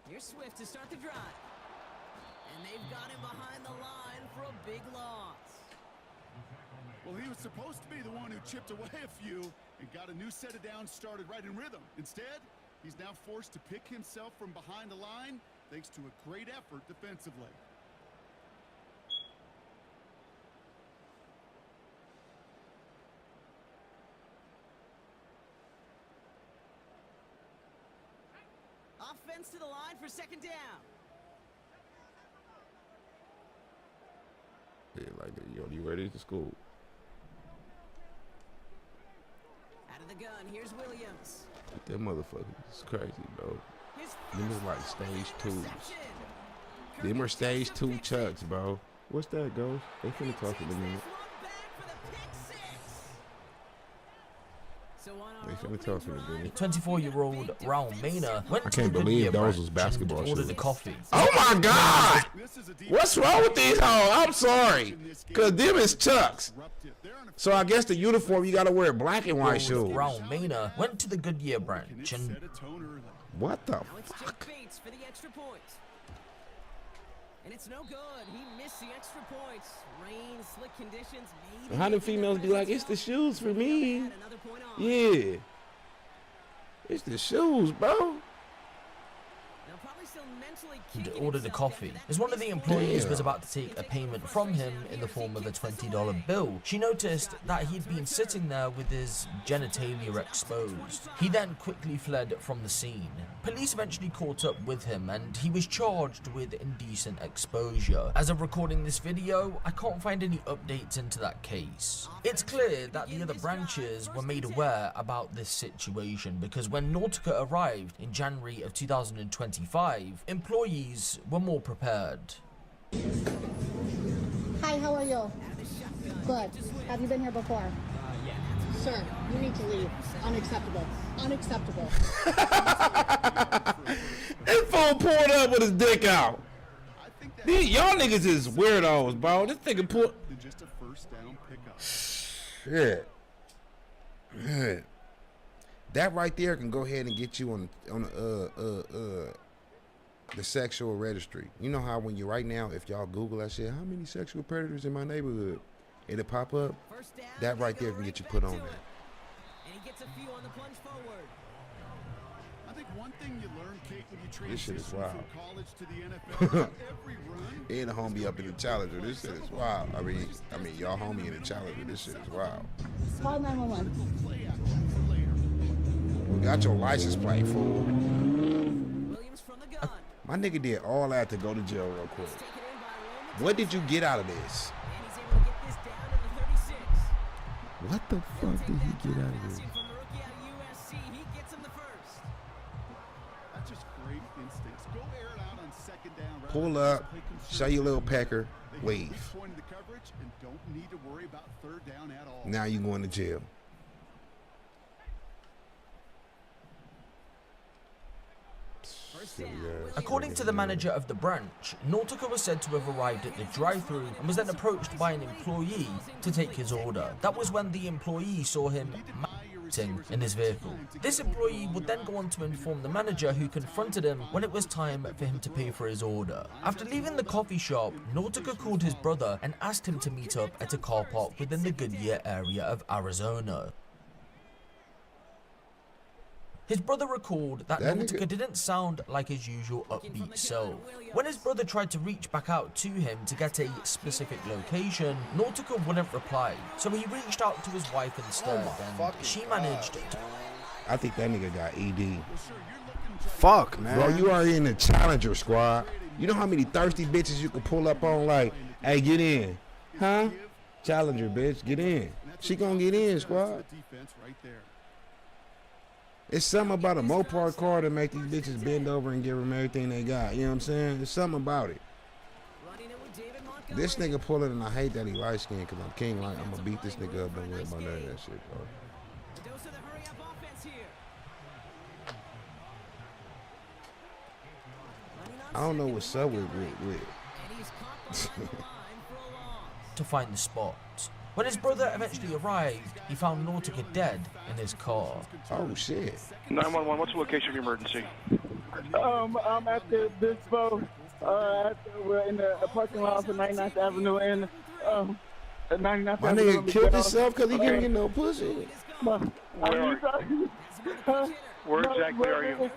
Here's Swift to start the drive. And they've got him behind the line for a big loss. Well, he was supposed to be the one who chipped away a few and got a new set of downs started right in rhythm. Instead, he's now forced to pick himself from behind the line thanks to a great effort defensively. Offense to the line for second down. Yeah, like, yo, you ready to school? Out of the gun, here's Williams. That motherfucker is crazy, bro. His Them is like stage 2s. Them are stage 2 chucks, bro. What's that, Ghost? They finna talk in a minute. They finna talk in a minute. 24-year-old Raul Mena went I to can't the believe Goodyear those branch was basketball and ordered shoes. a coffee. Oh my God! What's wrong with these hoes? I'm sorry. Cause them is chucks. So I guess the uniform you gotta wear black and white shoes. Raul Mena went to the Goodyear branch and What the Now it's Jeff fuck? Bates for the extra point. And it's no good. He missed the extra points. Rain, slick conditions. Maybe How do females be like, it's the shoes for me? another point on. Yeah. It's the shoes, bro. Now probably still mentally kicking ordered a himself coffee. after that As one of the missed employees Damn. was about to take a payment from him in the form of a $20 bill, she noticed that he'd been sitting there with his genitalia exposed. He then quickly fled from the scene. Police eventually caught up with him and he was charged with indecent exposure. As of recording this video, I can't find any updates into that case. It's clear that the other branches were made aware about this situation because when Nautica arrived in January of 2025, employees were more prepared. Hi, how are you? Good. Have you been here before? Yeah. Sir, you need to leave. Unacceptable. Unacceptable. This fool pulled up with his dick out. Y'all niggas is weirdos, bro. This nigga pulled. Just a first down pickup. Shit. Man. That right there can go ahead and get you on the sexual registry. You know how when you right now, if y'all Google that shit, how many sexual predators in my neighborhood, it'll pop up. First down, That right they there go can get you back put to on it. there. And he gets a few on the plunge forward. I think one thing you learn, Kate, when you This shit is transition wild. from college to the NFL, every run. And the homie up in the Challenger. This shit is wild. I mean, y'all homie in the Challenger. This shit is wild. Call 911. You got your license plate, fool. Williams from the gun. My nigga did all that to go to jail real quick. Taken in by Roman. What did you get out of this? And he's able to get this down to the 36. What the fuck did he get out of Passing this? from the rookie out of USC. He gets him the first. That's just great instincts. Go air it out on second down. rather Pull than up, just play show your little conservative. pecker, They hit wave. each point of the coverage and don't need to worry about third down at all. Now you going to jail. First down. According to the manager of the branch, Nautica was said to have arrived at the drive-thru and was then approached by an employee to take his order. That was when the employee saw him in his vehicle. This employee would then go on to inform the manager, who confronted him when it was time for him to pay for his order. After leaving the coffee shop, Nautica called his brother and asked him to meet up at a car park within the Goodyear area of Arizona. His brother recalled that That Nautica nigga- didn't sound like his usual upbeat self. When his brother tried to reach back out to him to get a specific location, Nautica wouldn't reply, so he reached out to his wife instead, and she managed to I think that nigga got ED. Fuck, man. Bro, you are in the Challenger squad. You know how many thirsty bitches you can pull up on like, hey, get in. Huh? Challenger, bitch, get in. She gonna get in, squad. Defense right there. It's something about a Mopar car to make these bitches bend over and give them everything they got. You know what I'm saying? There's something about it. Running it with David Montgomery. This nigga pulling, and I hate that he light skinned because I'm king light. I'm gonna beat this nigga up and with my none of that shit, bro. Dose of the hurry-up offense here. Running on I don't know second what's up with. And he's caught behind the line for a loss. find the spot. When his brother eventually arrived, he found Nautica dead in his car. Oh shit. 911, what's the location of your emergency? I'm at the Dispo. We're in the parking lot for 99th Avenue and 99th My Avenue. nigga killed himself because he couldn't get no pussy. Where exactly are you?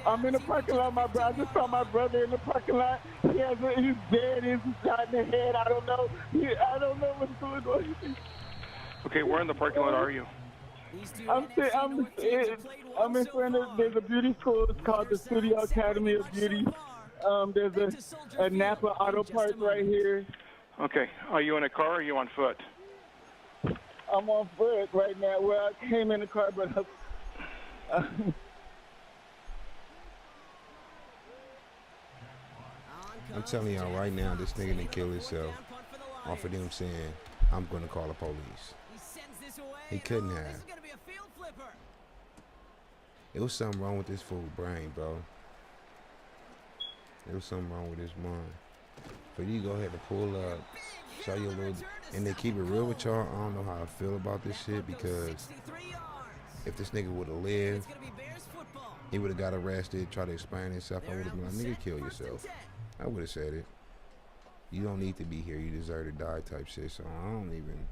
I'm in the parking lot, my brother. I just saw my brother in the parking lot. He's dead. He's shot in the head. I don't know. I don't know what's going on. Okay, where in the parking lot are you? I'm in front of, there's a beauty school. It's called the Studio Academy of Beauty. There's a Napa Auto Parts right here. Okay, are you in a car or are you on foot? I'm on foot right now. Well, I came in the car, but I'm telling y'all right now, this nigga done kill himself off of them saying, I'm gonna call the police. He couldn't have. It was something wrong with this fool brain, bro. There was something wrong with his mind. For you to go ahead and pull up, show your little, and then keep it real with y'all. I don't know how I feel about this shit because if this nigga would have lived, he would have got arrested, tried to explain himself. I would have been like, nigga, kill yourself. I would have said it. You don't need to be here. You deserve to die type shit. So I don't even.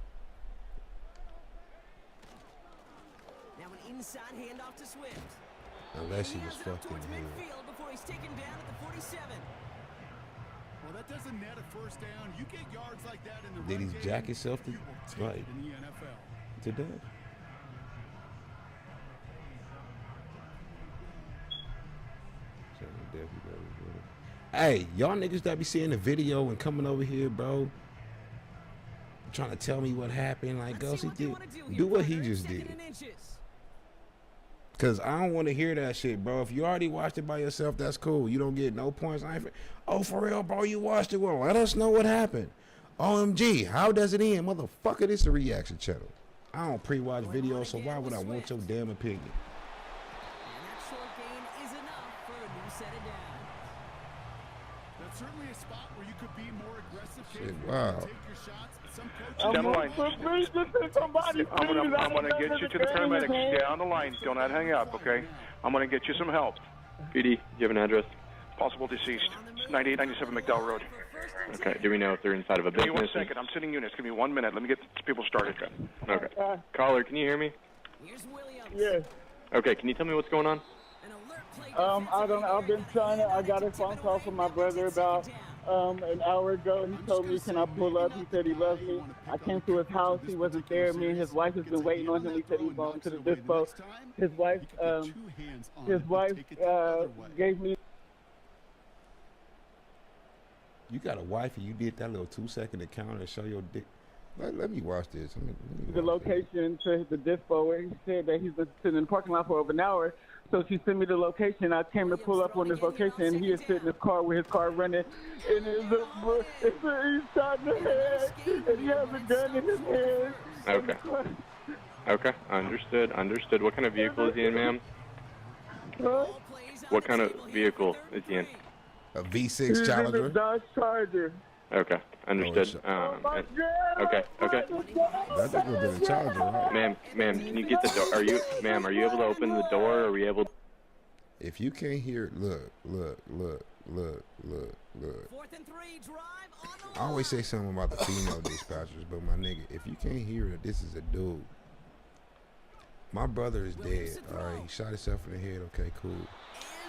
Now an inside handoff to Swift. Unless he was fucked in the head. Before he's taken down at the 47. Well, that doesn't net a first down. You get yards like that in the Did he run game, jack himself to, you will take like, it in the NFL. to death? Hey, y'all niggas that be seeing the video and coming over here, bro, trying to tell me what happened, like, go see, do what he just did. Cause I don't want to hear that shit, bro. If you already watched it by yourself, that's cool. You don't get no points. Oh, for real, bro, you watched it. Well, let us know what happened. OMG, how does it end? Motherfucker, this is a reaction channel. I don't pre-watch videos, so why would I want your damn opinion? Certainly a spot where you could be more aggressive. Shit, wow. Take your shots. Some Down the line. I'm gonna get you to the paramedics. Down the line. Do not hang up, okay? I'm gonna get you some help. PD, do you have an address? Possible deceased. 9897 McDowell Road. Okay. Do we know if they're inside of a Give business? me 1 second. I'm sitting units. Give me 1 minute. Let me get people started. Okay. Caller, can you hear me? yes. Okay. Can you tell me what's going on? I don't know. I've been trying to. I got a phone call from my brother about an hour ago. He told me, can I pull up? He said he loves me. I came to his house. He wasn't there. Me and his wife has been waiting on him. He said he was going to the dispo. His wife gave me. You got a wife and you did that little 2-second encounter and show your dick. Let me watch this. Let me The watch location to the dispo where he said that he's been sitting in the parking lot for over an hour. So she sent me the location. I came to pull up on this location, and he is sitting in his car with his car running. And he's shot in the head, and he has a gun in his head. Okay. Okay. Understood. What kind of vehicle is he in, ma'am? Huh? What kind of vehicle is he in? A V6 He's in Challenger. the Dodge Charger. Okay. Understood. Okay. That's a good bit of Challenger, right? Ma'am, can you get the door? Are you able to open the door? Or are we able? If you can't hear, look. 4th and 3, drive on the I always say something about the female dispatchers, but my nigga, if you can't hear that this is a dude, my brother is dead. All right, he shot himself in the head. Okay, cool.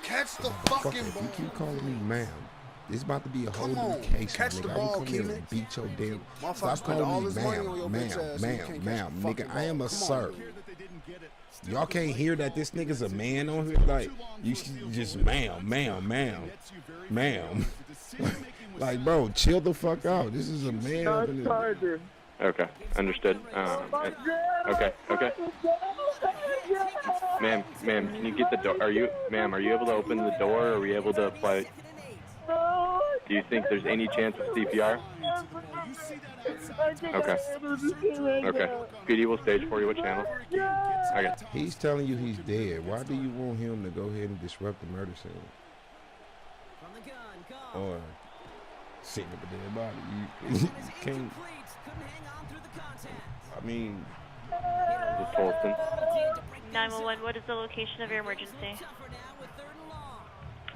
Catch the Fuck fucking it. If you ball. keep calling me ma'am, it's about to be a whole Come new on, case. catch nigga. the I ball, will come here Keelan. and beat your damn. Motherfucker Stop spend all calling his me money on your ma'am, bitch ass, you can't catch the nigga. fucking I am a ball. sir. Still Y'all can't hear that this nigga's a man on here? Like, you just ma'am. Like, bro, chill the fuck out. This is a man up in Dodge this. Charger. Okay. Understood. Okay. Ma'am, can you get the door? Are you able to open the door? Or are we able to apply? Do you think there's any chance of CPR? Okay. PD will stage for you. What channel? Okay. He's telling you he's dead. Why do you want him to go ahead and disrupt the murder scene? Or Sitting up a dead body. You can't. I mean, This is Holston. 911, what is the location of your emergency?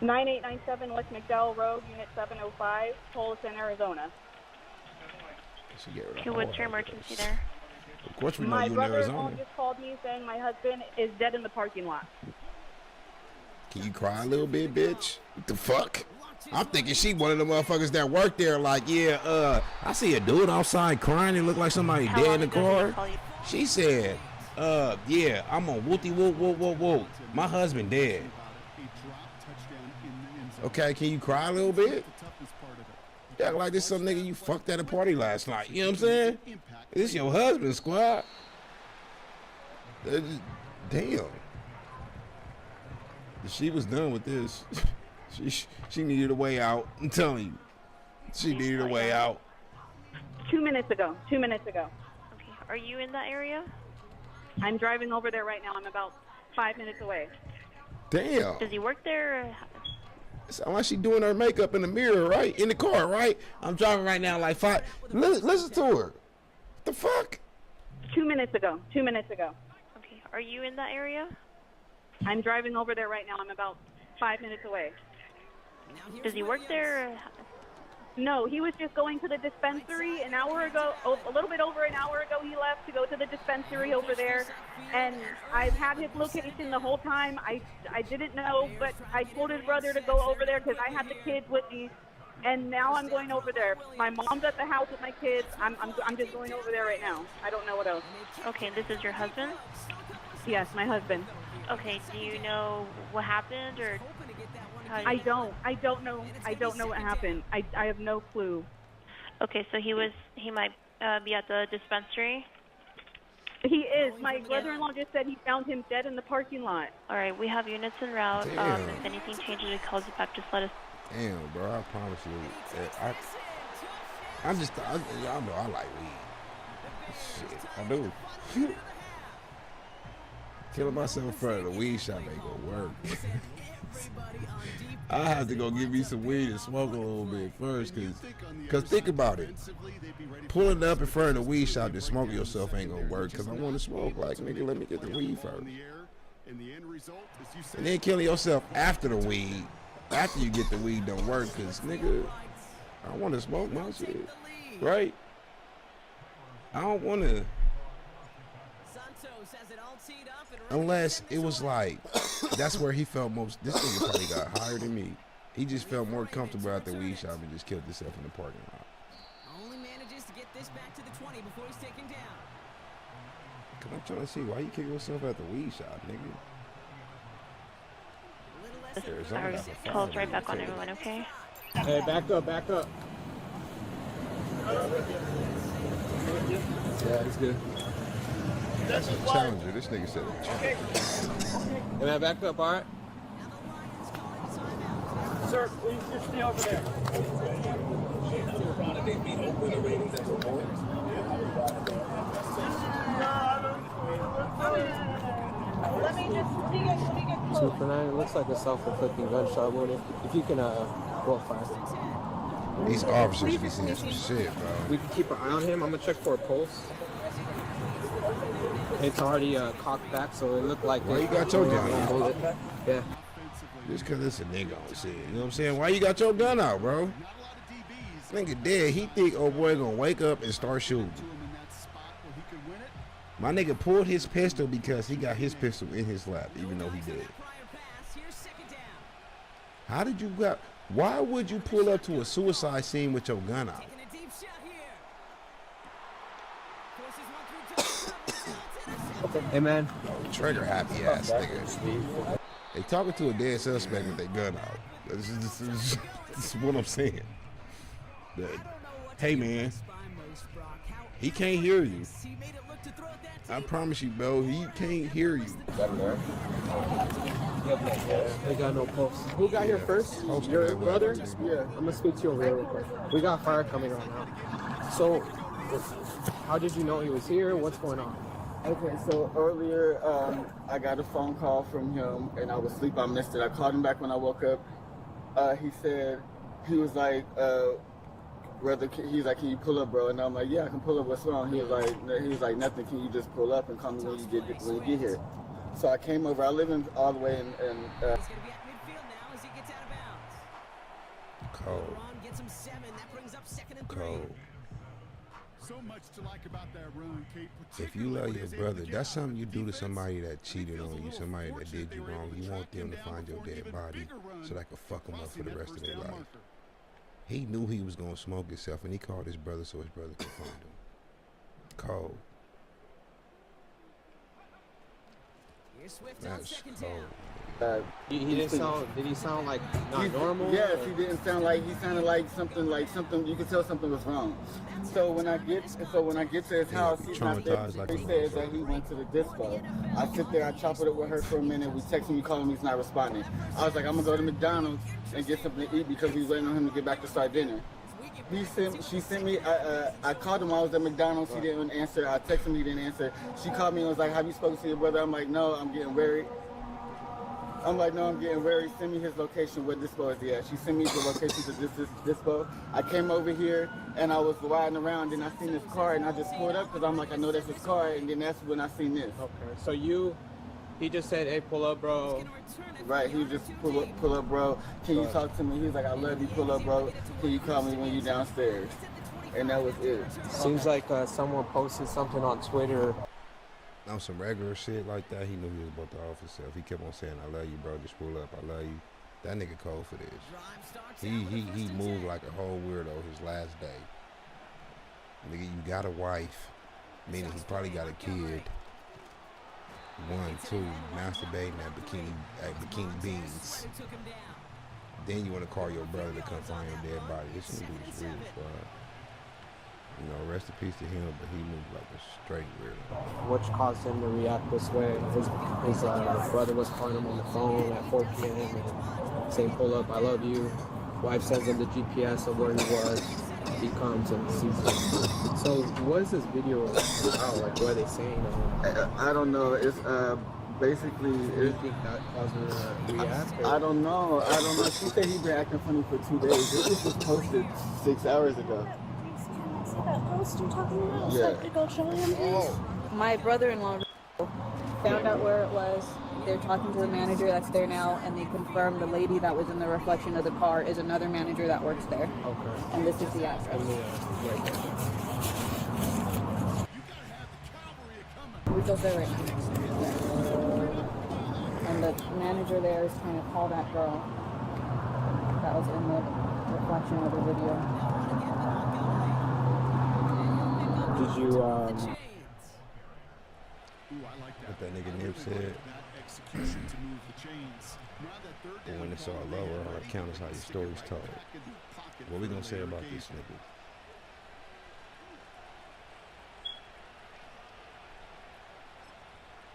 9897 West McDowell Road, Unit 705, Tolleson, Arizona. Okay, what's your emergency there? of course we know My you in brother-in-law Arizona. just called me saying my husband is dead in the parking lot. Can you cry a little bit, bitch? What the fuck? I'm thinking she one of the motherfuckers that work there. Like, yeah, I see a dude outside crying. It look like somebody How dead long in the ago did he car. call you? She said, yeah, I'm on whoopty whoop whoop whoop whoop. My husband dead. Okay, can you cry a little bit? Yeah, like this some nigga you fucked at a party last night. You know what I'm saying? This your husband, squad. Damn. She was done with this. She needed a way out. I'm telling you. She needed a way out. 2 minutes ago. 2 minutes ago. Okay, are you in that area? I'm driving over there right now. I'm about 5 minutes away. Damn. Does he work there? Or... Sound like she doing her makeup in the mirror, right? In the car, right? I'm driving right now like 5. Listen to her. What the fuck? 2 minutes ago. 2 minutes ago. Okay, are you in that area? I'm driving over there right now. I'm about 5 minutes away. Does he work there? Or... No, he was just going to the dispensary an hour ago. A little bit over an hour ago, he left to go to the dispensary over there. And I've had his location the whole time. I didn't know, but I told his brother to go over there because I had the kids with me. And now I'm going over there. My mom's at the house with my kids. I'm just going over there right now. I don't know what else. Okay, this is your husband? Yes, my husband. Okay, do you know what happened or how I don't know what happened. I have no clue. Okay, so he might be at the dispensary. He is. My brother-in-law just said he found him dead in the parking lot. All right, we have units en route. Damn. If anything changes, we call you back. Just let us. Damn, bro, I promise you. Y'all know I like weed. Shit, I do. Killing myself in front of the weed shop ain't gonna work. I have to go get me some weed and smoke a little bit first, cause think about it. Pulling up in front of the weed shop and smoking yourself ain't gonna work, cause I want to smoke. Like, nigga, let me get the weed first. And then killing yourself after the weed, after you get the weed don't work, cause nigga, I want to smoke my shit, right? I don't want to. Unless it was like, that's where he felt most, this nigga probably got higher than me. He just felt more comfortable at the weed shop and just killed himself in the parking lot. Only manages to get this back to the 20 before he's taken down. Cause I'm trying to see why you kill yourself at the weed shop, nigga. Arizona got a Calls fire right back on too. everyone, okay? Hey, back up, back up. Yeah, it's good. Challenger, this nigga said Hey, man, back up, all right? Sir, please just stay over there. Let me get 2 for 9. It looks like a self-inflicting gunshot wound. If you can roll fast. These officers be seeing some shit, bro. We can keep an eye on him. I'm gonna check for a pulse. It's already cocked back, so it looked like. Why you got your gun out? Bullet. Yeah. Just cause it's a nigga on shit. You know what I'm saying? Why you got your gun out, bro? Nigga dead. He think old boy gonna wake up and start shooting. My nigga pulled his pistol because he got his pistol in his lap, even though he did. How did you got? Why would you pull up to a suicide scene with your gun out? Hey, man. Oh, trigger happy ass nigga. They talking to a dead suspect with their gun out. This is what I'm saying. Hey, man. He can't hear you. I promise you, bro. He can't hear you. They got no pulse. Who got here first? Your brother? Yeah. I'm gonna speak to you over here real quick. We got fire coming right now. So, how did you know he was here? What's going on? Okay, so earlier I got a phone call from him and I was asleep. I missed it. I called him back when I woke up. He said, he was like, brother, he's like, can you pull up, bro? And I'm like, yeah, I can pull up. What's wrong? He was like, nothing. Can you just pull up and call me when you get here? So I came over. I live all the way in He's going to be at midfield now as he gets out of bounds. Cold. LeBron gets him 7. That brings up 2nd and 3. Cold. So much to like about that run, Kate. If you love your brother, that's something you do to somebody that cheated on you, somebody that did you wrong. You want them to find your dead body so that could fuck them up for the rest of their life. He knew he was gonna smoke himself, and he called his brother so his brother could find him. Cold. Here's Swift on That's 2nd cold. down. He didn't sound. Did he sound like not normal? Yes, he didn't sound like. He sounded like something. You could tell something was wrong. So when I get to his house, he's not there. Traumatized like He a says that he went to the disco. I sit there, I chop it up with her for a minute. We text him, we call him, he's not responding. I was like, I'm gonna go to McDonald's and get something to eat because we waiting on him to get back to start dinner. She sent me. I called him. I was at McDonald's. He didn't answer. I texted him. He didn't answer. She called me and was like, "Have you spoken to your brother?" I'm like, "No, I'm getting worried." I'm like, "No, I'm getting worried. Send me his location. Where Dispo is he at?" She sent me the location to this Dispo. I came over here and I was riding around and I seen this car and I just pulled up because I'm like, I know that's his car. And then that's when I seen this. Okay. So he just said, "Hey, pull up, bro." Right, he just pull up, bro. Can you talk to me? He's like, I love you, pull up, bro. Can you call me when you downstairs? And that was it. Seems like someone posted something on Twitter. On some regular shit like that, he knew he was about to off himself. He kept on saying, I love you, bro, just pull up, I love you. That nigga cold for this. He moved like a whole weirdo his last day. Nigga, you got a wife, meaning he probably got a kid. 1, 2, masturbating at bikini beans. Then you want to call your brother to come find your dead body. This nigga is weird, bro. You know, rest in peace to him, but he moved like a straight weirdo. Which caused him to react this way. His brother was calling him on the phone at 4 p.m. and saying, "Pull up, I love you." Wife sends him the GPS of where he was. He comes and sees him. So what is this video about? Like, what are they saying? I don't know. It's basically. Do you think that caused him to react? I don't know. She said he'd been acting funny for 2 days. This was posted 6 hours ago. That post you're talking about? Yeah. So I could go show him, please? My brother-in-law found out where it was. They're talking to the manager that's there now, and they confirmed the lady that was in the reflection of the car is another manager that works there. Okay. And this is the address. We go there right now. And the manager there is trying to call that girl that was in the reflection of the video. Did you, What that nigga Nip said. And when it's all over, all that counts how your story's told. What we gonna say about this nigga?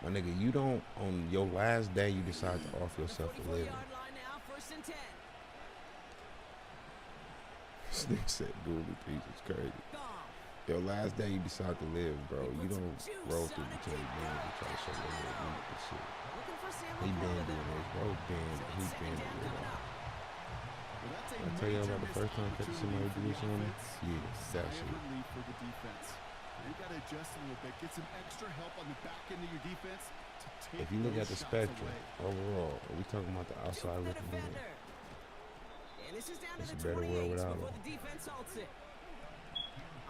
My nigga, you don't, on your last day, you decide to offer yourself a living. This nigga said Gooley piece, it's crazy. Your last day you decide to live, bro. You don't roll through between men and try to show your little weak and shit. He been doing this, bro. He's been doing it. I tell you about the first time I somebody do this on me? Yeah, that shit. You gotta adjust a little bit, get some extra help on the back end of your defense. If you look at the spectrum overall, are we talking about the outside looking in? It's a better world without him.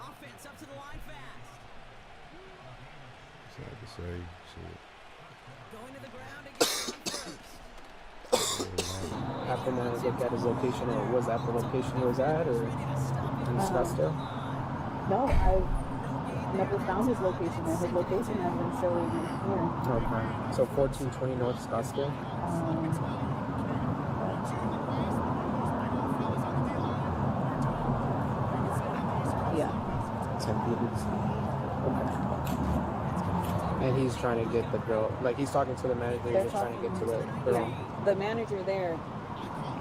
Offense up to the line fast. Sad to say, shit. Going to the ground again first. happened to look at his location, or was that the location he was at, or in Scottsdale? No, I've never found his location, and his location has been showing here. Okay. So 1420 North Scottsdale? Yeah. Okay. And he's trying to get the girl, like he's talking to the manager, he's trying to get to the girl. Yeah. The manager there,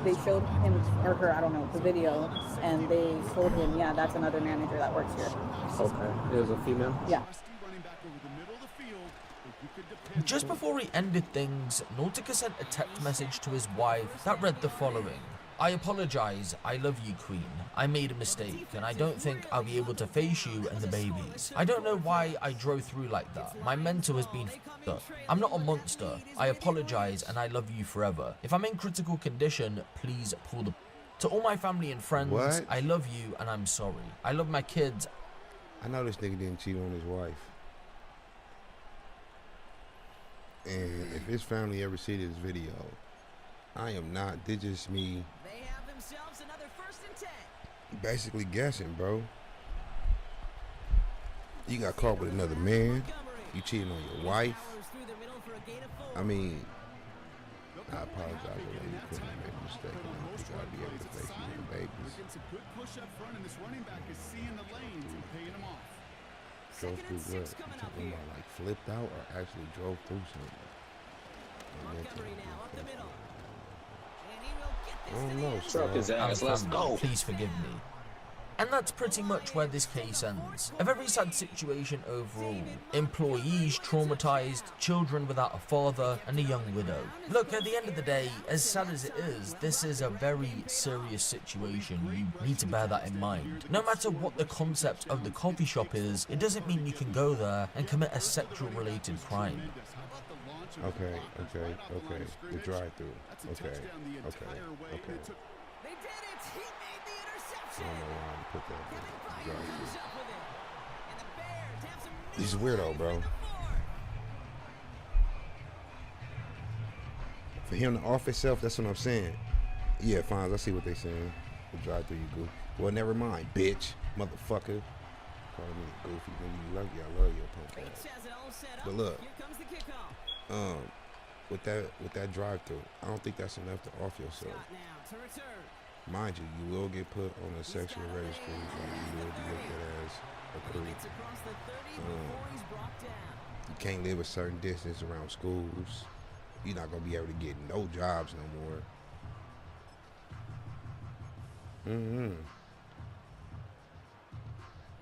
they showed him, or her, I don't know, the video, and they told him, yeah, that's another manager that works here. Okay. It was a female? Yeah. Just before he ended things, Nautica sent a text message to his wife that read the following. I apologize. I love you, Queen. I made a mistake, and I don't think I'll be able to face you and the babies. I don't know why I drove through like that. My mental has been f***ed up. I'm not a monster. I apologize, and I love you forever. If I'm in critical condition, please pull the... To all my family and friends, What? I love you, and I'm sorry. I love my kids. I know this nigga didn't cheat on his wife. And if his family ever see this video, I am not, this just me They have themselves another 1st and 10. basically guessing, bro. You got caught with another man. You cheating on your wife. I mean, I apologize for you couldn't make a mistake. I don't think I'll be able to face you and the babies. Some good push up front, and this running back is seeing the lanes and paying them off. Drove through what? You talking about like flipped out or actually drove through something? I don't know, Truck his ass, let's go. Please forgive me. And that's pretty much where this case ends. A very sad situation overall. Employees traumatized, children without a father, and a young widow. Look, at the end of the day, as sad as it is, this is a very serious situation. You need to bear that in mind. No matter what the concept of the coffee shop is, it doesn't mean you can go there and commit a sexual-related crime. Okay. The drive-through. Okay. I don't know why I put that in. Drive-through. He's a weirdo, bro. For him to off himself, that's what I'm saying. Yeah, fine. I see what they saying. The drive-through, you goofy. Well, never mind, bitch, motherfucker. Call me goofy when you love you. I love you, punk ass. But look, with that drive-through, I don't think that's enough to off yourself. Mind you, you will get put on a sexual registry, like you will be looked at as a creep. You can't live a certain distance around schools. You're not gonna be able to get no jobs no more.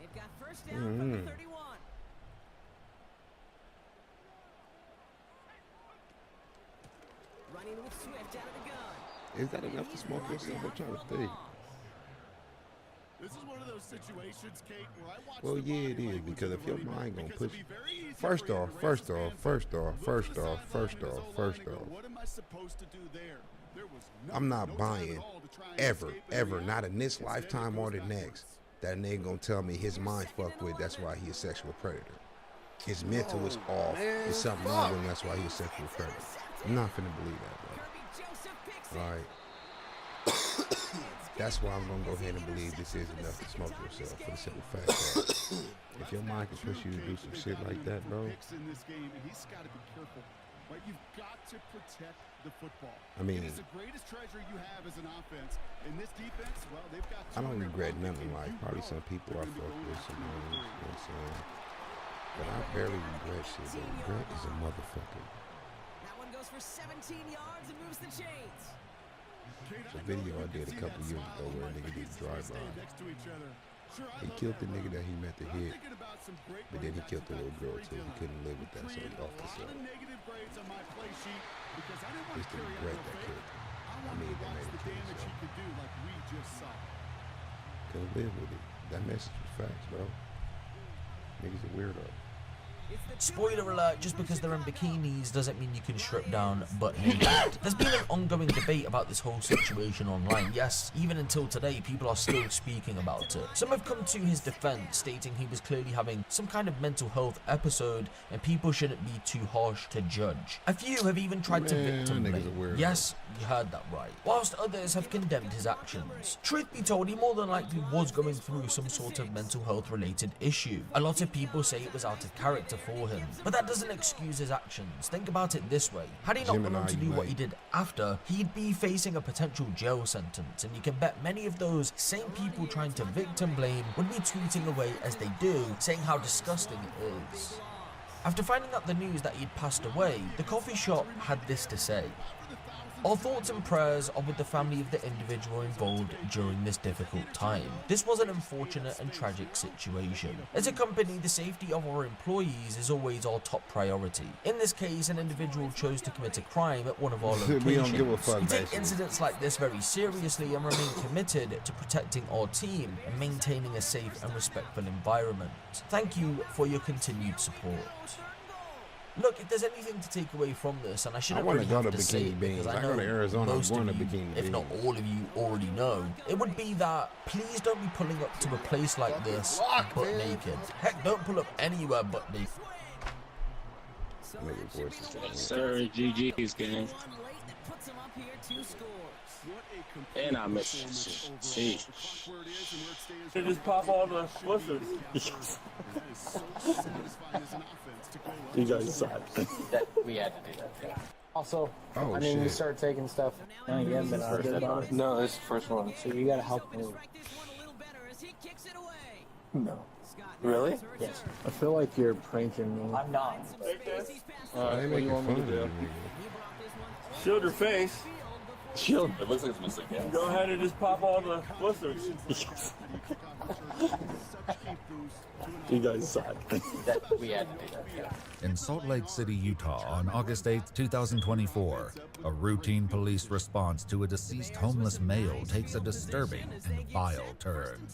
They've got first down from the 31. Running with Swift out of the gun. Is that enough to smoke yourself? I'm trying to think. This is one of those situations, Kate, where I watch Well, yeah, it is, because if your mind gonna push you. First off. What am I supposed to do there? I'm not buying ever, not in this lifetime or the next, that nigga gonna tell me his mind fucked with, that's why he a sexual predator. His mental is off. There's something wrong with him, that's why he a sexual predator. I'm not finna believe that, bro. Alright. That's why I'm gonna go ahead and believe this is enough to smoke yourself, for the simple fact that if your mind can push you to do some shit like that, bro. He's got to be careful. Right? You've got to protect the football. I mean, it is the greatest treasure you have as an offense. In this defense, well, they've got. I don't regret nothing in life. Probably some people I fuck with, some names, you know what I'm saying? But I barely regret shit. But regret is a motherfucker. That one goes for 17 yards and moves the chains. It's a video I did a couple years ago where a nigga did drive-by. He killed the nigga that he meant to hit, but then he killed the little girl too. He couldn't live with that, so he offed himself. It's the regret that killed him. I mean, that made him kill himself. Couldn't live with it. That message was facts, bro. Niggas a weirdo. Spoiler alert, just because they're in bikinis doesn't mean you can strip down butt naked. There's been an ongoing debate about this whole situation online. Yes, even until today, people are still speaking about it. Some have come to his defense, stating he was clearly having some kind of mental health episode and people shouldn't be too harsh to judge. A few have even tried to victim blame. Yes, you heard that right. Whilst others have condemned his actions. Truth be told, he more than likely was going through some sort of mental health related issue. A lot of people say it was out of character for him, but that doesn't excuse his actions. Think about it this way: had he not gone on to do what he did after, he'd be facing a potential jail sentence, and you can bet many of those same people trying to victim blame would be tweeting away as they do, saying how disgusting it is. After finding out the news that he'd passed away, the coffee shop had this to say: Our thoughts and prayers are with the family of the individual involved during this difficult time. This was an unfortunate and tragic situation. As a company, the safety of our employees is always our top priority. In this case, an individual chose to commit a crime at one of our locations. We don't give a fuck, We take basically. incidents like this very seriously and remain committed to protecting our team and maintaining a safe and respectful environment. Thank you for your continued support. Look, if there's anything to take away from this, and I shouldn't wanna really go have to to say Bikini it Beans. because I I go know to Arizona, I'm most going of to you, Bikini if not all of you, already know. It would be that please don't be pulling up to a place like this butt naked. Heck, don't pull up anywhere but naked. Sir, GG's game. And I missed. See. They just pop all the blizzards. You guys suck. We had to do that. Yeah. Also, Oh, I mean, we shit. start taking stuff. No, you haven't been on it about it. No, this is the first one. So you gotta help me. No. Really? Yes. I feel like you're pranking me. I'm not. Why they what do making you want me fun to of do? you, Shield your face. Shield. It looks like it's missing. Yeah. Go ahead and just pop all the blizzards. You guys suck. We had to do that. Yeah. In Salt Lake City, Utah, on August 8, 2024, a routine police response to a deceased homeless male takes a disturbing and vile turn.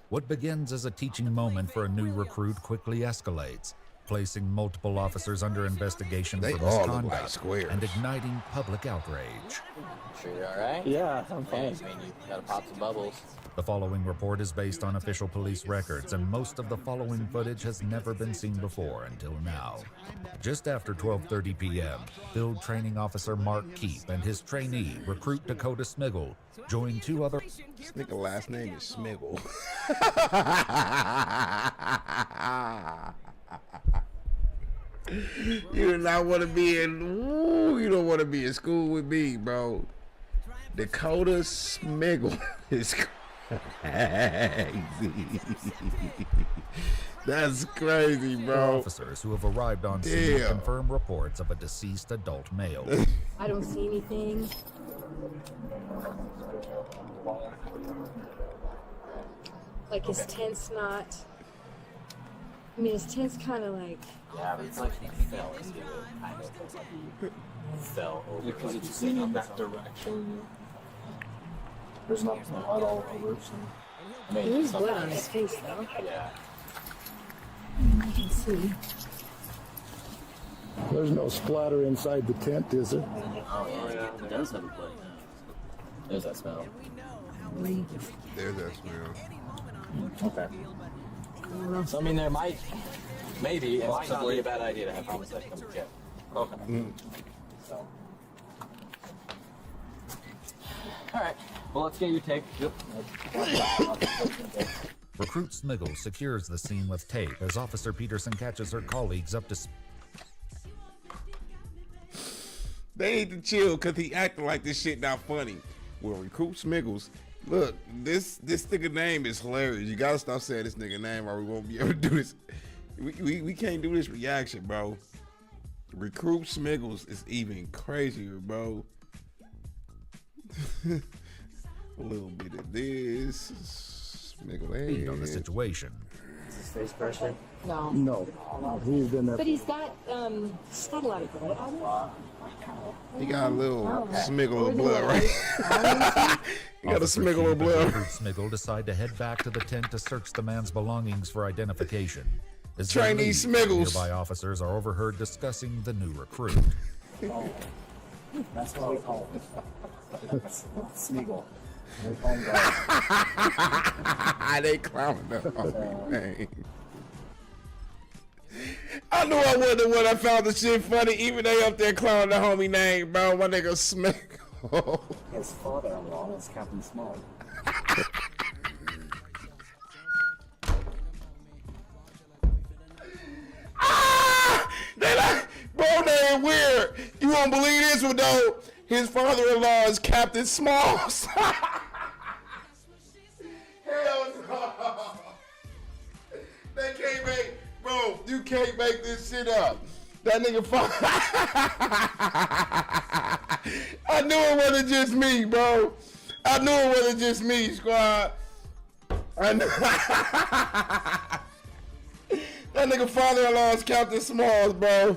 What begins as a teaching moment for a new recruit quickly escalates, placing multiple officers under investigation They for all look misconduct like squares. and igniting public outrage. Sure you're alright? Yeah, I'm Hey, fine. I mean, you gotta pop some bubbles. The following report is based on official police records, and most of the following footage has never been seen before until now. Just after 12:30 p.m., Field Training Officer Mark Keep and his trainee, Recruit Dakota Smiggle, join two other... This nigga last name is Smiggle. You do not want to be in. Ooh, you don't want to be in school with me, bro. Dakota Smiggle is crazy. That's crazy, bro. Officers who have arrived on scene Damn. confirm reports of a deceased adult male. I don't see anything. Like his tent's not. I mean, his tent's kind of like. Yeah, but it's like he fell into it. Kind of fell over. Because it's in that direction. There's not blood all over. So. I mean, There's it's not blood that on his bad. face, though. Yeah. I can see. There's no splatter inside the tent, is there? Oh, yeah. It does have a blood. There's that smell. There's that smell. Okay. So, I mean, there might, maybe, it might not be a bad idea to have homicide come check. Okay. So. Alright. Well, let's get your take. Yep. Recruit Smiggle secures the scene with tape as Officer Peterson catches her colleagues up to... They need to chill because he acting like this shit not funny. Well, Recruit Smiggles, look, this nigga name is hilarious. You gotta stop saying this nigga name or we won't be able to do this. We can't do this reaction, bro. Recruit Smiggles is even crazier, bro. A little bit of this. Smiggle Speed on the situation. Is his face pressure? No. No. He's been there. But he's got a lot of blood on him. He got a little smiggle of blood, right? He got a Officer smiggle of Keep and blood. Recruit Smiggle decide to head back to the tent to search the man's belongings for identification. As they Trainee leave, Smiggles. Nearby officers are overheard discussing the new recruit. That's what we call it. Smeagol. They clowning the homie name. I knew I wasn't the one that found the shit funny. Even they up there clowning the homie name, bro. My nigga Smiggle. His father-in-law is Captain Small. Bro, they ain't weird. You won't believe this one though. His father-in-law is Captain Smalls. Hell no. They can't make, bro, you can't make this shit up. That nigga I knew it wasn't just me, bro. I knew it wasn't just me, squad. I knew that nigga father-in-law is Captain Smalls, bro.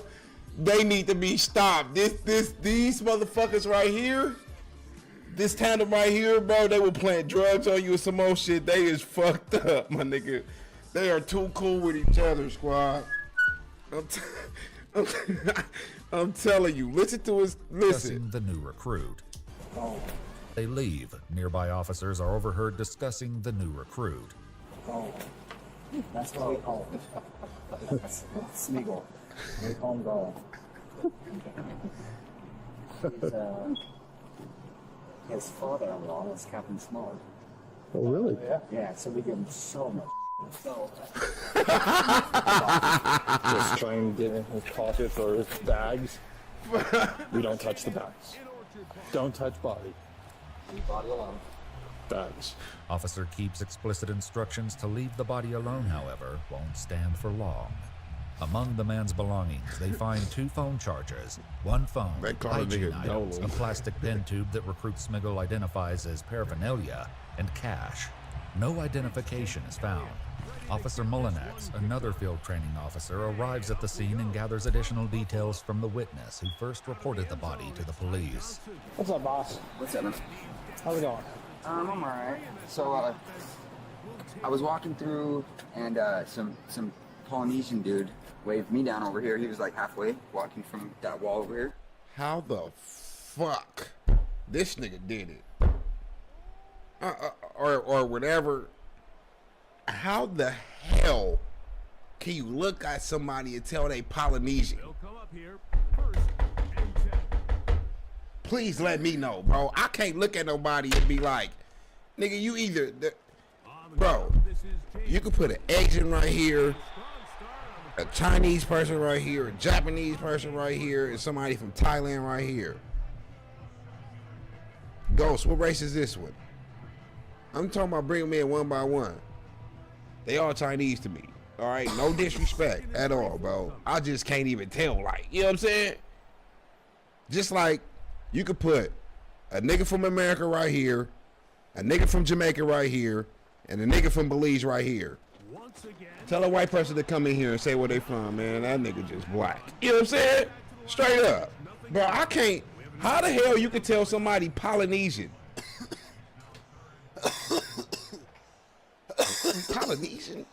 They need to be stopped. These motherfuckers right here, this tandem right here, bro, they will plant drugs on you and some more shit. They is fucked up, my nigga. They are too cool with each other, squad. I'm telling you, listen to us. Listen. The new recruit. They leave. Nearby officers are overheard discussing the new recruit. That's what we call it. That's Smeagol. We call him Garland. His father-in-law is Captain Smart. Oh, really? Yeah, so we give him so much. Just try and get in his pockets or his bags. We don't touch the bags. Don't touch body. Leave body alone. Bags. Officer keeps explicit instructions to leave the body alone, however, won't stand for long. Among the man's belongings, they find 2 phone chargers, 1 phone, hygiene items, a plastic pen tube that recruit Smiggle identifies as paraphernalia, and cash. No identification is found. Officer Mullinex, another field training officer, arrives at the scene and gathers additional details from the witness who first reported the body to the police. What's up, boss? What's up, man? How's it going? I'm alright. So, I was walking through, and some Polynesian dude waved me down over here. He was like halfway walking from that wall over here. How the fuck this nigga did it? Or whatever. How the hell can you look at somebody and tell they Polynesian? Please let me know, bro. I can't look at nobody and be like, nigga, you either, bro, you could put an Asian right here, a Chinese person right here, a Japanese person right here, and somebody from Thailand right here. Ghost, what race is this one? I'm talking about bringing them in one by one. They all Chinese to me. All right, no disrespect at all, bro. I just can't even tell, like, you know what I'm saying? Just like you could put a nigga from America right here, a nigga from Jamaica right here, and a nigga from Belize right here. Tell a white person to come in here and say where they from, man. That nigga just black. You know what I'm saying? Straight up. Bro, I can't. How the hell you could tell somebody Polynesian? Polynesian?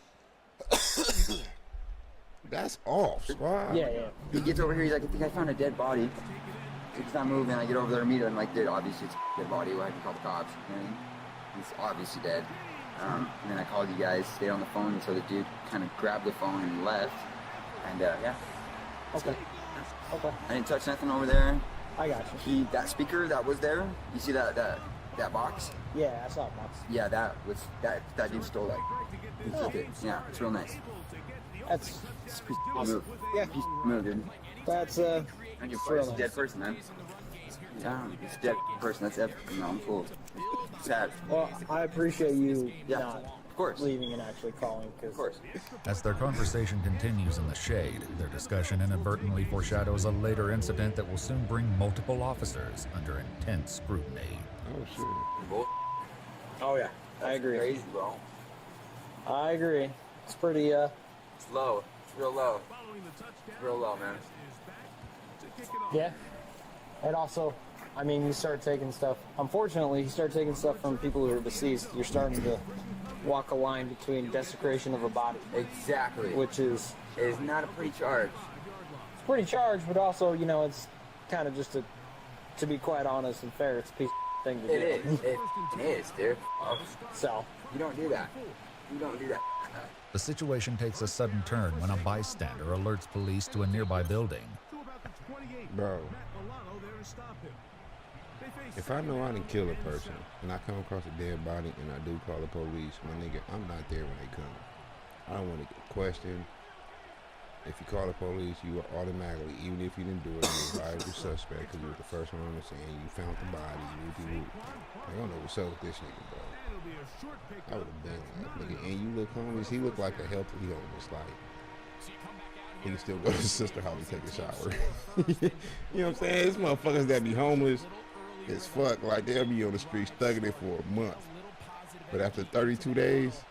That's off, squad. Yeah. He gets over here, he's like, I think I found a dead body. It's not moving. I get over there and meet him, like, dude, obviously it's a dead body. Why have to call the cops? You know what I mean? He's obviously dead. And then I called you guys, stayed on the phone, and so the dude kind of grabbed the phone and left. And yeah. Okay. I didn't touch nothing over there. I got you. That speaker that was there, you see that box? Yeah, I saw a box. Yeah, that dude stole that. He took it. Yeah, it's real nice. That's awesome. Yeah. Move, dude. That's it's a dead person, man. Yeah, it's a dead person. That's epic. No, I'm cool. Sad. Well, I appreciate you not of course. leaving and actually calling. Cause of course. As their conversation continues in the shade, their discussion inadvertently foreshadows a later incident that will soon bring multiple officers under intense scrutiny. Oh, shit. Oh, yeah. I agree. Crazy, bro. I agree. It's pretty, It's low. It's real low. It's real low, man. Yeah. And also, I mean, you start taking stuff. Unfortunately, you start taking stuff from people who are deceased. You're starting to walk a line between desecration of a body. Exactly. Which is... It's not a pretty charge. It's pretty charged, but also, you know, it's kind of just to be quite honest and fair, it's a piece of thing to do. It is, dude. So. You don't do that. You don't do that. The situation takes a sudden turn when a bystander alerts police to a nearby building. Bro, if I know I didn't kill a person and I come across a dead body and I do call the police, my nigga, I'm not there when they come. I don't want to get questioned. If you call the police, you are automatically, even if you didn't do it, you're a viable suspect because you were the first one on the scene. You found the body. I don't know what's up with this nigga, bro. I would have been like, nigga, and you look homeless. He looked like a healthy homeless, like he can still go to his sister's house and take a shower. You know what I'm saying? There's motherfuckers that be homeless as fuck. Like, they'll be on the street stuck in it for a month. But after 32 days,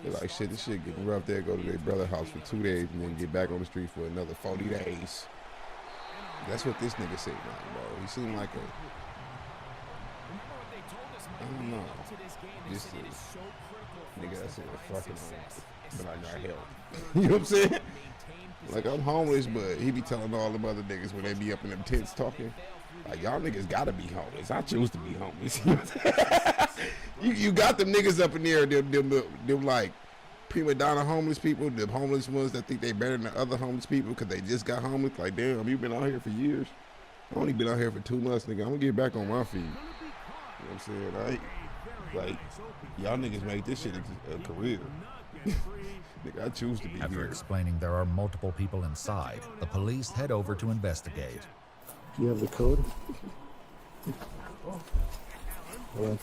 they're like, shit, this shit getting rough there. Go to their brother's house for 2 days and then get back on the street for another 40 days. That's what this nigga seemed like, bro. He seemed like I don't know. Just a nigga that's in a fucking home, but I got help. You know what I'm saying? Like, I'm homeless, but he be telling all them other niggas when they be up in them tents talking, like, y'all niggas gotta be homeless. I choose to be homeless. You know what I'm saying? You got them niggas up in there, them like prima donna homeless people, the homeless ones that think they better than other homeless people because they just got homeless. Like, damn, you been out here for years. I only been out here for 2 months, nigga. I'm gonna get back on my feet. You know what I'm saying? Like, y'all niggas make this shit a career. Nigga, I choose to be After here. explaining there are multiple people inside, the police head over to investigate. Do you have the code? Well,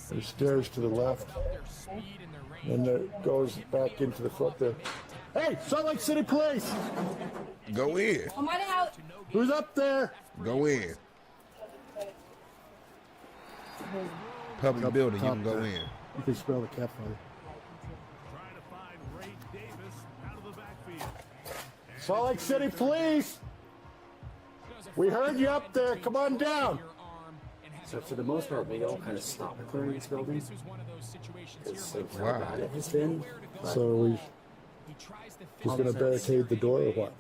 there's stairs to the left, and it goes back into the front there. Hey, Salt Lake City Police! Go in. I'm on out. Who's up there? Go in. Public building, you can go in. You can smell the cat fire. Salt Lake City Police! We heard you up there. Come on down. So for the most part, we all kind of stopped clearing this building because of how bad it has been. So we just gonna barricade the door or what?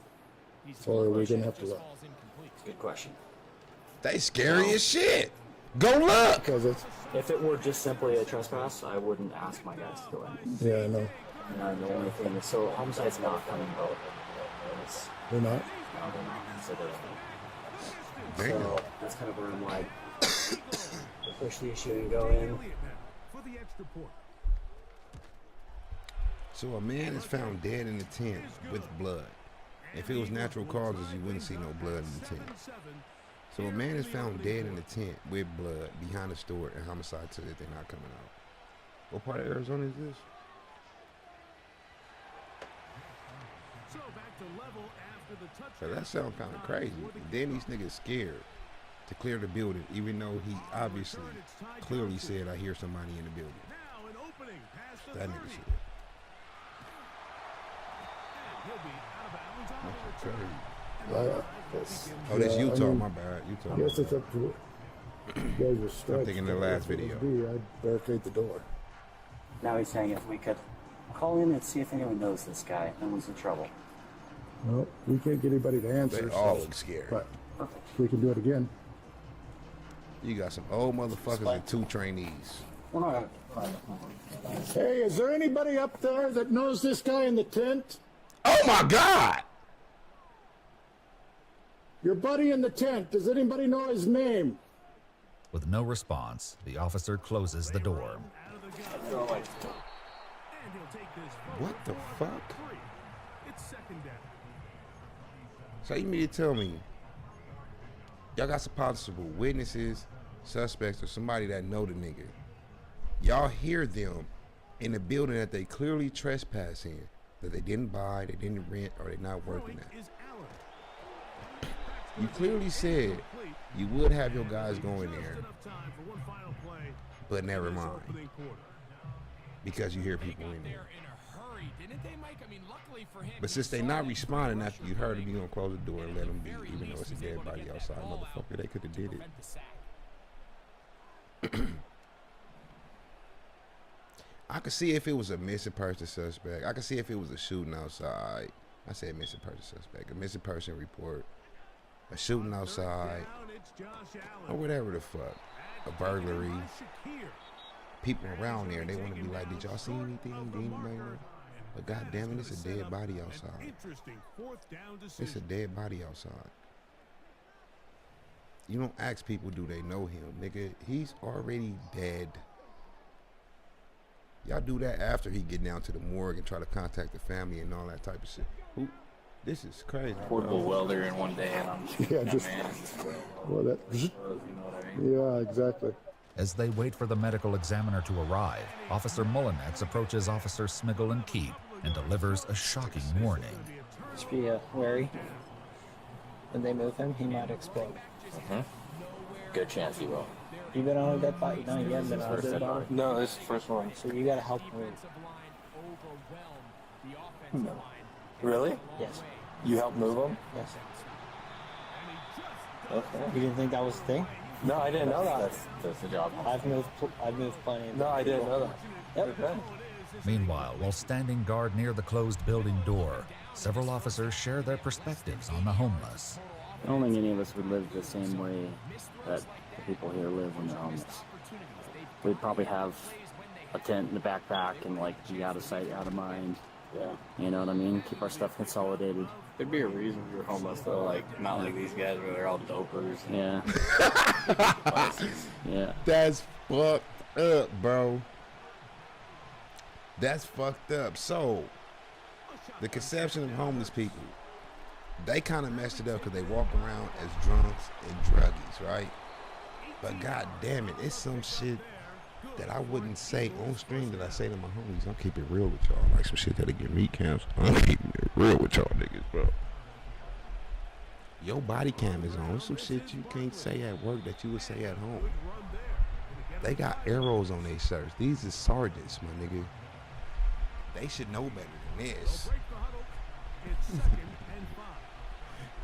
Or are we gonna have to run? Good question. They scary as shit. Go look. Because it's, If it were just simply a trespass, I wouldn't ask my guys to go in. yeah, I know. And the only thing is, so homicide's not coming out. They're not. No, they're not considered. So that's kind of where I'm like, push the issue and go in. So a man is found dead in the tent with blood. If it was natural causes, you wouldn't see no blood in the tent. So a man is found dead in the tent with blood behind a store, and homicide said that they're not coming out. What part of Arizona is this? So that sounds kind of crazy. Then these niggas scared to clear the building, even though he obviously clearly said, I hear somebody in the building. That nigga shit. That's crazy. Oh, that's Utah, my bad. Utah. Yes, it's up to you guys are stretched. I'm thinking the last video. I'd barricade the door. Now he's saying if we could call in and see if anyone knows this guy, no one's in trouble. Well, we can't get anybody to answer. They all look scared. But we can do it again. You got some old motherfuckers and 2 trainees. Hey, is there anybody up there that knows this guy in the tent? Oh my God! Your buddy in the tent, does anybody know his name? With no response, the officer closes the door. What the fuck? So you mean to tell me y'all got some possible witnesses, suspects, or somebody that know the nigga? Y'all hear them in the building that they clearly trespass in, that they didn't buy, they didn't rent, or they're not working at. You clearly said you would have your guys go in there, but never mind, because you hear people in there. But since they not responding after you heard them, you gonna close the door and let them be, even though it's a dead body outside, motherfucker. They could have did it. I could see if it was a missing person suspect. I could see if it was a shooting outside. I said missing person suspect. A missing person report. A shooting outside. Or whatever the fuck. A burglary. People around there, they want to be like, did y'all see anything? Did anybody know? But goddamn it, it's a dead body outside. It's a dead body outside. You don't ask people, do they know him? Nigga, he's already dead. Y'all do that after he get down to the morgue and try to contact the family and all that type of shit. This is crazy. Portable welder in one day, and I'm Yeah, just well, that. Yeah, exactly. As they wait for the medical examiner to arrive, Officer Mullinex approaches Officer Smiggle and Keep and delivers a shocking warning. Just be wary. When they move him, he might explode. Good chance he will. You been on a dead body? No, you haven't been on a dead body? No, this is the first one. So you gotta help move. No. Really? Yes. You helped move him? Yes. Okay. You didn't think that was a thing? No, I didn't know that. That's the job. I've moved plenty of No, I didn't know that. Yep. Okay. Meanwhile, while standing guard near the closed building door, several officers share their perspectives on the homeless. I don't think any of us would live the same way that the people here live when they're homeless. We'd probably have a tent in the backpack and like be out of sight, out of mind. Yeah. You know what I mean? Keep our stuff consolidated. There'd be a reason we were homeless though, like not like these guys where they're all dopers. Yeah. Yeah. That's fucked up, bro. That's fucked up. So, the conception of homeless people, they kind of messed it up because they walk around as drunks and druggies, right? But god damn it, it's some shit that I wouldn't say on stream that I say to my homies. I'm keeping it real with y'all. Like some shit that'll get me canceled. I'm keeping it real with y'all niggas, bro. Your body cam is on. Some shit you can't say at work that you would say at home. They got arrows on their shirts. These are sergeants, my nigga. They should know better than this.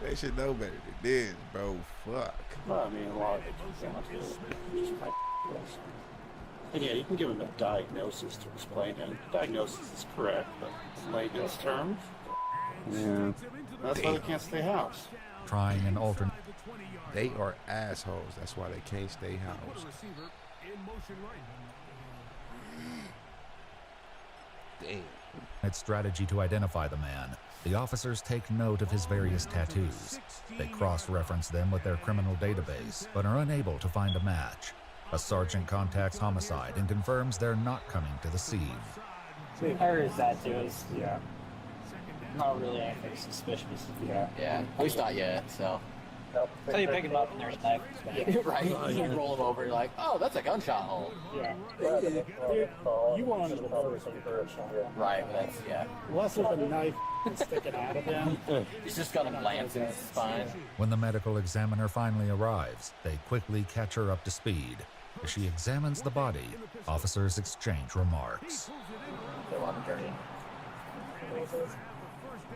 They should know better than this, bro. Fuck. Well, I mean, a lot of it comes down to just my and yeah, you can give them a diagnosis to explain it. Diagnosis is correct, but layman's terms, Yeah. that's why they can't stay housed. Trying an alternate. They are assholes. That's why they can't stay housed. Damn. Strategy to identify the man. The officers take note of his various tattoos. They cross-reference them with their criminal database, but are unable to find a match. A sergeant contacts homicide and confirms they're not coming to the scene. I heard his tattoos. Yeah. Not really anything suspicious. Yeah. Yeah, at least not yet, so. So you pick him up and there's a knife. Right? You roll him over, you're like, oh, that's a gunshot hole. Yeah. You wanted to cover some first. Right, but that's, yeah. Unless there's a knife sticking out of him. He's just got a glance in his spine. When the medical examiner finally arrives, they quickly catch her up to speed. As she examines the body, officers exchange remarks. They want to dirty.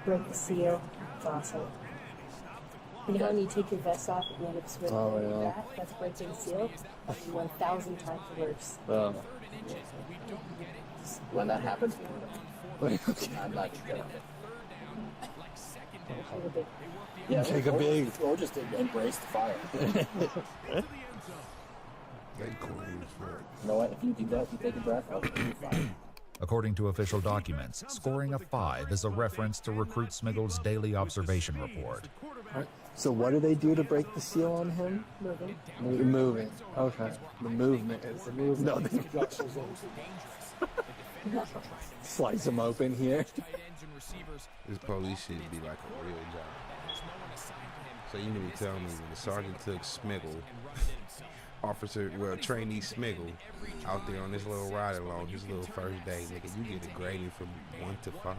Break the seal. It's awesome. You know when you take your vest off and you end up swimming in your back? That's breaking the seal. 1,000 times worse. When that happens, I'm not sure. Yeah, take a big, or just embrace the fire. They cool as fuck. You know what? If you do that, you take a breath, I'll be fine. According to official documents, scoring a 5 is a reference to Recruit Smiggle's daily observation report. So what do they do to break the seal on him? Moving. Okay. The movement is the movement. No, slice him open here. This police should be like a real job. So you mean to tell me when the sergeant took Smiggle, trainee Smiggle, out there on this little ride along, his little first day, nigga, you get it graded from 1 to 5?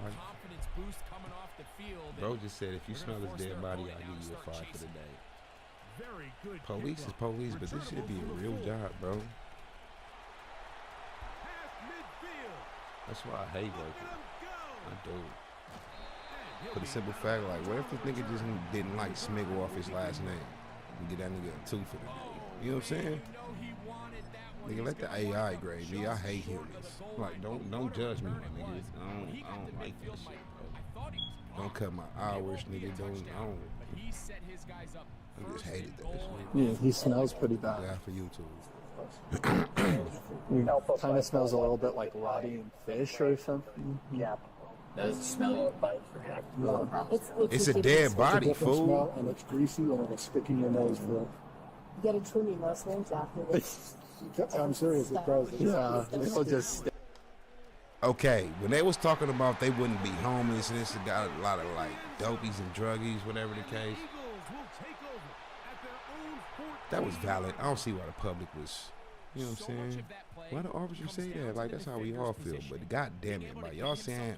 Bro just said if you smell his dead body, I'll give you a 5 for the day. Police is police, but this should be a real job, bro. That's why I hate working. I do. For the simple fact, like, what if this nigga just didn't like Smiggle off his last name and get that nigga a 2 for the day? You know what I'm saying? Nigga, let the AI grade me. I hate humans. Like, don't judge me, my nigga. I don't like that shit, bro. Don't cut my hours, nigga. I just hated that shit. Yeah, he smells pretty bad. Yeah, for YouTube. Kind of smells a little bit like rotting fish or something. Yeah. Does it smell It's a dead body, fool. And it's greasy and it'll stick in your nose for You gotta trim your muscles after this. I'm serious, it does. Yeah, it'll just. Okay, when they was talking about they wouldn't be homeless and this got a lot of like dopies and druggies, whatever the case. That was valid. I don't see why the public was You know what I'm saying? Why the officer say that? Like, that's how we all feel. But god damn it, like y'all saying,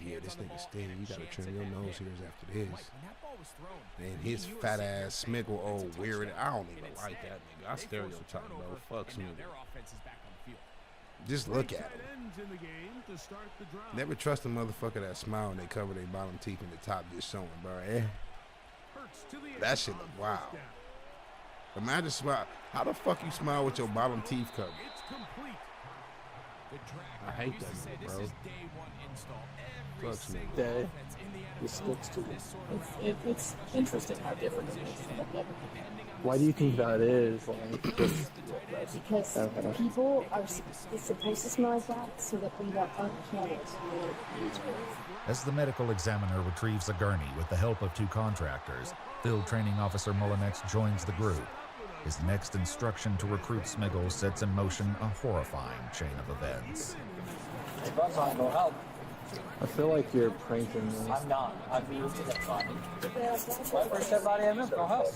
yeah, this nigga Sting, you gotta trim your nose hairs after this. And his fat ass Smiggle, oh, weird. I don't even like that nigga. I stereotype, bro. Fuck Smiggle. Just look at him. Never trust a motherfucker that smile and they cover their bottom teeth and the top just showing, bro. That shit look wild. Imagine smile. How the fuck you smile with your bottom teeth covered? I hate that nigga, bro. Fuck Smiggle. Day. It sticks to it. It's interesting how different it is from the other. Why do you think that is? Like, Because people are it's supposed to smell like that so that we don't uncanny it. As the medical examiner retrieves a gurney with the help of 2 contractors, Field Training Officer Mullinex joins the group. His next instruction to recruit Smiggle sets in motion a horrifying chain of events. Hey, Buzz, I go help. I feel like you're pranking me. I'm not. I'm being to that body. First dead body I missed, go help.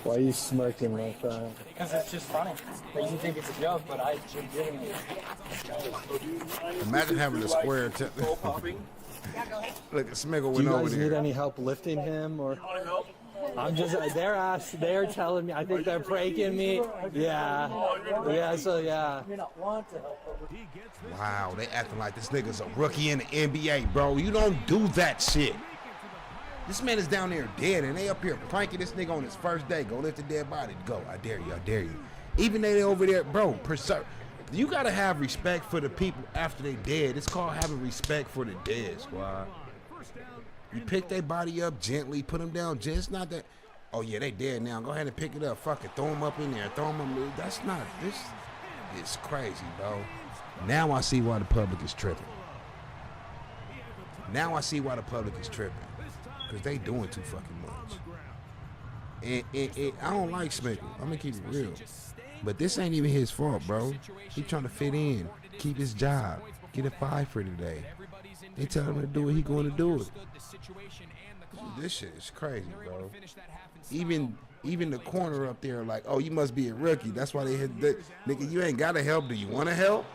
Why are you smirking like that? Because it's just funny. But you think it's a joke, but I legitimately. Imagine having a square. Look, Smiggle went over there. Do you guys need any help lifting him, or? I'm just. They're telling me. I think they're pranking me. Yeah. Yeah. So yeah. Wow, they acting like this nigga's a rookie in the NBA, bro. You don't do that shit. This man is down there dead, and they up here pranking this nigga on his first day. Go lift a dead body. Go. I dare you. I dare you. Even they over there, bro. You gotta have respect for the people after they dead. It's called having respect for the dead, squad. You pick their body up gently, put them down gently. It's not that, oh yeah, they dead now. Go ahead and pick it up. Fuck it. Throw them up in there. Throw them up. That's not, this is crazy, bro. Now I see why the public is tripping. Now I see why the public is tripping. Because they doing too fucking much. And I don't like Smiggle. I'm going to keep it real. But this ain't even his fault, bro. He trying to fit in, keep his job, get a 5 for today. They tell him to do it, he going to do it. This shit is crazy, bro. Even the corner up there, like, oh, you must be a rookie. That's why they hit that. Nigga, you ain't got to help. Do you want to help?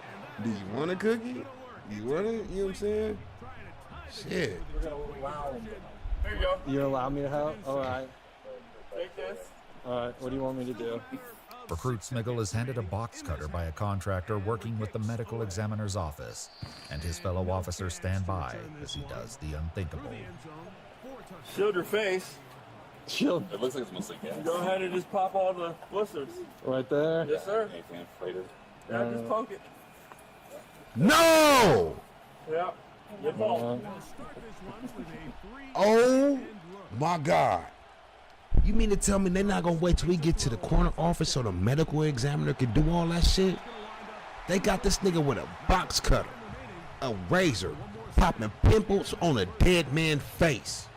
Do you want a cookie? Do you want to, you know what I'm saying? Shit. There you go. You allow me to help? All right. Take this. All right. What do you want me to do? Recruit Smiggle is handed a box cutter by a contractor working with the medical examiner's office, and his fellow officers stand by as he does the unthinkable. Shield your face. Shield. It looks like it's mostly gas. Go ahead and just pop all the blisters. Right there? Yes, sir. Anything inflated? Yeah, just poke it. No! Yeah. Good ball. Oh my God. You mean to tell me they're not gonna wait till we get to the corner office so the medical examiner can do all that shit? They got this nigga with a box cutter, a razor, popping pimples on a dead man's face.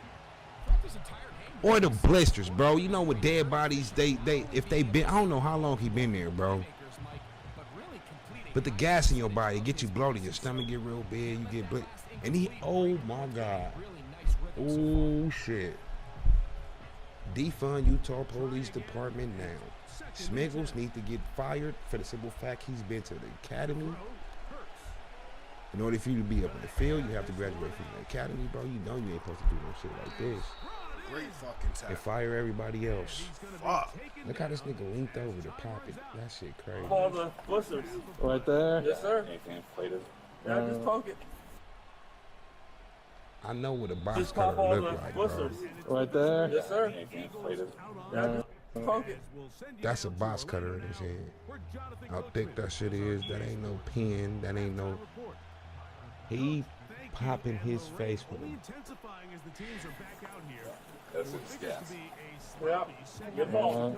Or the blisters, bro. You know with dead bodies, if they been, I don't know how long he been there, bro. But the gas in your body get you bloated, your stomach get real big, you get and he, oh my God. Oh shit. Defund Utah Police Department now. Smiggles need to get fired for the simple fact he's been to the academy. In order for you to be up in the field, you have to graduate from the academy, bro. You know you ain't supposed to do no shit like this. Great fucking time. And fire everybody else. Fuck. Look how this nigga linked over to pop it. That shit crazy. All the blisters. Right there? Yes, sir. Anything inflated? Yeah, just poke it. I know what a box Just pop cutter all look the like, bro. blisters. Right there? Yes, sir. Anything inflated? Yeah, just poke it. That's a box cutter in his hand. How thick that shit is, that ain't no pen, that ain't no... He popping his face with him. That's his gas. Yeah, good ball.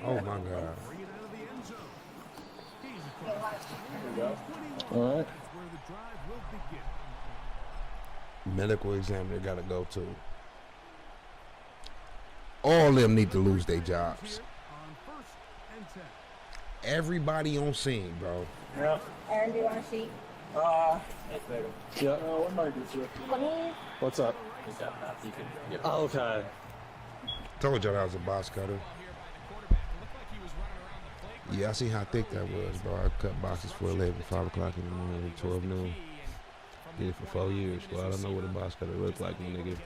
Oh my God. All right. Medical examiner gotta go too. All of them need to lose their jobs. Everybody on scene, bro. Yeah. Aaron, do you want a sheet? Yeah. What's up? Oh, okay. Told y'all that was a box cutter. Yeah, I see how thick that was, bro. I cut boxes for 11, 5 o'clock in the morning, 12 noon. Did it for 4 years, bro. I don't know what a box cutter look like, my nigga.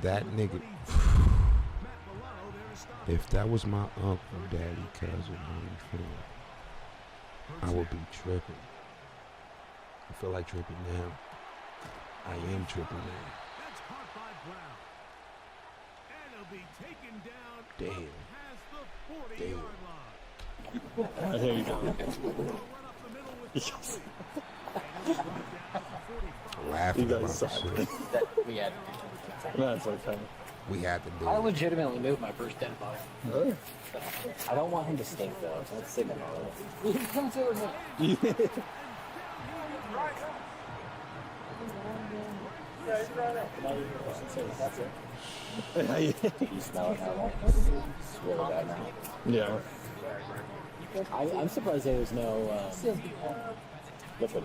That nigga. If that was my uncle, daddy, cousin, mommy, friend, I would be tripping. I feel like tripping now. I am tripping now. Damn. Damn. There you go. Laughing You about guys the suck. shit. We had. That's okay. We had to do I it. legitimately moved my first dead body. Really? I don't want him to stink though. So let's save him all. Come to me. You smell it now. It's really bad now. Yeah. I'm surprised there was no liquid.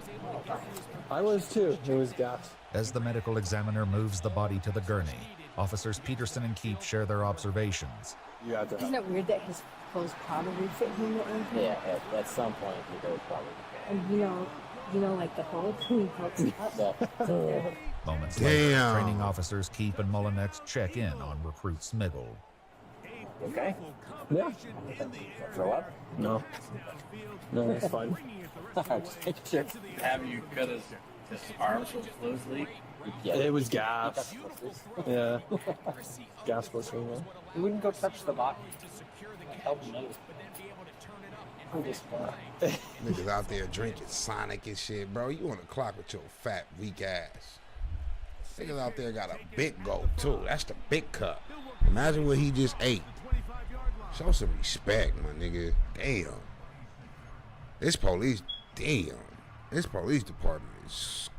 I was too. It was gas. As the medical examiner moves the body to the gurney, officers Peterson and Keep share their observations. You had Isn't it weird that his clothes probably fit him at one point? Yeah, at some point he goes probably. And you know, like the whole thing helps up. Moments later, Damn. training officers Keep and Mullinex check in on recruit Smiggle. Okay. Yeah. Throw up? No. No, that's fine. Just make sure. Have you cut his arms from fluid leak? Yeah. It was gas. Yeah. Gas blistering. Yeah. You wouldn't go touch the body. Help him move. I'm just Niggas out there drinking Sonic and shit, bro. You on the clock with your fat, weak ass. Niggas out there got a big gulp, too. That's the big cup. Imagine what he just ate. Show some respect, my nigga. Damn. This police, damn. This police department is...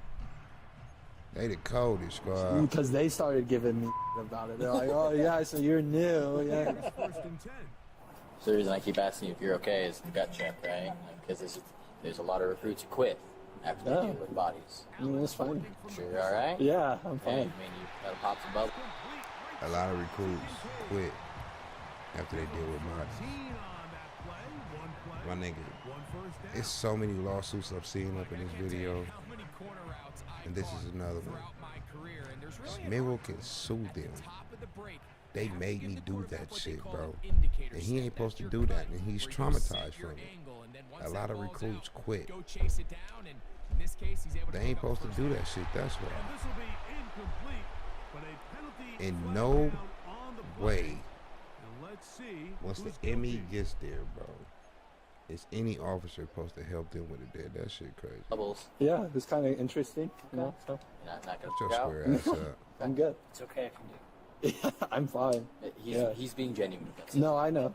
They the coldest, squad. Because they started giving me about it. They're like, oh, yeah, so you're new. Yeah. So the reason I keep asking you if you're okay is the gut check, right? Because there's a lot of recruits who quit after they deal with bodies. That's fine. Sure you're all right? Yeah, I'm fine. Okay, I mean, you gotta pop some bubbles. A lot of recruits quit after they deal with bodies. My nigga, it's so many lawsuits I've seen up in this video, and this is another one. Smiggle can sue them. They made me do that shit, bro. And he ain't supposed to do that, and he's traumatized from it. A lot of recruits quit. They ain't supposed to do that shit, that's why. In no way, once the ME gets there, bro, is any officer supposed to help them with it there? That shit crazy. Bubbles. Yeah, it's kind of interesting, you know. So. You're not gonna Shut your freak square out. ass up. I'm good. It's okay if you do. I'm fine. He's being genuine with us. No, I know.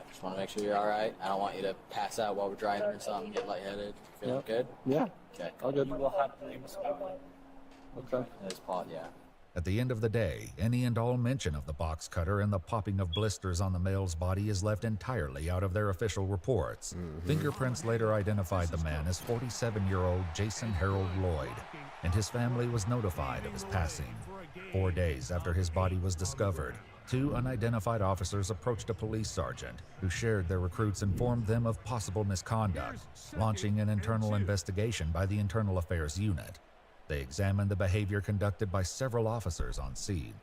Just want to make sure you're all right. I don't want you to pass out while we're driving or something, get lightheaded. Feeling good? Yeah. Okay. All good. Okay. There's Paul, yeah. At the end of the day, any and all mention of the box cutter and the popping of blisters on the male's body is left entirely out of their official reports. Fingerprints later identified the man as 47-year-old Jason Harold Lloyd, and his family was notified of his passing. 4 days after his body was discovered, 2 unidentified officers approached a police sergeant who shared their recruits informed them of possible misconduct, launching an internal investigation by the Internal Affairs Unit. They examined the behavior conducted by several officers on scene.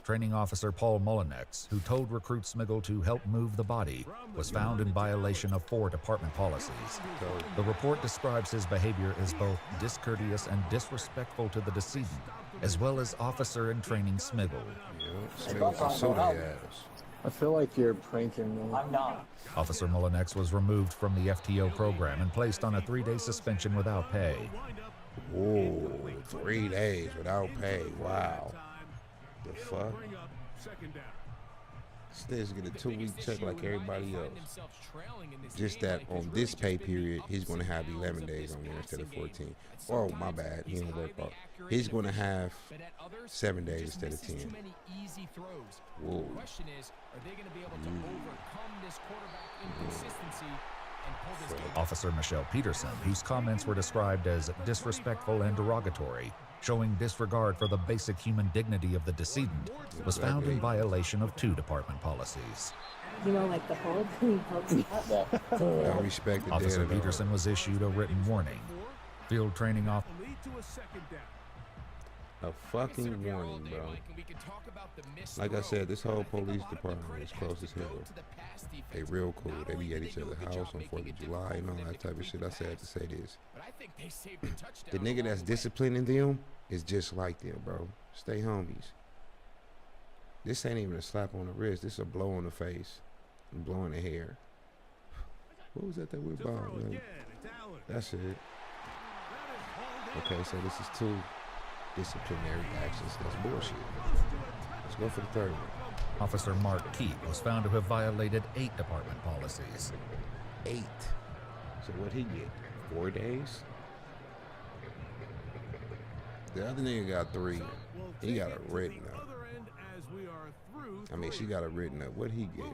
Training officer Paul Mullinex, who told recruit Smiggle to help move the body, was found in violation of 4 department policies. The report describes his behavior as both discourteous and disrespectful to the decedent, as well as officer and training Smiggle. I feel like you're pranking me. I'm not. Officer Mullinex was removed from the FTO program and placed on a 3-day suspension without pay. Whoa, 3 days without pay. Wow. The fuck? Still get a 2-week check like everybody else. Just that on this pay period, he's going to have 11 days on there instead of 14. Oh, my bad. He didn't work out. He's going to have 7 days instead of 10. Whoa. Officer Michelle Peterson, whose comments were described as disrespectful and derogatory, showing disregard for the basic human dignity of the decedent, was found in violation of 2 department policies. You know, like the Hulk, he helps me up. I respect the Officer Peterson was issued a written warning. Field training off. A fucking warning, bro. Like I said, this whole police department is close as hell. They real cool. They be at each other's house on 4th of July and all that type of shit. I said to say this. The nigga that's disciplining them is just like them, bro. Stay homies. This ain't even a slap on the wrist. This is a blow on the face and blow in the hair. What was that we're about, man? That's it. Okay, so this is 2 disciplinary actions. That's bullshit. Let's go for the 3rd one. Officer Mark Keep was found to have violated 8 department policies. 8. So what'd he get? 4 days? The other nigga got 3. He got a written up. I mean, she got a written up. What'd he get?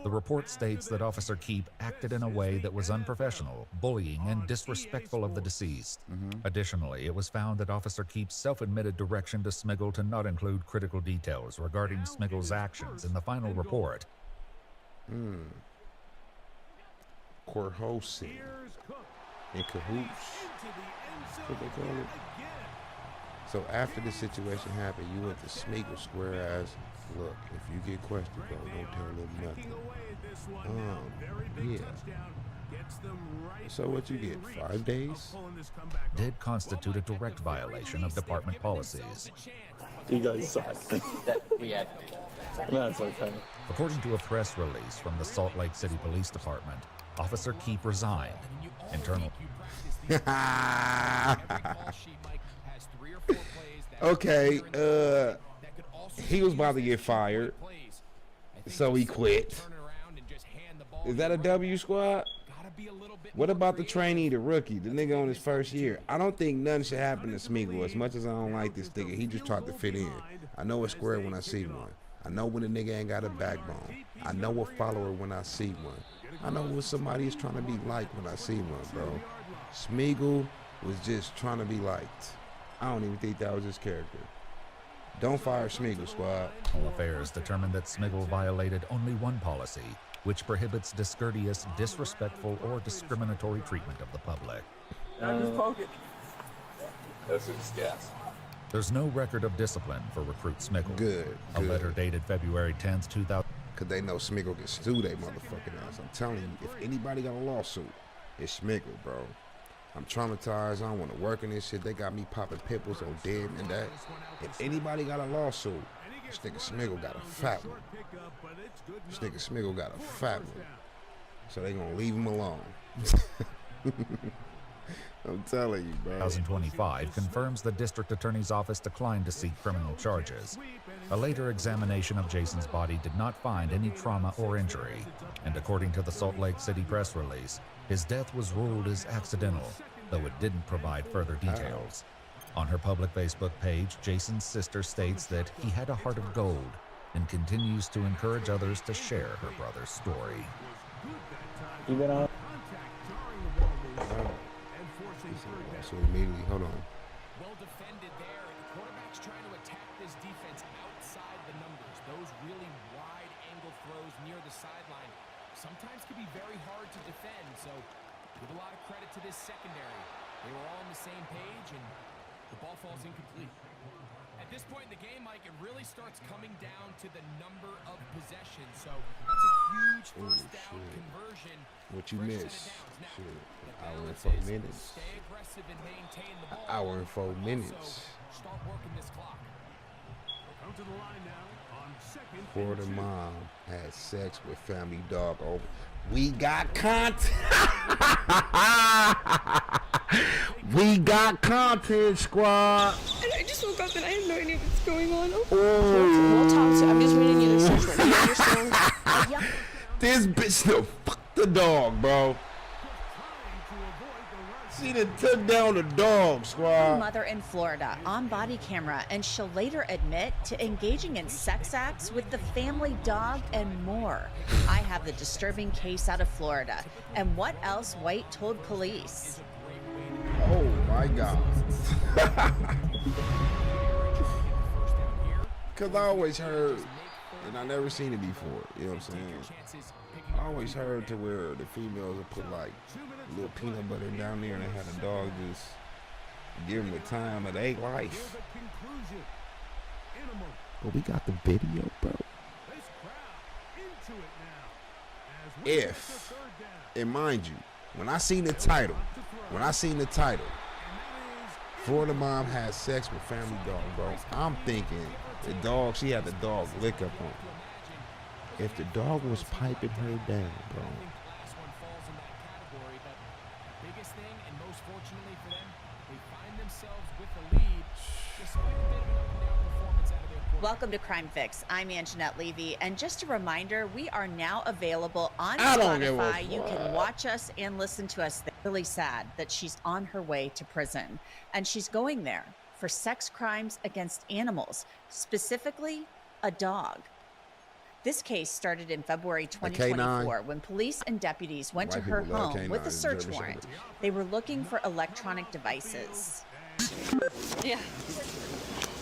The report states that Officer Keep acted in a way that was unprofessional, bullying, and disrespectful of the deceased. Additionally, it was found that Officer Keep's self-admitted direction to Smiggle to not include critical details regarding Smiggle's actions in the final report. Coercing. In cahoots. What they call it? So after the situation happened, you went to Smiggle square as, look, if you get questioned, bro, don't tell them nothing. Yeah. So what you get, 5 days? Did constitute a direct violation of department policies. You guys suck. That's okay. According to a press release from the Salt Lake City Police Department, Officer Keep resigned. Internal. Okay, he was about to get fired, so he quit. Is that a W, squad? What about the trainee, the rookie, the nigga on his first year? I don't think nothing should happen to Smiggle. As much as I don't like this nigga, he just tried to fit in. I know a square when I see one. I know when a nigga ain't got a backbone. I know a follower when I see one. I know what somebody is trying to be like when I see one, bro. Smiggle was just trying to be liked. I don't even think that was his character. Don't fire Smiggle, squad. Internal Affairs determined that Smiggle violated only one policy, which prohibits discourteous, disrespectful, or discriminatory treatment of the public. That's just gas. There's no record of discipline for recruit Smiggle. Good. A letter dated February 10th, 2000. Because they know Smiggle can sue they motherfucking ass. I'm telling you, if anybody got a lawsuit, it's Smiggle, bro. I'm traumatized. I don't want to work in this shit. They got me popping pimples on dead and that. If anybody got a lawsuit, this nigga Smiggle got a fat one. This nigga Smiggle got a fat one. So they gonna leave him alone. I'm telling you, bro. 2025 confirms the district attorney's office declined to seek criminal charges. A later examination of Jason's body did not find any trauma or injury, and according to the Salt Lake City press release, his death was ruled as accidental, though it didn't provide further details. On her public Facebook page, Jason's sister states that he had a heart of gold and continues to encourage others to share her brother's story. You been on? So immediately, hold on. Well defended there, and the quarterback's trying to attack this defense outside the numbers. Those really wide angle throws near the sideline sometimes can be very hard to defend, so give a lot of credit to this secondary. They were all on the same page, and the ball falls incomplete. At this point in the game, Mike, it really starts coming down to the number of possessions, so that's a huge first down conversion. What you miss? Shit. Hour and 4 minutes. Stay aggressive and maintain the ball. Hour and 4 minutes. Start working this clock. Come to the line now on second. Florida mom had sex with family dog over. We got content. We got content, squad. I just woke up and I have no idea what's going on. We'll talk to. I'm just reading you the search warrant. You understand? This bitch no fuck the dog, bro. She done took down the dog, squad. Mother in Florida on body camera, and she'll later admit to engaging in sex acts with the family dog and more. I have have the disturbing case out of Florida and what else White told police. Oh my God. Cause I always heard, and I never seen it before, you know what I'm saying? I always heard to where the females would put like a little peanut butter down there and they had a dog just give them the time of their life. But we got the video, bro. If, and mind you, when I seen the title, Florida mom had sex with family dog, bro, I'm thinking the dog, she had the dog lick up on her. If the dog was piping her down, bro. Welcome to Crime Fix. I'm Anjanette Levy, and just a reminder, we are now available on I don't give a Spotify. You can watch us and listen to us. Really sad that she's on her way to prison, and she's going there for sex crimes against animals, specifically a dog. This case started in February 2024 when police and deputies went to her home with a search warrant. They were looking for electronic devices. Yeah.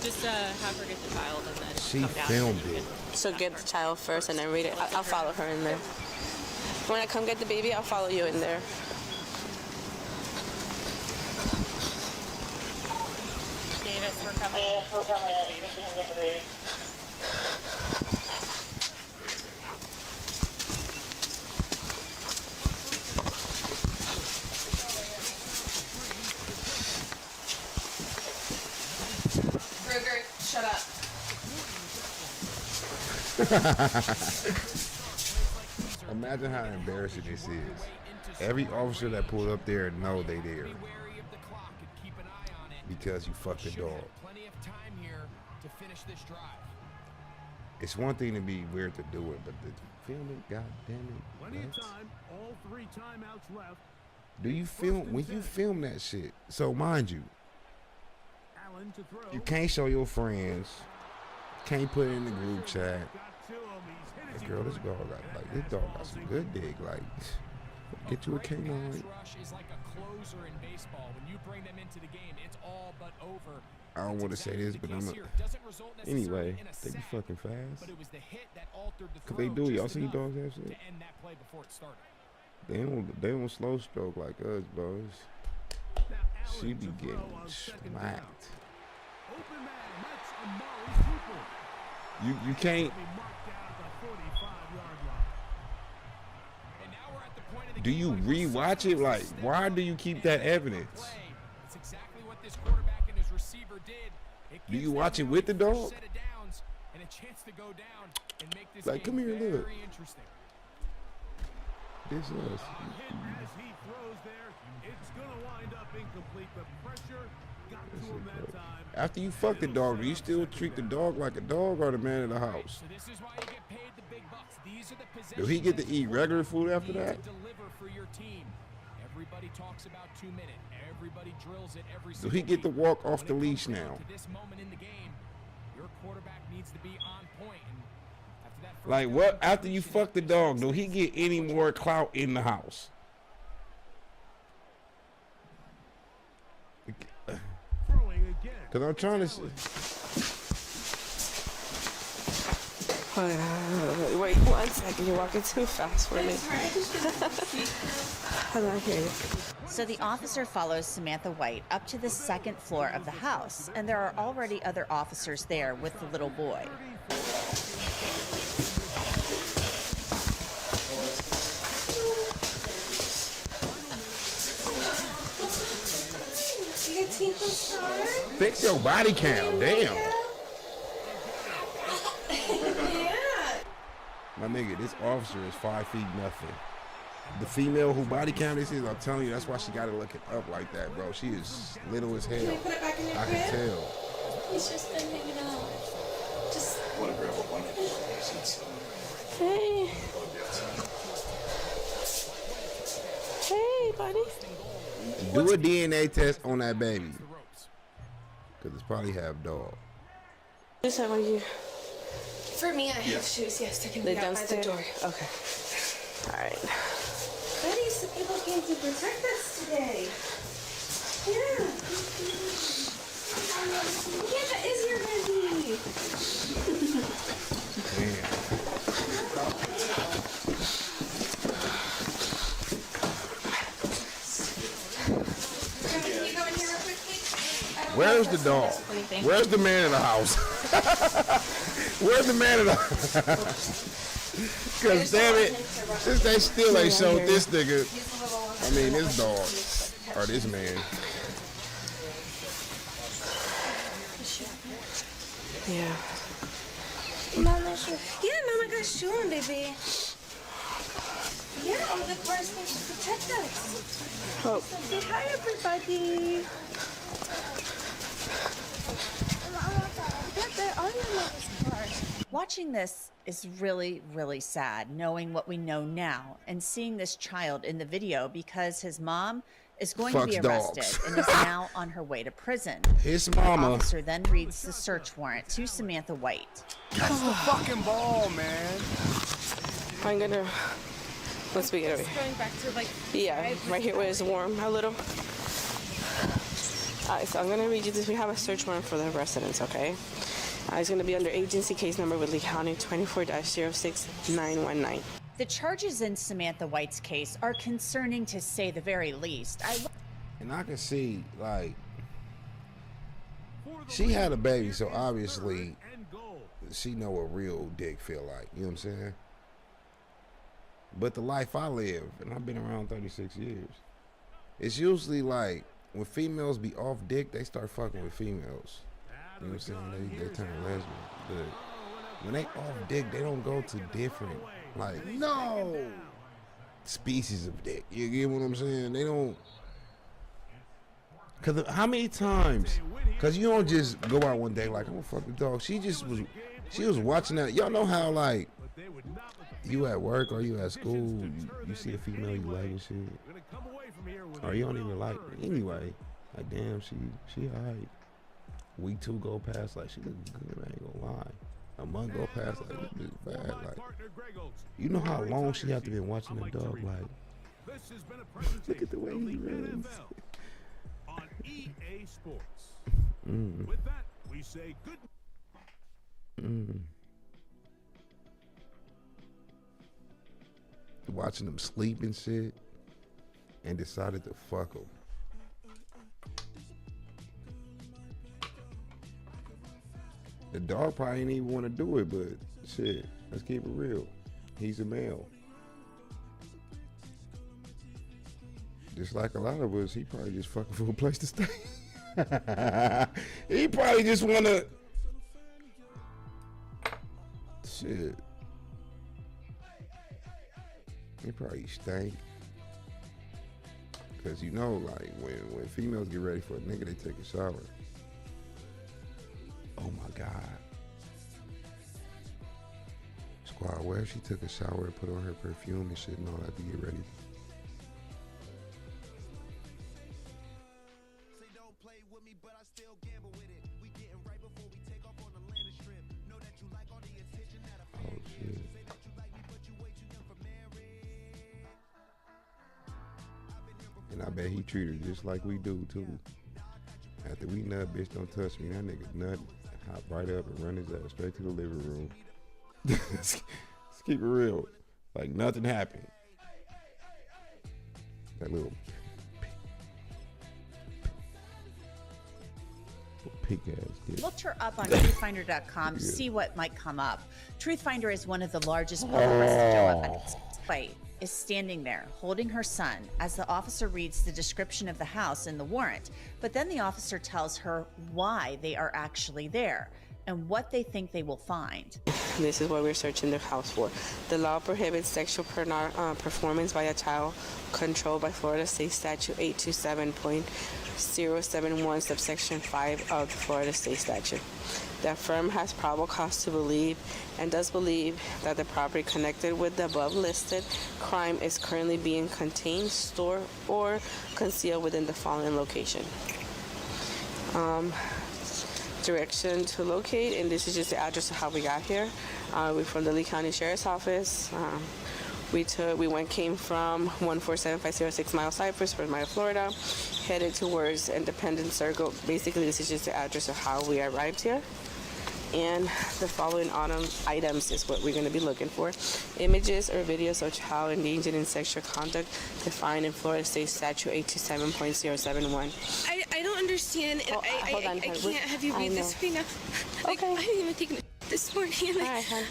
Just have her get the child and then She come down. filmed it. So get the child first and then read it. I'll follow her in there. When I come get the baby, I'll follow you in there. Davis, we're coming. Ruger, shut up. Imagine how embarrassing this is. Every officer that pulled up there know they there. Because you fucked the dog. It's one thing to be weird to do it, but to film it, god damn it. Plenty of time, all 3 timeouts left. Do you film when you film that shit? So mind you, you can't show your friends, can't put it in the group chat. Hey, girl, this dog got this dog got some good dig. Like, get you a canine. I don't want to say this, but I'm anyway. They be fucking fast. Cause they do. Y'all see dogs have shit? They don't slow stroke like us, bros. She be getting smacked. You can't. Do you rewatch it? Like, why do you keep that evidence? Do you watch it with the dog? Like, come here, look. This is. After you fuck the dog, do you still treat the dog like a dog or the man of the house? Do he get to eat regular food after that? Do he get to walk off the leash now? Like, what? After you fuck the dog, do he get any more clout in the house? Because I'm trying to... Wait 1 second, you're walking too fast for me. I'm not hearing you. So the officer follows Samantha White up to the 2nd floor of the house, and there are already other officers there with the little boy. Fix your body cam, damn. My nigga, this officer is 5 feet nothing. The female who body cam this is, I'm telling you, that's why she got to look it up like that, bro. She is little as hell. I can tell. He's just been hanging out. Just. Want to grab a blanket? Hey. Hey, buddy. Do a DNA test on that baby. Because it's probably half dog. This time, are you? For me, I have shoes. Yes, they're gonna be out by the door. Okay. All right. Betty, some people came to protect us today. Yeah. Yeah, that is your Betty. Where's the dog? Where's the man in the house? Where's the man in the house? Because damn it, they still ain't showed this nigga. I mean, this dog or this man. Yeah. Mama, yeah, Mama got shown, baby. Yeah, all the cars came to protect us. Oh. So say hi, everybody. Yeah, there are your mother's cars. Watching this is really, really sad, knowing what we know now and seeing this child in the video because his mom is going to be arrested and is now on her way to prison. His mama. The officer then reads the search warrant to Samantha White. Catch the fucking ball, man. I'm gonna, once we get over Just going back to like. yeah, right here where it's warm a little. Alright, so I'm gonna read you this. We have a search warrant for the residence, okay? It's gonna be under agency case number with Lee County 24-06919. The charges in Samantha White's case are concerning to say the very least. And I can see, like, she had a baby, so obviously she know what real dick feel like. You know what I'm saying? But the life I live, and I've been around 36 years, it's usually like when females be off dick, they start fucking with females. You know what I'm saying? They turn lesbian. But when they off dick, they don't go to different, like, species of dick. You get what I'm saying? They don't. Cause how many times? Cause you don't just go out one day like, I'm gonna fuck the dog. She was watching that. Y'all know how, like, you at work or you at school, you see a female you like and shit, or you don't even like her. Anyway, like, damn, she alright. Week 2 go past, like, she look good, I ain't gonna lie. A month go past, like, this bitch bad. Like, you know how long she have to been watching the dog, like, look at the way he runs. On EA Sports. Mm. With that, we say good. Watching them sleep and shit, and decided to fuck them. The dog probably didn't even want to do it, but shit, let's keep it real. He's a male. Just like a lot of us, he probably just fucking for a place to stay. He probably just want to... Shit. He probably stank. Because you know, like, when females get ready for a nigga, they take a shower. Oh my God. Squad, where she took a shower and put on her perfume and shit and all that to get ready. Oh shit. And I bet he treated her just like we do too. After we nut, bitch don't touch me. That nigga nut, hop right up and run his ass straight to the living room. Let's keep it real. Like nothing happened. That little pig ass dick. Looked her up on truthfinder.com to see what might come up. Truthfinder is one of the largest public residential weapons. White is standing there holding her son as the officer reads the description of the house in the warrant, but then the officer tells her why they are actually there and what they think they will find. This is what we're searching the house for. The law prohibits sexual performance by a child controlled by Florida State Statute 827.071, subsection 5 of the Florida State Statute. The firm has probable cause to believe and does believe that the property connected with the above listed crime is currently being contained, stored, or concealed within the following location. Direction to locate, and this is just the address of how we got here. We're from the Lee County Sheriff's Office. Came from 147506 Mile Cypress, Fort Myers, Florida, headed towards Independence Circle. Basically, this is just the address of how we arrived here. And the following items is what we're going to be looking for. Images or videos of child engaging in sexual conduct defined in Florida State Statute 827.071. I don't understand. And hold on, I can't have you read this right now. Like, Okay. I didn't even take it this morning. And, All right, hon.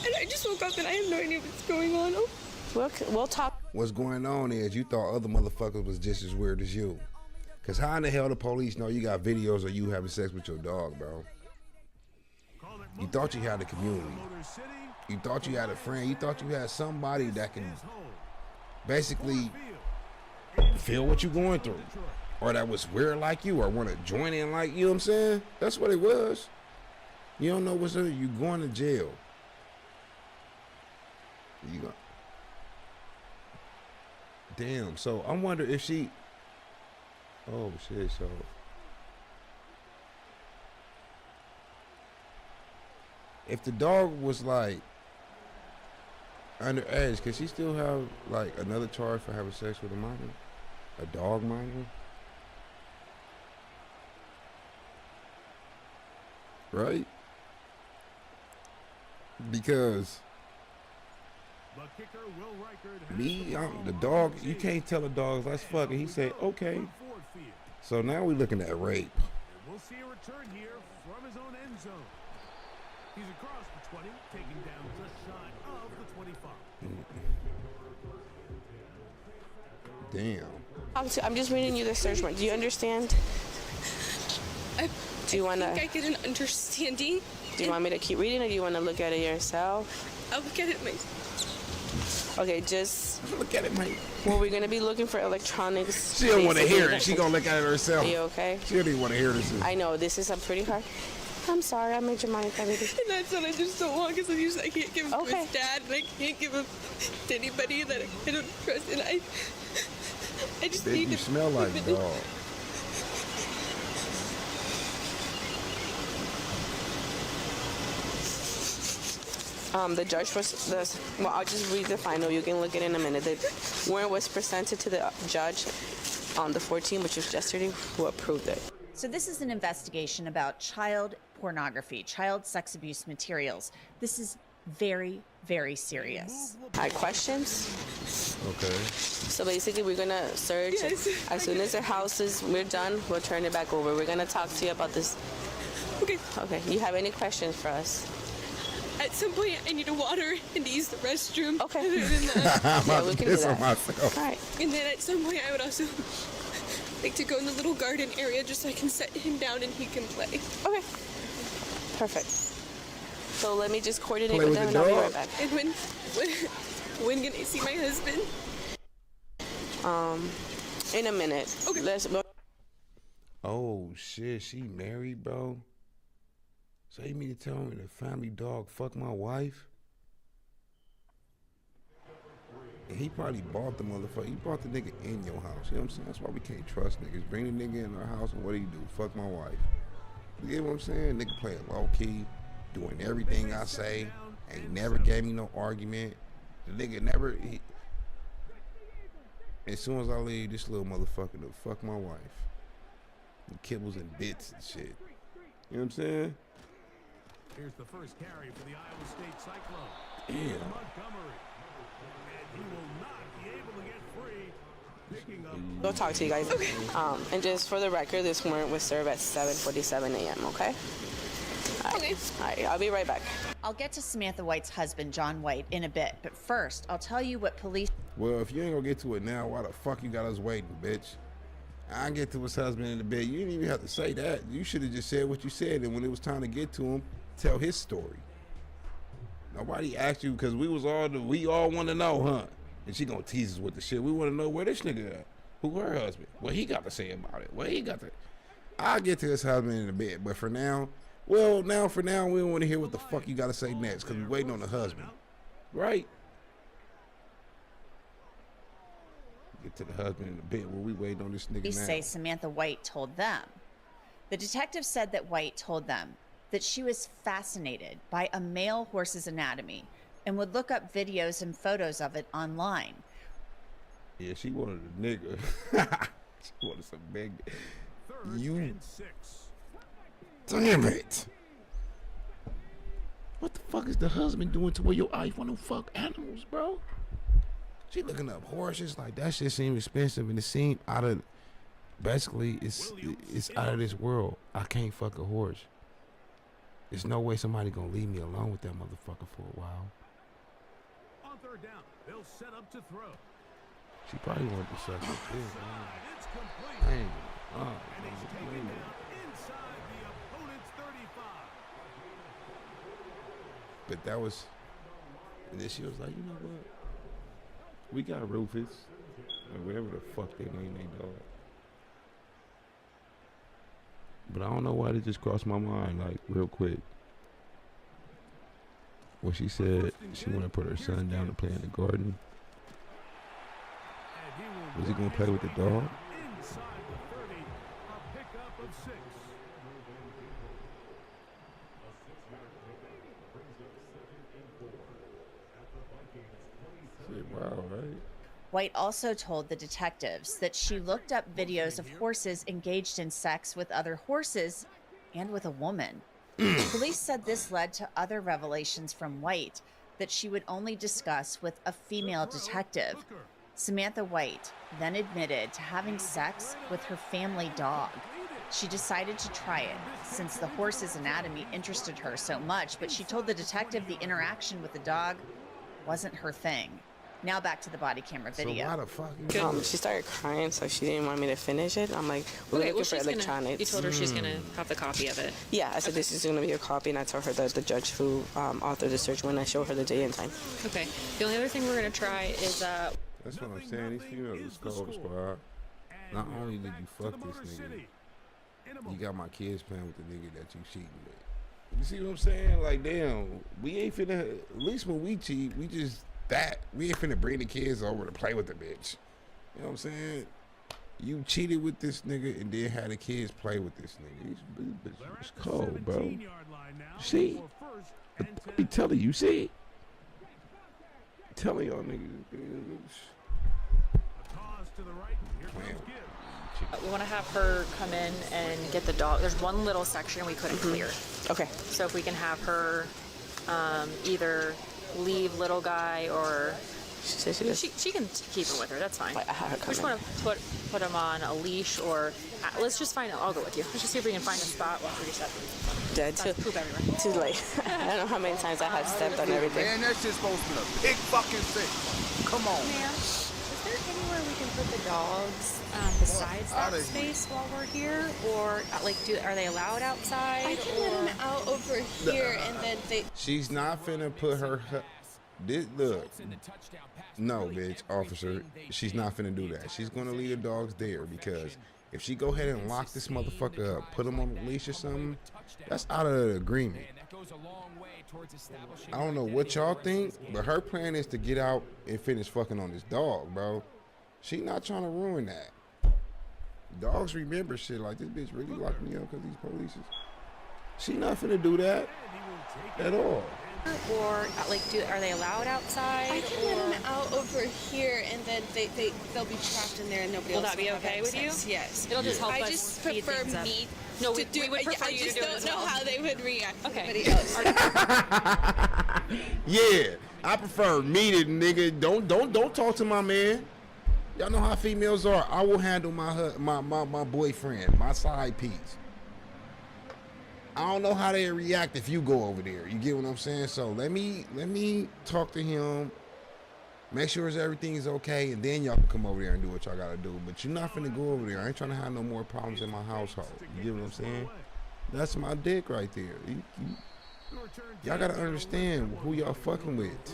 and I just woke up and I have no idea what's going on. Oh. We'll talk. What's going on is you thought other motherfuckers was just as weird as you. Cause how in the hell the police know you got videos of you having sex with your dog, bro? You thought you had a community. You thought you had a friend. You thought you had somebody that can basically feel what you're going through. Or that was weird like you or want to join in like you, know what I'm saying? That's what it was. You don't know what's up. You going to jail. You go. Damn, so I wonder if she... Oh, shit, so... If the dog was, like, underage, could she still have, like, another charge for having sex with a minor? A dog minor? Right? Because... Me, the dog, you can't tell a dog, let's fuck it. He said, okay. So now we're looking at rape. We'll see a return here from his own end zone. He's across the 20, taking down just shy of the 25. Damn. I'm just reading you the search warrant. Do you understand? Do you want to? I think I get an understanding. Do you want me to keep reading, or do you want to look at it yourself? I'll look at it myself. Okay, just look at it, mate. Well, we're gonna be looking for electronics. She don't want to hear it. She gonna look at it herself. Are you okay? She don't even want to hear this. I know this is a pretty hard. I'm sorry, I made your mind baby. And that's what I just don't want, because I can't give him to his dad, and I can't give him to anybody that I don't trust, and I just Babe, need you to... smell like dog. The judge was well, I'll just read the final. You can look at it in a minute. The warrant was presented to the judge on the 14th, which was yesterday, who approved it. So this is an investigation about child pornography, child sex abuse materials. This is very, very serious. I have questions. Okay. So basically, we're gonna search. Yes. As soon as the house we're done, we'll turn it back over. We're gonna talk to you about this. Okay. Okay. You have any questions for us? At some point, I need a water and to use the restroom. Okay. Other than that. I'm about to piss on myself. All right. And then at some point, I would also like to go in the little garden area just so I can set him down and he can play. Okay. Perfect. So let me just coordinate Play with with them the and I'll be dog. right back. And when can I see my husband? In a minute. Okay. Let's go. Oh shit, she married, bro. So you mean to tell me the family dog fucked my wife? And he probably bought the motherfucker. He brought the nigga in your house. You know what I'm saying? That's why we can't trust niggas. Bring the nigga in our house and what do you do? Fuck my wife. You get what I'm saying? Nigga playing low key, doing everything I say. Ain't never gave me no argument. The nigga never. As soon as I leave, this little motherfucker to fuck my wife. And kibbles and bits and shit. You know what I'm saying? Here's the first carry for the Iowa State Cyclone. Damn. Montgomery. And he will not be able to get free. Picking up. We'll talk to you guys. Okay. And just for the record, this warrant was served at 7:47 a.m. Okay. All right. Okay. All right. I'll be right back. I'll get to Samantha White's husband, John White, in a bit, but first, I'll tell you what police... Well, if you ain't gonna get to it now, why the fuck you got us waiting, bitch? I get to his husband in a bit. You didn't even have to say that. You should have just said what you said, and when it was time to get to him, tell his story. Nobody asked you because we all want to know, huh? And she gonna tease us with the shit. We want to know where this nigga at. Who her husband? What he got to say about it? What he got to... I'll get to his husband in a bit, but for now, we don't want to hear what the fuck you got to say next because we waiting on the husband. Right? Get to the husband in a bit where we waiting on this nigga Police now. say Samantha White told them. The detective said that White told them that she was fascinated by a male horse's anatomy, and would look up videos and photos of it online. Yeah, she wanted a nigga. She wanted some big. You. Damn it. What the fuck is the husband doing to where your wife want to fuck animals, bro? She looking up horses like that shit seem expensive and it seem out of. Basically, it's out of this world. I can't fuck a horse. There's no way somebody gonna leave me alone with that motherfucker for a while. On third down, they'll set up to throw. She probably wanted to suck it too. It's complete. Dang. And he's taken down inside the opponent's 35. But that was, and then she was like, you know what? We got Rufus, or whatever the fuck they name they dog. But I don't know why it just crossed my mind, like, real quick. When she said she wanted to put her son down to play in the garden. Was he going to play with the dog? Inside the 30, a pickup of 6. Shit, wow, right? White also told the detectives that she looked up videos of horses engaged in sex with other horses and with a woman. Police said this led to other revelations from White that she would only discuss with a female detective. Samantha White then admitted to having sex with her family dog. She decided to try it since the horse's anatomy interested her so much, but she told the detective the interaction with the dog wasn't her thing. Now back to the body camera video. So why the fuck? She started crying, so she didn't want me to finish it. I'm like, we're looking for electronics. You told her she's gonna have the copy of it. Yeah, I said this is gonna be a copy, and I told her that the judge who authored the search when I showed her the day and time. Okay. The only other thing we're gonna try is That's what I'm saying. These females is cold, squad. Not only did you fuck this nigga, you got my kids playing with the nigga that you cheating with. You see what I'm saying? Like, damn, we ain't finna. At least when we cheat, we just. We ain't finna bring the kids over to play with the bitch. You know what I'm saying? You cheated with this nigga and then had the kids play with this nigga. These bitches is cold, bro. See? I be telling you, see? I'm telling y'all niggas. we want to have her come in and get the dog. There's one little section we couldn't clear. Okay. So if we can have her either leave little guy or she can keep him with her. That's fine. We just want to put him on a leash or let's just find. I'll go with you. Let's just see if we can find a spot while we reset. Dead too late. I don't know how many times I had stepped on everything. Man, that shit's supposed to be a big fucking thing. Come on. Ma'am, is there anywhere we can put the dogs besides that space while we're here, or are they allowed outside? I can let them out over here, and then they. She's not finna put her. Look. No, bitch, officer. She's not finna do that. She's gonna leave the dogs there because if she go ahead and lock this motherfucker up, put him on a leash or something, that's out of the agreement. I don't know what y'all think, but her plan is to get out and finish fucking on this dog, bro. She not trying to ruin that. Dogs remember shit like this bitch really locked me up because these police. She not finna do that at all. Or are they allowed outside? I can let them out over here, and then they'll be trapped in there, and nobody else. Will that be okay with you? Yes. It'll just help us. I just prefer me. No, we would prefer you to do it. I just don't know how they would react. Okay. Everybody else. Yeah, I prefer me to nigga. Don't talk to my man. Y'all know how females are. I will handle my boyfriend, my side piece. I don't know how they react if you go over there. You get what I'm saying? So let me talk to him, make sure everything is okay, and then y'all can come over there and do what y'all gotta do. But you're not finna go over there. I ain't trying to have no more problems in my household. You get what I'm saying? That's my dick right there. Y'all gotta understand who y'all fucking with.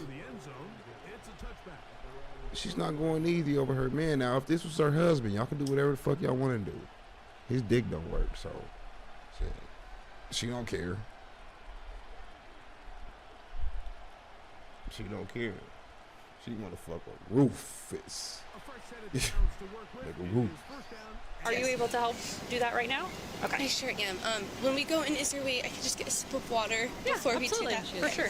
She's not going easy over her man. Now, if this was her husband, y'all can do whatever the fuck y'all want to do. His dick don't work, so shit. She don't care. She don't care. She motherfucker Rufus. Like a roof. Are you able to help do that right now? Okay. I sure am. When we go in, is there a way I can just get a sip of water before we do that? For sure.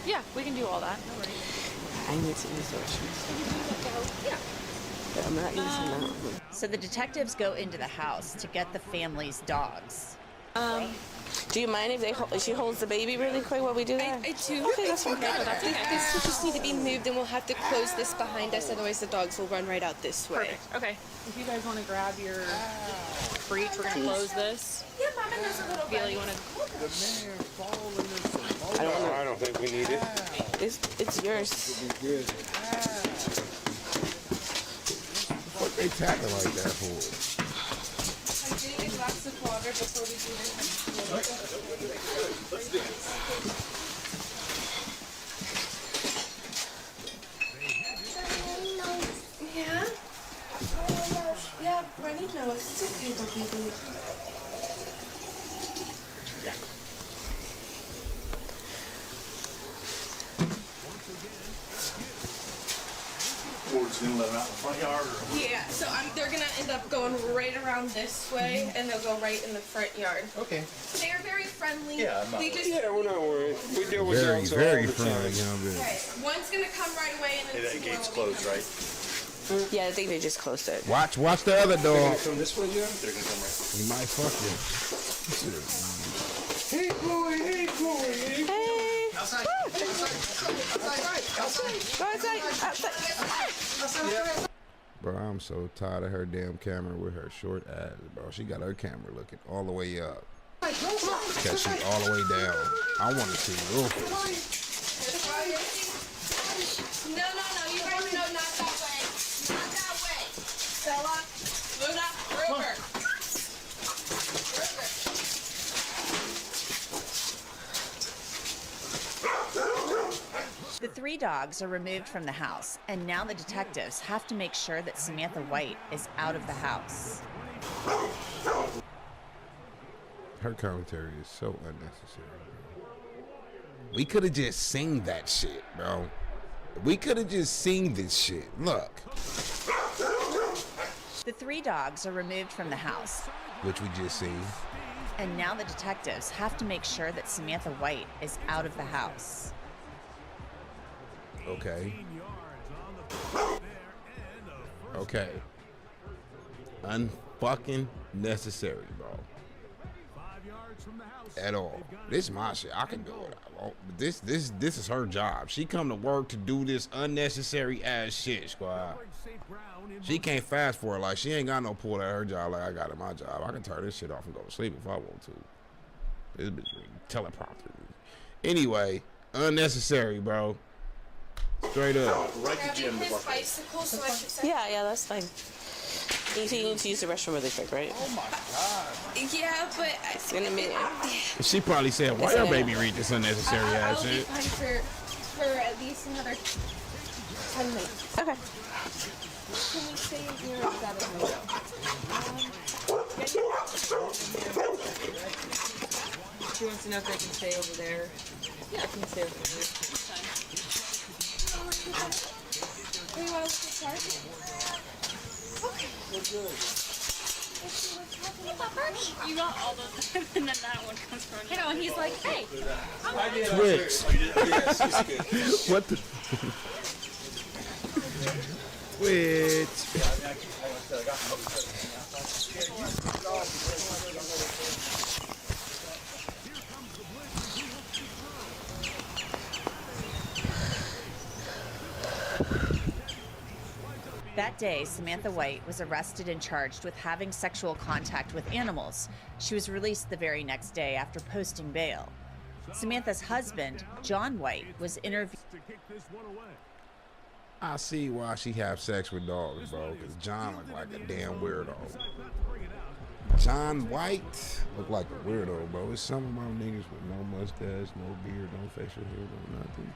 Yeah, we can do all that. No worries. I need to use the restroom. Yeah. But I'm not using that. So the detectives go into the house to get the family's dogs. Do you mind if she holds the baby really quick while we do that? I do. Okay, that's fine. This will just need to be moved, and we'll have to close this behind us, otherwise the dogs will run right out this way. Perfect. Okay. If you guys want to grab your breach, we're going to close this. Yeah, Mama knows a little Feel you want to... I don't think we need it. It's yours. What they tapping like that for? I'm getting a glass of water before we do this. Yeah? Yeah, Runny knows. It's okay, baby. We're just gonna let them out in the front yard, or Yeah, so they're gonna end up going right around this way, and they'll go right in the front yard. Okay. They are very friendly. Yeah, I'm not They just Yeah, we're not worried. We deal with dogs all very the friendly, time. young bitch. Okay, one's gonna come right away, and then that two more gate's will be closed, right? Yeah, I think they just closed it. Watch the other dog. From this way, yeah? They're gonna come right. He might fuck you. Hey, Chloe. Hey, Chloe. Hey. Outside. Outside. Bro, I'm so tired of her damn camera with her short ass, bro. She got her camera looking all the way up. Cause she all the way down. I want to see Rufus. No, you guys know not that way. Not that way. Stella, Luna, Ruger. The three dogs are removed from the house, and now the detectives have to make sure that Samantha White is out of the house. Her commentary is so unnecessary, bro. We could have just seen that shit, bro. We could have just seen this shit. Look. The three dogs are removed from the house, Which we just seen. and now the detectives have to make sure that Samantha White is out of the house. Okay. Okay. Unfucking necessary, bro. At all. This is my shit. I can do it. But this is her job. She come to work to do this unnecessary ass shit, squad. She can't fast forward. Like, she ain't got no pull at her job like I got at my job. I can turn this shit off and go to sleep if I want to. This bitch teleprompter. Anyway, unnecessary, bro. Straight up. Right to Jim. His bicycle, so I should say. Yeah, that's fine. You need to use the restroom really quick, right? Oh my God. Yeah, but It's in a minute. She probably said, why your baby read this unnecessary I'll ass be shit? fine for at least another 10 minutes. Okay. Can we say you're out of the She wants to know if they can stay over there. Yeah, I can stay over there. Do you want to look at the car? Okay. You got all those, and then that one comes from You know, and he's like, hey, Twix. What the? Twix. That day, Samantha White was arrested and charged with having sexual contact with animals. She was released the very next day after posting bail. Samantha's husband, John White, was interviewed. I see why she have sex with dogs, bro. Cause John look like a damn weirdo. John White look like a weirdo, bro. It's something about niggas with no mustache, no beard, no facial hair, no nothing.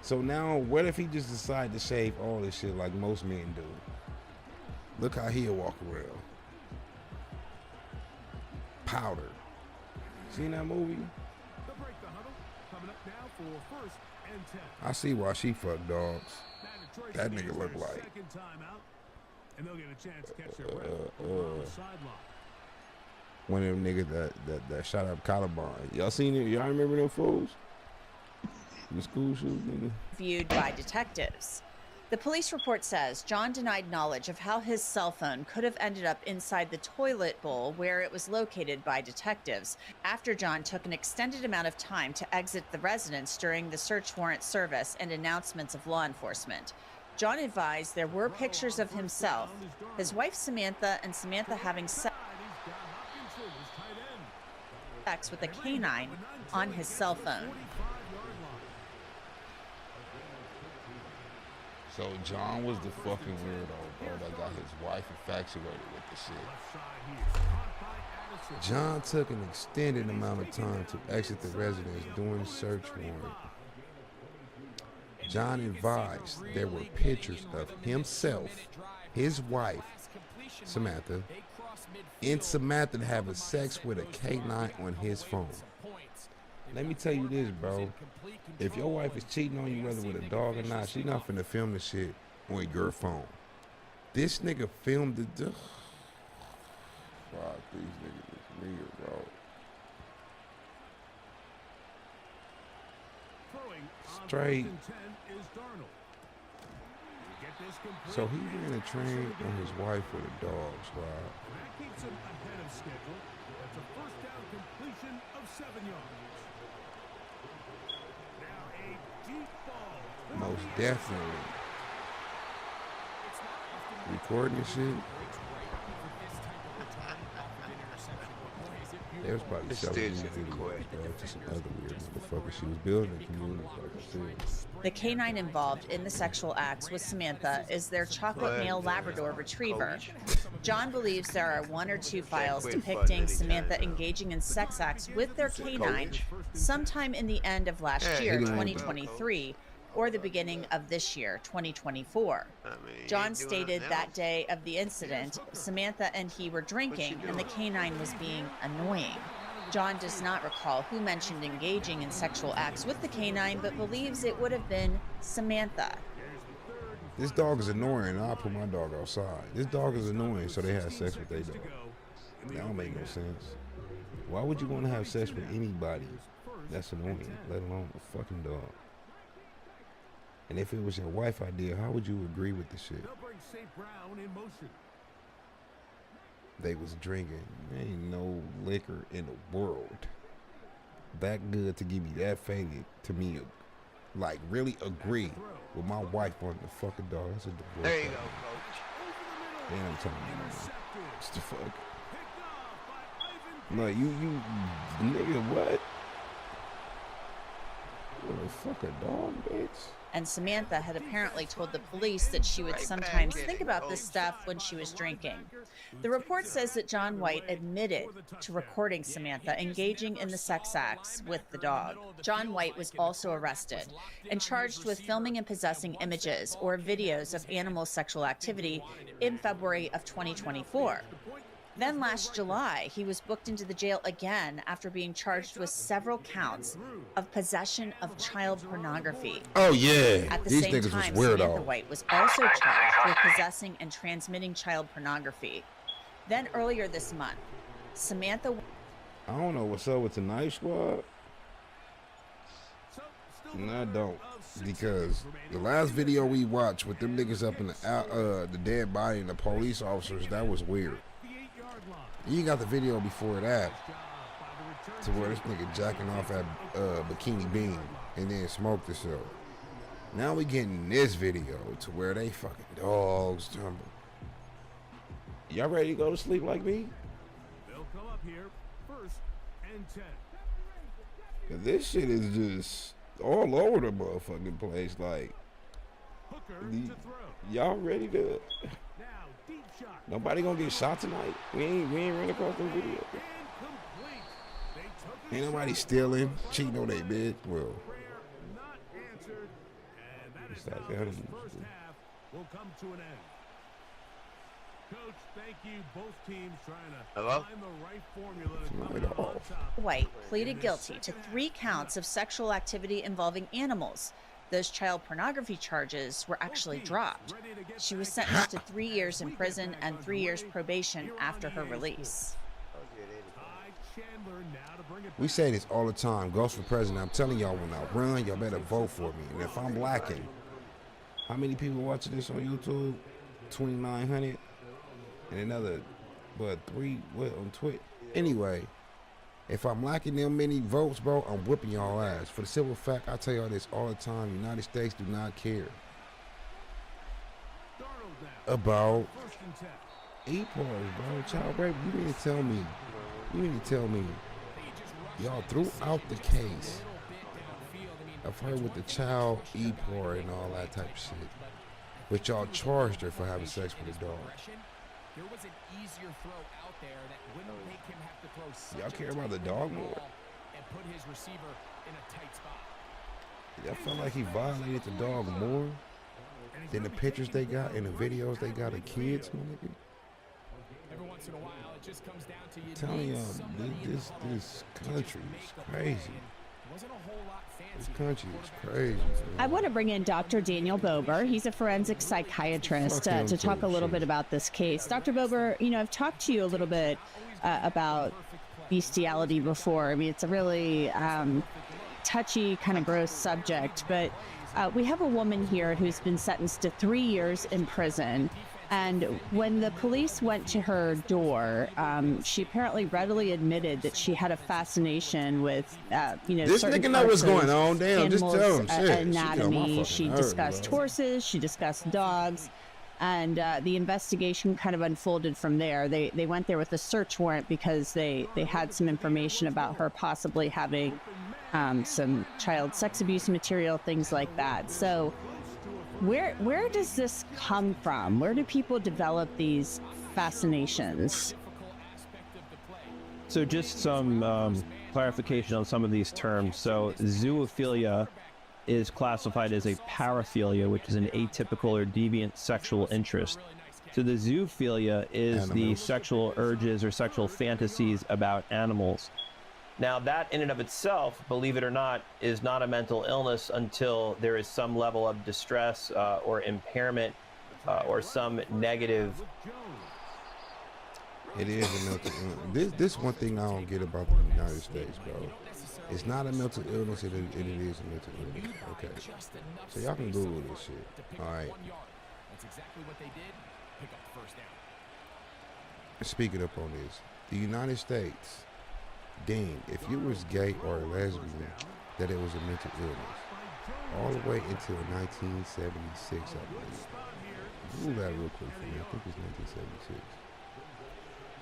So now, what if he just decide to shave all this shit like most men do? Look how he'll walk around. Powder. Seen that movie? The break the huddle. Coming up now for first I see why she fucked dogs. That nigga look like. And they'll get a chance to catch their breath on the sideline. One of them niggas that shot up Columbine. Y'all seen it? Y'all remember them fools? The school shooters, nigga. Viewed by detectives. The police report says John denied knowledge of how his cell phone could have ended up inside the toilet bowl where it was located by detectives after John took an extended amount of time to exit the residence during the search warrant service and announcements of law enforcement. John advised there were pictures of himself, his wife Samantha, and Samantha having sex with a canine on his cell phone. So John was the fucking weirdo, bro, that got his wife infatuated with the shit. John took an extended amount of time to exit the residence during the search warrant. John advised there were pictures of himself, his wife, Samantha, and Samantha having sex with a canine on his phone. Let me tell you this, bro. If your wife is cheating on you, whether with a dog or not, she not finna film the shit on your phone. This nigga filmed the. Fuck, these niggas is weird, bro. Straight. So he ran a train on his wife with a dog, squad. That keeps him ahead of schedule. That's a first down completion of 7 yards. Now a deep ball. Most definitely. Recording this shit. There was probably several videos, bro, to some other weird motherfuckers. She was building a community, like I said. The canine involved in the sexual acts with Samantha is their chocolate male Labrador retriever. John believes there are 1 or 2 files depicting Samantha engaging in sex acts with their canine sometime in the end of last year, 2023, or the beginning of this year, 2024. John stated that day of the incident, Samantha and he were drinking and the canine was being annoying. John does not recall who mentioned engaging in sexual acts with the canine, but believes it would have been Samantha. This dog is annoying. I'll put my dog outside. This dog is annoying, so they have sex with their dog. That don't make no sense. Why would you want to have sex with anybody that's annoying, let alone a fucking dog? And if it was your wife idea, how would you agree with the shit? They was drinking. There ain't no liquor in the world that good to give me that faded to me, like really agree with my wife on the fucking dog. That's a divorce. There you go, coach. Damn, I'm telling you, man. What's the fuck? No, you nigga, what? What the fuck, a dog, bitch? And Samantha had apparently told the police that she would sometimes think about this stuff when she was drinking. The report says that John White admitted to recording Samantha engaging in the sex acts with the dog. John White was also arrested and charged with filming and possessing images or videos of animal sexual activity in February of 2024. Then last July, he was booked into the jail again after being charged with several counts of possession of child pornography. Oh, yeah. At the These same niggas time, was weirdo. Samantha White was also charged with possessing and transmitting child pornography. Then earlier this month, Samantha... I don't know what's up with Tonight Squad. No, I don't. Because the last video we watched with them niggas up in the dead body and the police officers, that was weird. You got the video before that to where this nigga jacking off at Bikini Bean and then smoked himself. Now we getting this video to where they fucking dogs tumble. Y'all ready to go to sleep like me? They'll come up here, 1st and 10. This shit is just all over the motherfucking place. Like, y'all ready to? Nobody gonna get shot tonight. We ain't run across no video. Ain't nobody stealing, cheating on their bitch. Well, Will come to an end. Coach, thank you. Both teams trying to Hello? find the right formula to come out on top. White pleaded guilty to 3 counts of sexual activity involving animals. Those child pornography charges were actually dropped. She was sentenced to 3 years in prison and 3 years probation after her release. We say this all the time. Ghost for president. I'm telling y'all, when I run, y'all better vote for me. And if I'm lacking, how many people watching this on YouTube? 2,900. And another, on Twitch? Anyway, if I'm lacking them many votes, bro, I'm whipping y'all ass. For the simple fact, I tell y'all this all the time. United States do not care about e-pars, bro. Child rape. You mean to tell me, y'all throughout the case, I've heard with the child e-par and all that type of shit, but y'all charged her for having sex with a dog. There was an easier throw out there that wouldn't make him have to throw such Y'all care about the dog more? and put his receiver in a tight spot. Y'all felt like he violated the dog more than the pictures they got and the videos they got of kids, my nigga? Every once in a while, it just comes down to you. Telling y'all, this country is crazy. Wasn't a whole lot fancy. This country is crazy. I want to bring in Dr. Daniel Bober. He's a forensic psychiatrist to talk a little bit about this case. Dr. Bober, you know, I've talked to you a little bit about bestiality before. I mean, it's a really touchy, kind of gross subject, but we have a woman here who's been sentenced to 3 years in prison. And when the police went to her door, she apparently readily admitted that she had a fascination with, you know, This certain nigga know parts what's of going on. Damn, just tell him animals' shit. anatomy. She She got my fucking discussed nerve, bro. horses. She discussed dogs. And the investigation kind of unfolded from there. They went there with a search warrant because they had some information about her possibly having some child sex abuse material, things like that. So where does this come from? Where do people develop these fascinations? So just some clarification on some of these terms. So zoophilia is classified as a paraphilia, which is an atypical or deviant sexual interest. So the zoophilia is the sexual urges or sexual fantasies about animals. Now that in and of itself, believe it or not, is not a mental illness until there is some level of distress or impairment or some negative. It is a mental illness. This one thing I don't get about the United States, bro. It's not a mental illness, it is a mental illness. Okay. So y'all can Google this shit. All right. That's exactly what they did. Pick up the first down. Speaking up on this, the United States deemed if you was gay or a lesbian that it was a mental illness. All the way until 1976, I believe. Google that real quick for me. I think it's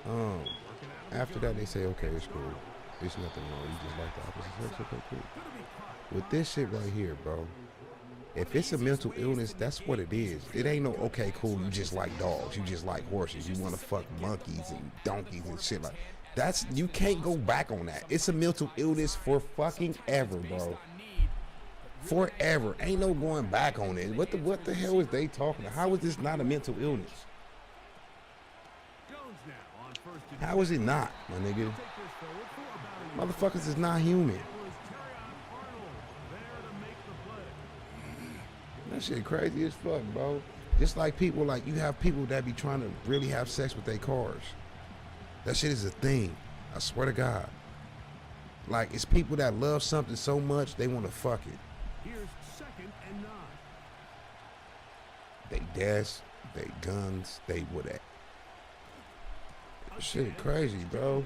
1976. After that, they say, okay, it's cool. There's nothing wrong. You just like the opposite sex. Okay, cool. With this shit right here, bro, if it's a mental illness, that's what it is. It ain't no, okay, cool, you just like dogs. You just like horses. You want to fuck monkeys and donkeys and shit like that's, you can't go back on that. It's a mental illness for fucking ever, bro. Forever. Ain't no going back on it. What the hell is they talking about? How is this not a mental illness? How is it not, my nigga? Motherfuckers is not human. That shit crazy as fuck, bro. Just like people, like you have people that be trying to really have sex with their cars. That shit is a thing. I swear to God. Like, it's people that love something so much they want to fuck it. Here's 2nd and 9. They desk, they guns, they whatever. Shit crazy, bro.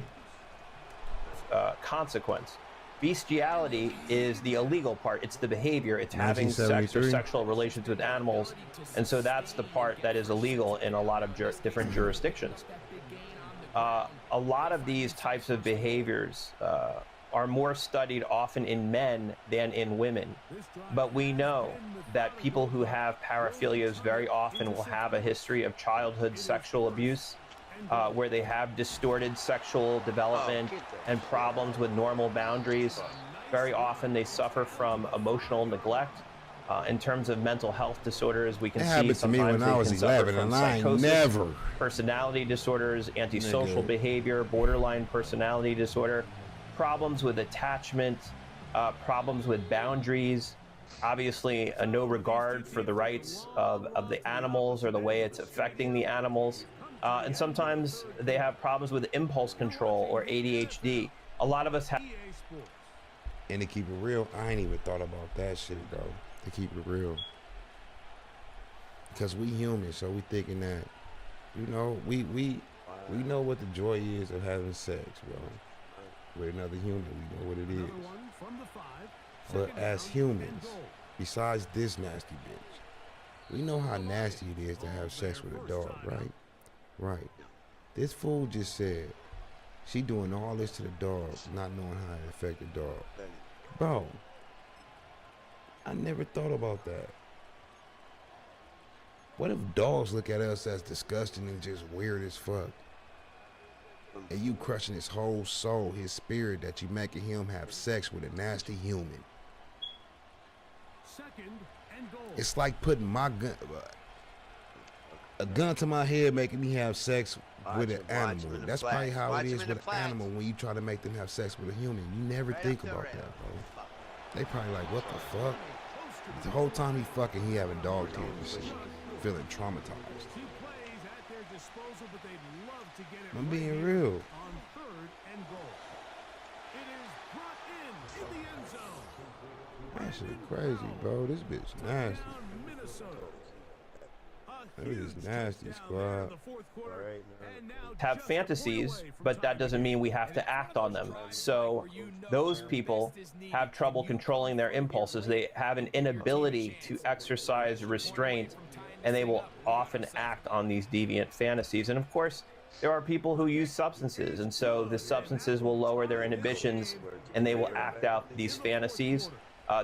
Consequence. Bestiality is the illegal part. It's the behavior. It's having sex or sexual relations with animals. And so that's the part that is illegal in a lot of different jurisdictions. A lot of these types of behaviors are more studied often in men than in women. But we know that people who have paraphilias very often will have a history of childhood sexual abuse, where they have distorted sexual development and problems with normal boundaries. Very often they suffer from emotional neglect. In terms of mental health disorders, we can It see happened to me sometimes when I they was can suffer 11, from and I ain't psychosis, never. personality disorders, antisocial Nigga. behavior, borderline personality disorder, problems with attachment, problems with boundaries, obviously a no regard for the rights of the animals or the way it's affecting the animals. And sometimes they have problems with impulse control or ADHD. A lot of us have. And to keep it real, I ain't even thought about that shit, bro. To keep it real. Because we human, so we thinking that, you know, we know what the joy is of having sex, bro. With another human, we know what it is. But as humans, besides this nasty bitch, we know how nasty it is to have sex with a dog, right? Right. This fool just said she doing all this to the dog, not knowing how it affect the dog. Bro, I never thought about that. What if dogs look at us as disgusting and just weird as fuck? And you crushing his whole soul, his spirit, that you making him have sex with a nasty human. It's like putting my gun, a gun to my head, making me have sex with an animal. That's probably how it is with an animal when you try to make them have sex with a human. You never think about that, bro. They probably like, what the fuck? The whole time he fucking, he having dog tears and shit, feeling traumatized. I'm being real. That shit crazy, bro. This bitch nasty. That is nasty, squad. Have fantasies, but that doesn't mean we have to act on them. So those people have trouble controlling their impulses. They have an inability to exercise restraint, and they will often act on these deviant fantasies. And of course, there are people who use substances, and so the substances will lower their inhibitions, and they will act out these fantasies.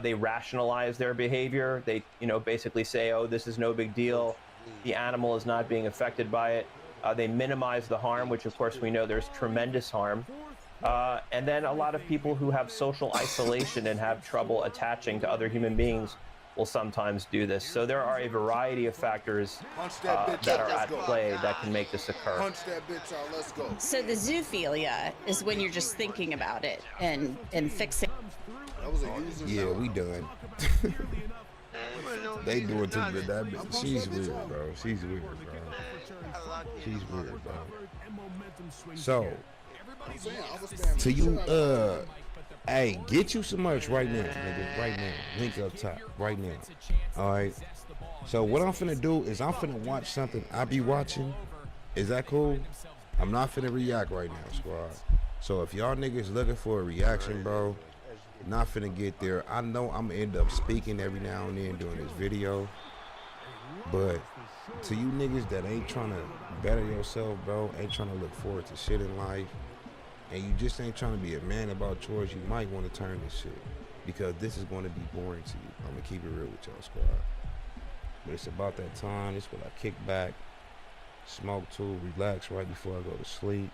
They rationalize their behavior. They, basically say, oh, this is no big deal. The animal is not being affected by it. They minimize the harm, which of course we know there's tremendous harm. And then a lot of people who have social isolation and have trouble attaching to other human beings will sometimes do this. So there are a variety of factors that are at play that can make this occur. Punch that bitch out, let's go. So the zoophilia is when you're just thinking about it and fixing. Yeah, we done. They do it to me, that bitch. She's weird, bro. She's weird, bro. She's weird, bro. So, to you, hey, get you some merch right now, nigga. Right now. Link up top. Right now. Alright. So what I'm finna do is I'm finna watch something I be watching. Is that cool? I'm not finna react right now, squad. So if y'all niggas looking for a reaction, bro, not finna get there. I know I'm gonna end up speaking every now and then during this video, but to you niggas that ain't trying to better yourself, bro, ain't trying to look forward to shit in life, and you just ain't trying to be a man about chores, you might want to turn this shit, because this is going to be boring to you. I'm gonna keep it real with y'all, squad. But it's about that time. It's when I kick back, smoke too, relax right before I go to sleep.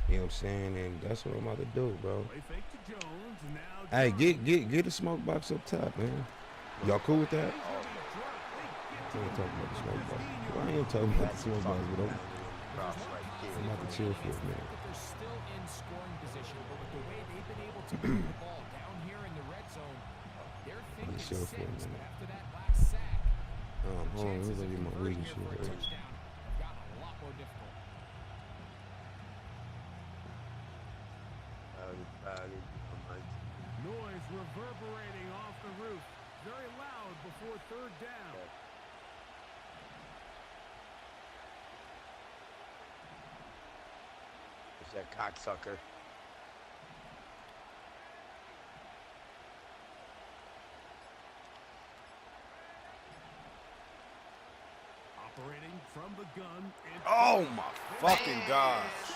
You know what I'm saying? And that's what I'm about to do, bro. Hey, get the smoke box up top, man. Y'all cool with that? I ain't talking about the smoke box. Well, I ain't talking about the smoke box, but I'm about to chill for it, man. I'm gonna chill for it, man. Hold on, let me go get my weed and shit, bro. Noise reverberating off the roof. Very loud before third down. It's that cocksucker. Operating from the gun. Oh my fucking gosh.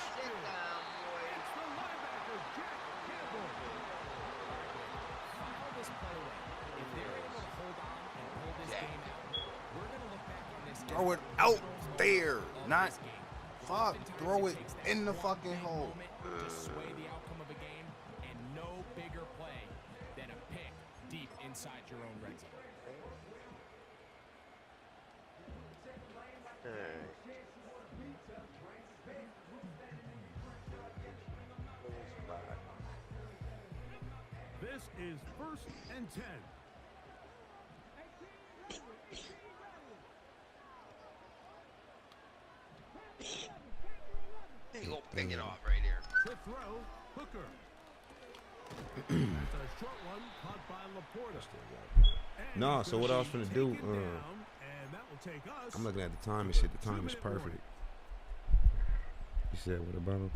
Throw it out there, not fuck. Throw it in the fucking hole. To sway the outcome of a game, and no bigger play than a pick deep inside your own red zone. This is 1st and 10. There you go, pick it off right here. To throw, Hooker. That's a short one caught by Laporta. No, so what I was finna do, And that will take us. I'm looking at the time and shit. The time is perfect. You said, what about him?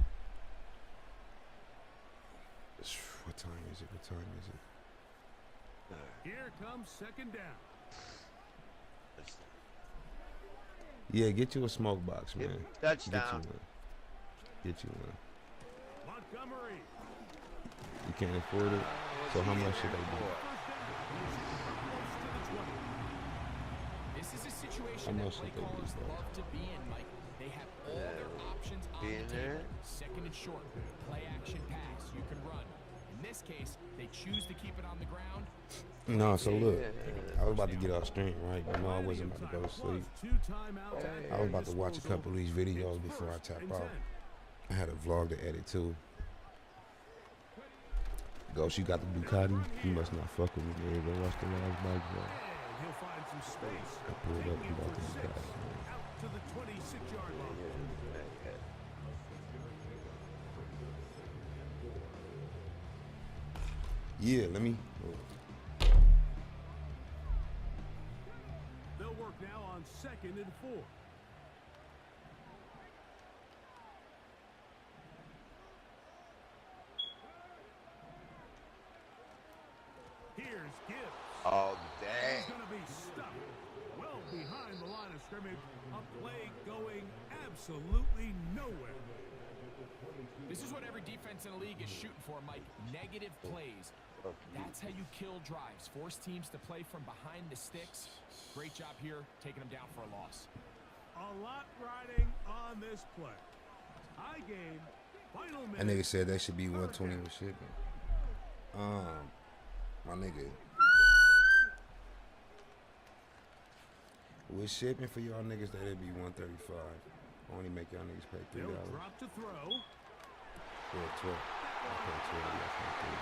What time is it? What time is it? Here comes 2nd down. Yeah, get you a smoke box, man. Touchdown. Get you one. Montgomery. You can't afford it. So how much should they do? This is a situation How that much play should they callers do? love to be in, Mike. They have all their options on the table. 2nd and short, play action pass, you can run. In this case, they choose to keep it on the ground. No, so look, I was about to get off stream, right? You know I wasn't about to go to sleep. I was about to watch a couple of these videos before I tap out. I had a vlog to edit too. Ghost, you got the Ducati? You must not fuck with me, man. Go watch the last bike vlog. I pulled up and bought the Ducati. To the 26-yard line. Yeah, let me. They'll work now on 2nd and 4. Here's Gibbs. Oh, dang. He's going to be stuck well behind the line of scrimmage. A play going absolutely nowhere. This is what every defense in the league is shooting for, Mike. Negative plays. That's how you kill drives. Force teams to play from behind the sticks. Great job here, taking them down for a loss. A lot riding on this play. High game. Final That minute. nigga said that should be 120 with shipping. My nigga. With shipping for y'all niggas, that'd be 135. Only make y'all niggas pay $3. They'll drop to throw. Yeah, 12. I pay 12. That's my thing.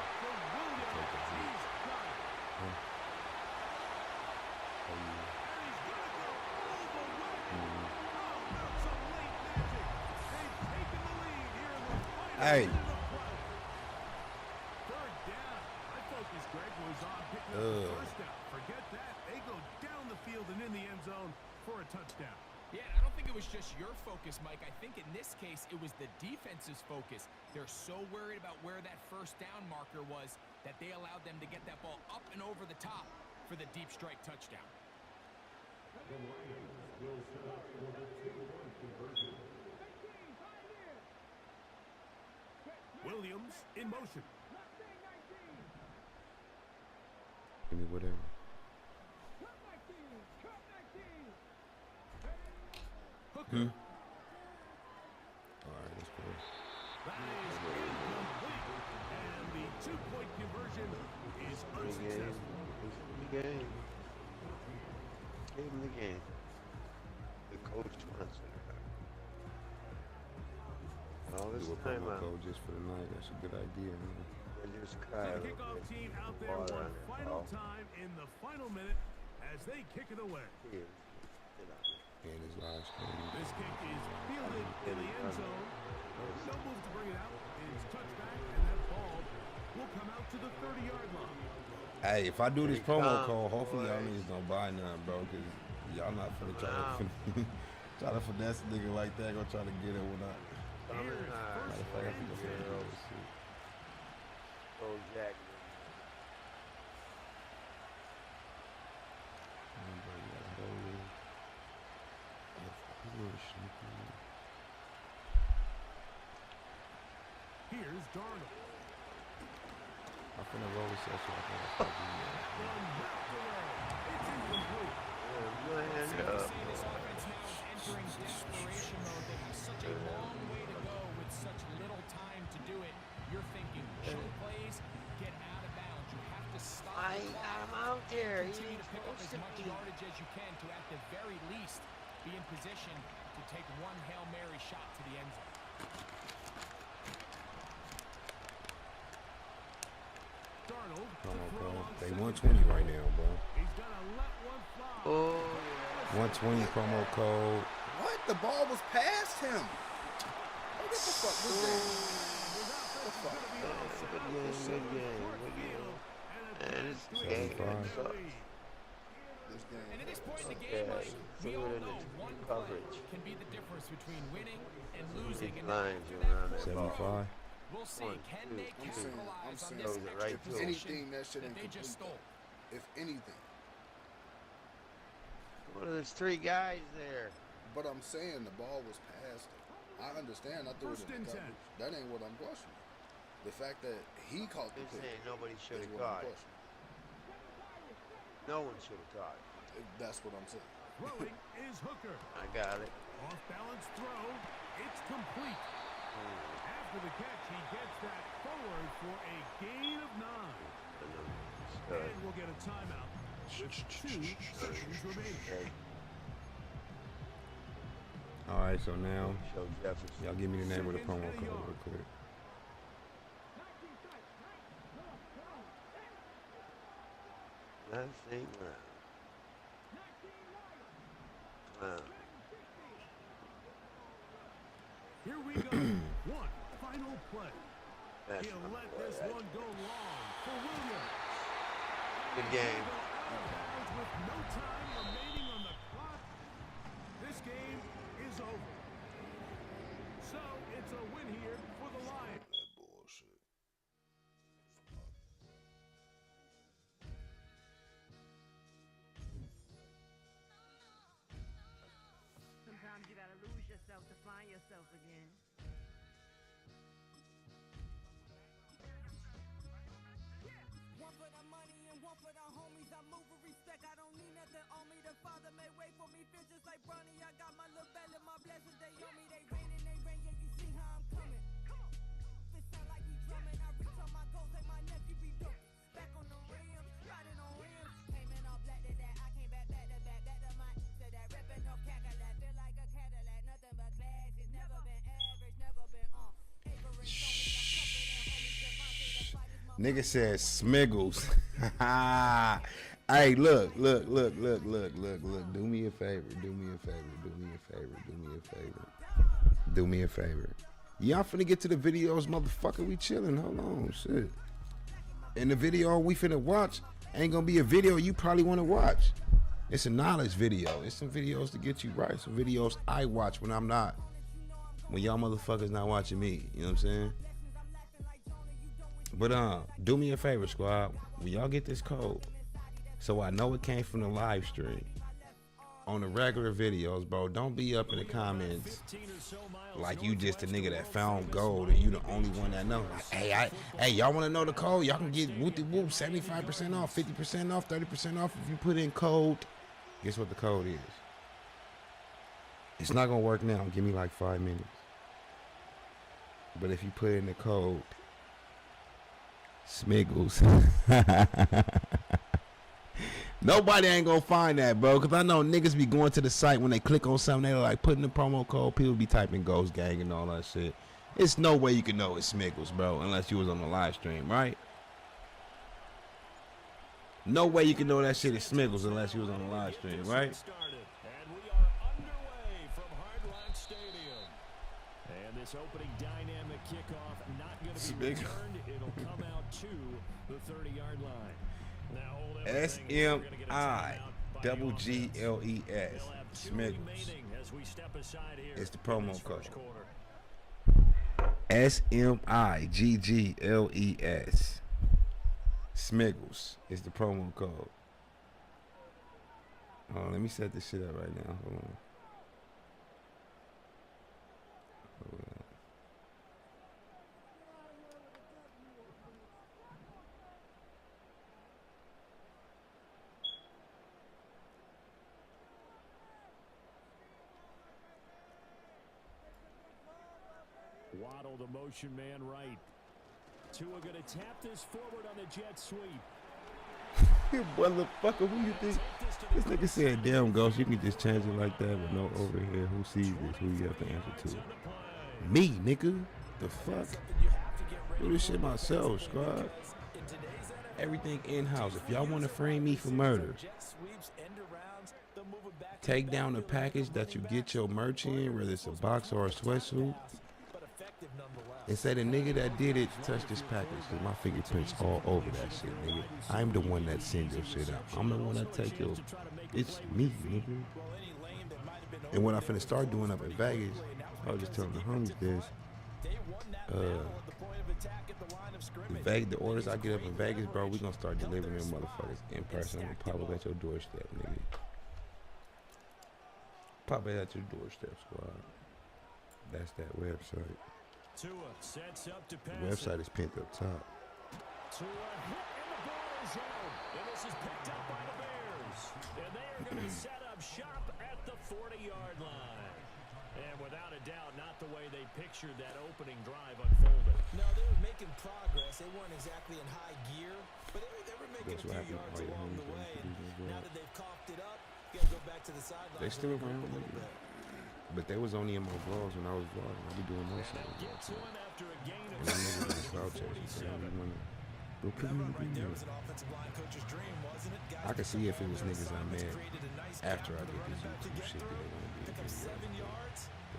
Hey. Third down. I focus, Greg, was on picking up the first down. Forget that. They go down the field and in the end zone for a touchdown. Yeah, I don't think it was just your focus, Mike. I think in this case, it was the defense's focus. They're so worried about where that first down marker was that they allowed them to get that ball up and over the top for the deep strike touchdown. Williams in motion. Give me whatever. Hooker. Alright, that's cool. That is incomplete. And the two-point conversion is unsuccessful. The game. Give him the game. The coach wants it. All this Do a time promo out. code just for the night. That's a good idea, man. And there's The Kyle. kickoff team out there one final time in the final minute as they kick it away. And his live stream. This kick is fielded in the end zone. No move to bring it out. It's touchback, and that ball will come out to the 30-yard line. Hey, if I do this promo code, hopefully y'all niggas don't buy none, bro, because y'all not finna try to try to finesse a nigga like that, go try to get it when I. Matter of fact, I think I'm finna do this shit. Oh, Jack. Here's Darnold. I'm finna roll this up so I can It's incomplete. Safe to say this offense now is entering desperation mode. They have such a long way to go with such little time to do it. You're thinking chunk plays, get out of bounds. You have to stop. I'm out there. Continue to pick up as much yardage as you can to, at the very least, be in position to take one Hail Mary shot to the end zone. Promo code. They 120 right now, bro. 120 promo code. What? The ball was past him. Oh, get the fuck this game. What the fuck? And this game sucks. And at this point in the game, we all know one play can be the difference between winning and losing. And Lines around that 75. ball. we'll see, can they capitalize on this Throws it right extra to him. possession Anything that shit that ain't they just complete, stole? if anything. Well, there's 3 guys there. But I'm saying the ball was past him. I understand. I threw it in the coverage. That ain't what I'm questioning. The fact that he caught the They're pick. saying nobody should is have what I'm caught it. questioning. No one should have caught it. That's what I'm saying. Throwing is Hooker. I got it. Off balance throw. It's complete. After the catch, he gets that forward for a gain of 9. And we'll get a timeout with 2 seconds remaining. All right, so now y'all give me the name of the promo code real quick. Nothing round. Here we go. One final play. That's He'll not let play, this right? one go long for Williams. Good game. With no time remaining on the clock, this game is over. So it's a win here for the Lions. That bullshit. Sometimes you gotta lose yourself to find yourself again. One for the money and one for the homies. I move with respect. I don't need nothing on me. The Father may wait for me. Feel just like Bronny. I got my little belly, my blessings. They on me. They rain and they rain. Yeah, you see how I'm coming. It sound like we drumming. I reach on my goals. Like my nephew be dope. Back on the rims, riding on rims. Came in all black to that. I came back to my. Said that ripping off Cadillac. Feel like a Cadillac. Nothing but class. It's never been average. Never been on. Nigga said Smiggles. Hey, look. Do me a favor. Do me a favor. Y'all finna get to the videos, motherfucker. We chilling. Hold on, shit. And the video we finna watch ain't gonna be a video you probably wanna watch. It's a knowledge video. It's some videos to get you right. Some videos I watch when I'm not. When y'all motherfuckers not watching me. You know what I'm saying? But do me a favor, squad. When y'all get this code, so I know it came from the live stream. On the regular videos, bro, don't be up in the comments like you just a nigga that found gold and you the only one that know. Like, hey, y'all want to know the code? Y'all can get whoop 75% off, 50% off, 30% off if you put in code. Guess what the code is? It's not gonna work now. Give me like 5 minutes. But if you put in the code Smiggles, nobody ain't gonna find that, bro. Cause I know niggas be going to the site when they click on something, they like putting the promo code. People be typing Ghost Gang and all that shit. It's no way you can know it's Smiggles, bro, unless you was on the live stream, right? No way you can know that shit is Smiggles unless you was on the live stream, right? And this opening dynamic kickoff not going to be returned. It'll come out to the 30-yard line. Now hold SMIGGLES. Smiggles. It's the promo code. SMIGGLES. Smiggles is the promo code. Hold on, let me set this shit up right now. Hold on. Waddle, the motion man right. Tua going to tap this forward on the jet sweep. Motherfucker, who you think? This nigga said, damn, Ghost, you can just change it like that with no overhead. Who sees this? Who you have to answer to? Me, nigga. The fuck? Do this shit myself, squad. In today's everything in-house. If y'all want to frame me for murder, take down the package that you get your merch in, whether it's a box or a sweatsuit, and say the nigga that did it touched this package, because my fingerprints all over that shit, nigga. I'm the one that sends your shit out. I'm the one that take your, it's me, nigga. And what I finna start doing up in Vegas, I was just telling the homies this, the orders I get up in Vegas, bro, we gonna start delivering them motherfuckers in person. I'm gonna pop up at your doorstep, nigga. Pop it at your doorstep, squad. That's that website. The website is pinned up top. Tua hit and the ball is out. And this is picked up by the Bears. And they are going to set up shop at the 40-yard line. And without a doubt, not the way they pictured that opening drive unfolded. No, they were making progress. They weren't exactly in high gear, but they were making a few yards along the way. And now that they've coughed it up, you got to go back to the sideline. They still around, nigga. But they was only in my vlogs when I was vlogging. I be doing most of it. And them niggas in cloud chasing, so I don't wanna go put me in the video. I could see if it was niggas I met after I did this YouTube shit that they wanna be in the video.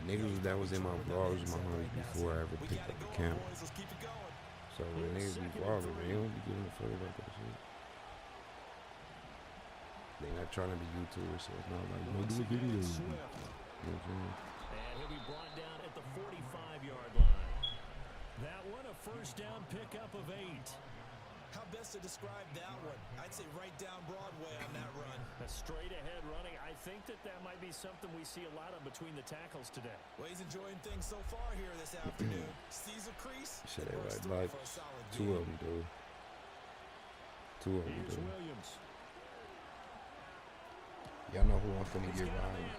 The niggas that was in my vlogs was my homies before I ever picked up the camera. So when niggas be vlogging, they don't be giving a fuck about that shit. They not trying to be YouTubers, so it's not like, no, do a video. You know what I'm saying? And he'll be brought down at the 45-yard line. That one, a first down pickup of 8. How best to describe that one? I'd say right down Broadway on that run. A straight-ahead running. I think that might be something we see a lot of between the tackles today. Well, he's enjoying things so far here this afternoon. Sees a crease. Shit, they like two of them, dude. Two of them, dude. Y'all know who I'm finna get riding.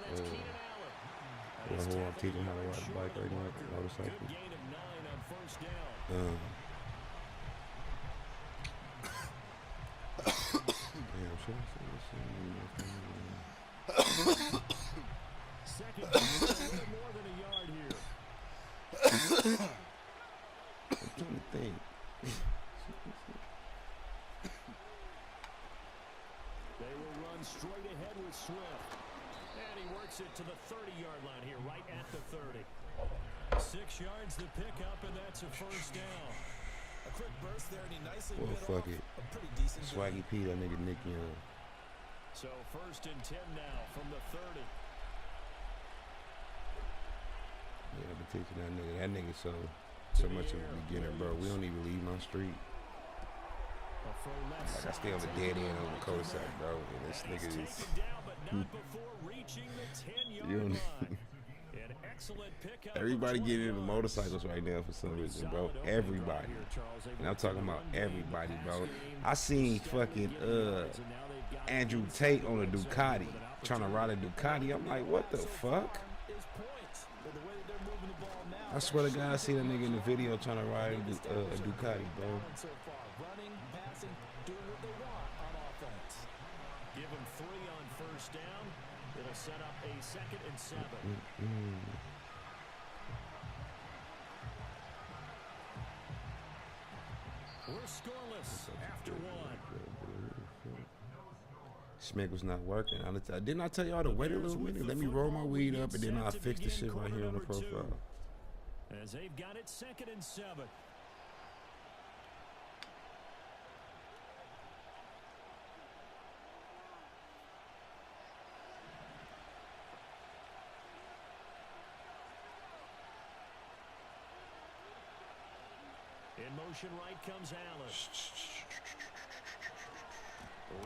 Who I'm teaching how to ride a bike right now, motorcycle. Damn, should I say this? Second, more than a yard here. I'm trying to think. They will run straight ahead with Swift. And he works it to the 30-yard line here, right at the 30. 6 yards the pickup, and that's a first down. A quick burst there, and he nicely well, bit fuck off it. a pretty decent Swaggy P, that nigga Nick Young. So first and 10 now from the 30. Yeah, I've been teaching that nigga. That nigga so much of a beginner, bro. We don't even leave my street. Like, I stay on the dead end on the cul-de-sac, bro. And this nigga is... You don't... Everybody getting into motorcycles right now for some reason, bro. Everybody. And I'm talking about everybody, bro. I seen fucking Andrew Tate on a Ducati, trying to ride a Ducati. I'm like, what the fuck? I swear to God, I seen a nigga in the video trying to ride a Ducati, bro. Give him 3 on first down. It'll set up a 2nd and 7. We're scoreless after 1. Schmick was not working. Didn't I tell y'all to wait a little minute? Let me roll my weed up and then I'll fix the shit right here on the profile. As they've got it 2nd and 7. In motion right comes Allen.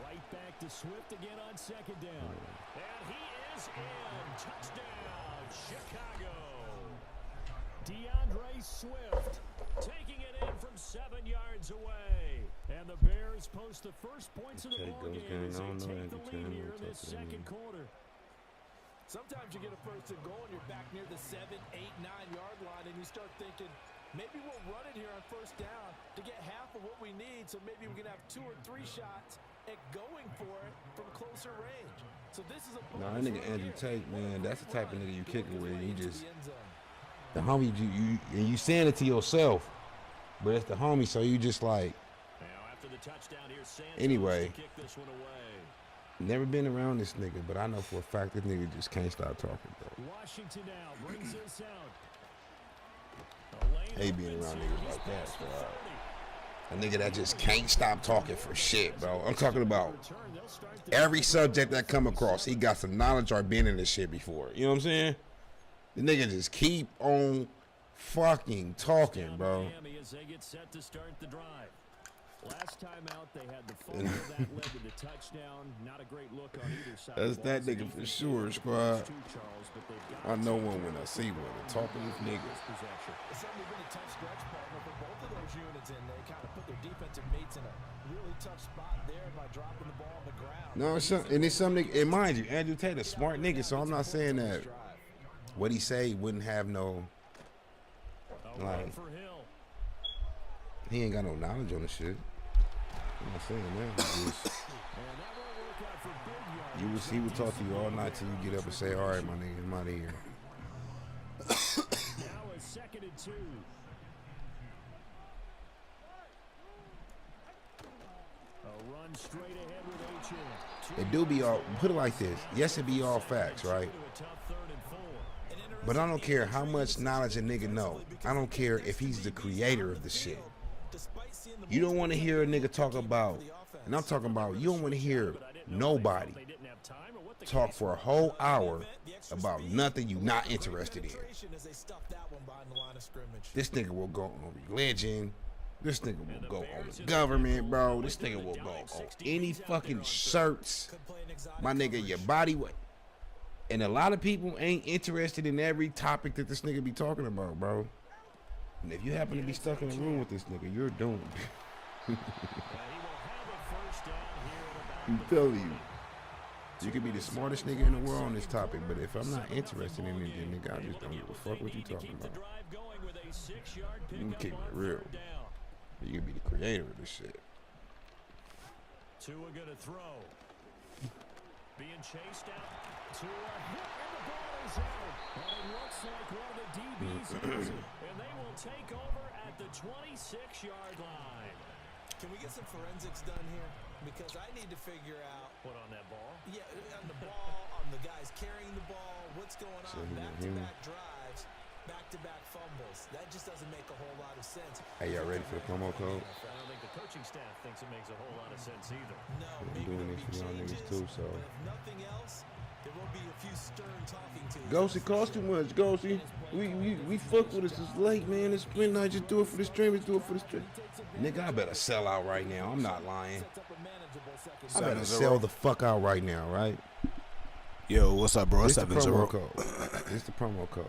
Right back to Swift again on 2nd down. And he is in. Touchdown, Chicago. DeAndre Swift taking it in from 7 yards away. And the Bears post the first points of the ball game as they take the lead here in this 2nd quarter. Sometimes you get a first and goal and you're back near the 7, 8, 9-yard line and you start thinking, maybe we'll run it here on first down to get half of what we need, so maybe we can have 2 or 3 shots at going for it from closer range. So this is a nah, that nigga Andrew Tate, man, that's the type of nigga you kick it with. You just the homie, you saying it to yourself, but it's the homie, so you just like, Anyway, never been around this nigga, but I know for a fact this nigga just can't stop talking, bro. Washington now brings this out. Hate being around niggas like that, bro. A nigga that just can't stop talking for shit, bro. I'm talking about every subject that come across, he got some knowledge or been in this shit before. You know what I'm saying? The nigga just keep on fucking talking, bro. Last time out, they had the fumble that led to the touchdown. Not a great look on either side. That's that nigga for sure, squad. I know one when I see one. The talking with niggas. It's certainly been a tough stretch, partner, for both of those units, and they kind of put their defensive mates in a really tough spot there by dropping the ball on the ground. No, it's some nigga. And mind you, Andrew Tate a smart nigga, so I'm not saying that what he say wouldn't have no, like, he ain't got no knowledge on the shit. I'm not saying that. He would talk to you all night till you get up and say, all right, my nigga, I'm out of here. Now a 2nd and 2. A run straight ahead with H.N. It do be all, put it like this. Yes, it be all facts, right? But I don't care how much knowledge a nigga know. I don't care if he's the creator of the shit. You don't want to hear a nigga talk about, and I'm talking about, you don't want to hear nobody talk for a whole hour about nothing you not interested in. This nigga will go on religion. This nigga will go on the government, bro. This nigga will go on any fucking shirts. My nigga, your body weight. And a lot of people ain't interested in every topic that this nigga be talking about, bro. And if you happen to be stuck in a room with this nigga, you're doomed. I'm telling you. You could be the smartest nigga in the world on this topic, but if I'm not interested in it, then nigga, I just don't give a fuck what you talking about. You can keep it real. You can be the creator of this shit. Tua gonna throw. Being chased out. Tua hit and the ball is out. And it looks like one of the DBs has it. And they will take over at the 26-yard line. Can we get some forensics done here? Because I need to figure out what on that ball. Yeah, on the ball, on the guys carrying the ball, what's going on. Back-to-back drives, back-to-back fumbles. That just doesn't make a whole lot of sense. Hey, y'all ready for the promo code? I don't think the coaching staff thinks it makes a whole lot of sense either. No, I'm doing this for y'all niggas too, so. If nothing else, there will be a few stern talking to. Ghosty, cost too much, Ghosty. We fuck with us. It's late, man. It's midnight. Just do it for the stream. Just do it for the stream. Nigga, I better sell out right now. I'm not lying. I better sell the fuck out right now, right? Yo, what's up, bro? It's the 7-0. promo code. It's the promo code.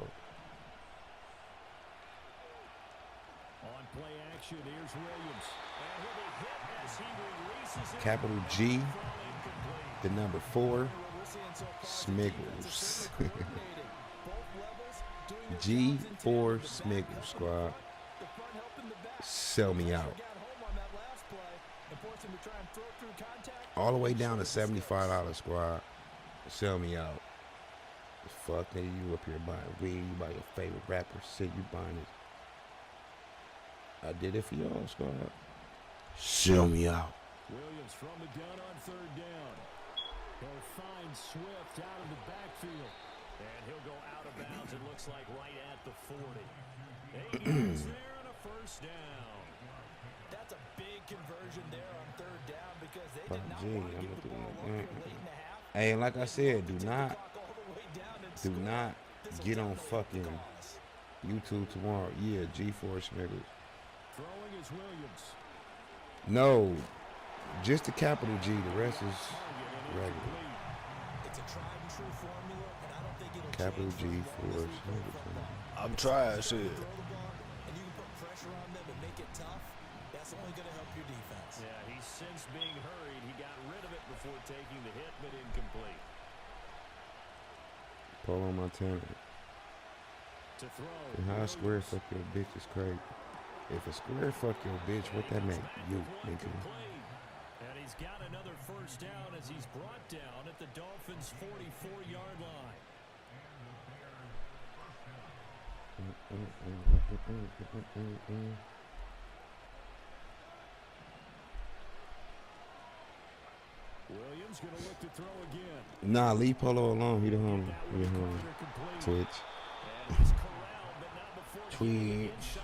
On play action, here's Williams. And he'll be hit as he releases it. Capital G, the number 4, Smiggles. G4 Smiggles, squad. Sell me out. All the way down to $75, squad. Sell me out. Fuck, nigga, you up here buying weed, you buy your favorite rapper, shit, you buying it. I did it for y'all, squad. Sell me out. Williams from the gun on 3rd down. He'll find Swift out of the backfield. And he'll go out of bounds, it looks like right at the 40. 8 yards there and a 1st down. That's a big conversion there on 3rd down because they did not want to give the ball away late in the half. Hey, like I said, do not get on fucking YouTube tomorrow. Yeah, G4 Smiggles. Throwing is Williams. No, just the capital G. The rest is regular. It's a tried and true formula, and I don't think it'll capital G4 Smiggles. I'm trying shit. and you can put pressure on them and make it tough. That's only going to help your defense. Yeah, he's since being hurried. He got rid of it before taking the hit, but incomplete. Polo Montana. To throw. And how a square fuck your bitch is crazy. If a square fuck your bitch, what that make you, nigga? And he's got another 1st down as he's brought down at the Dolphins' 44-yard line. Nah, leave Polo alone. He the homie. He the homie. Twitch. Twitch.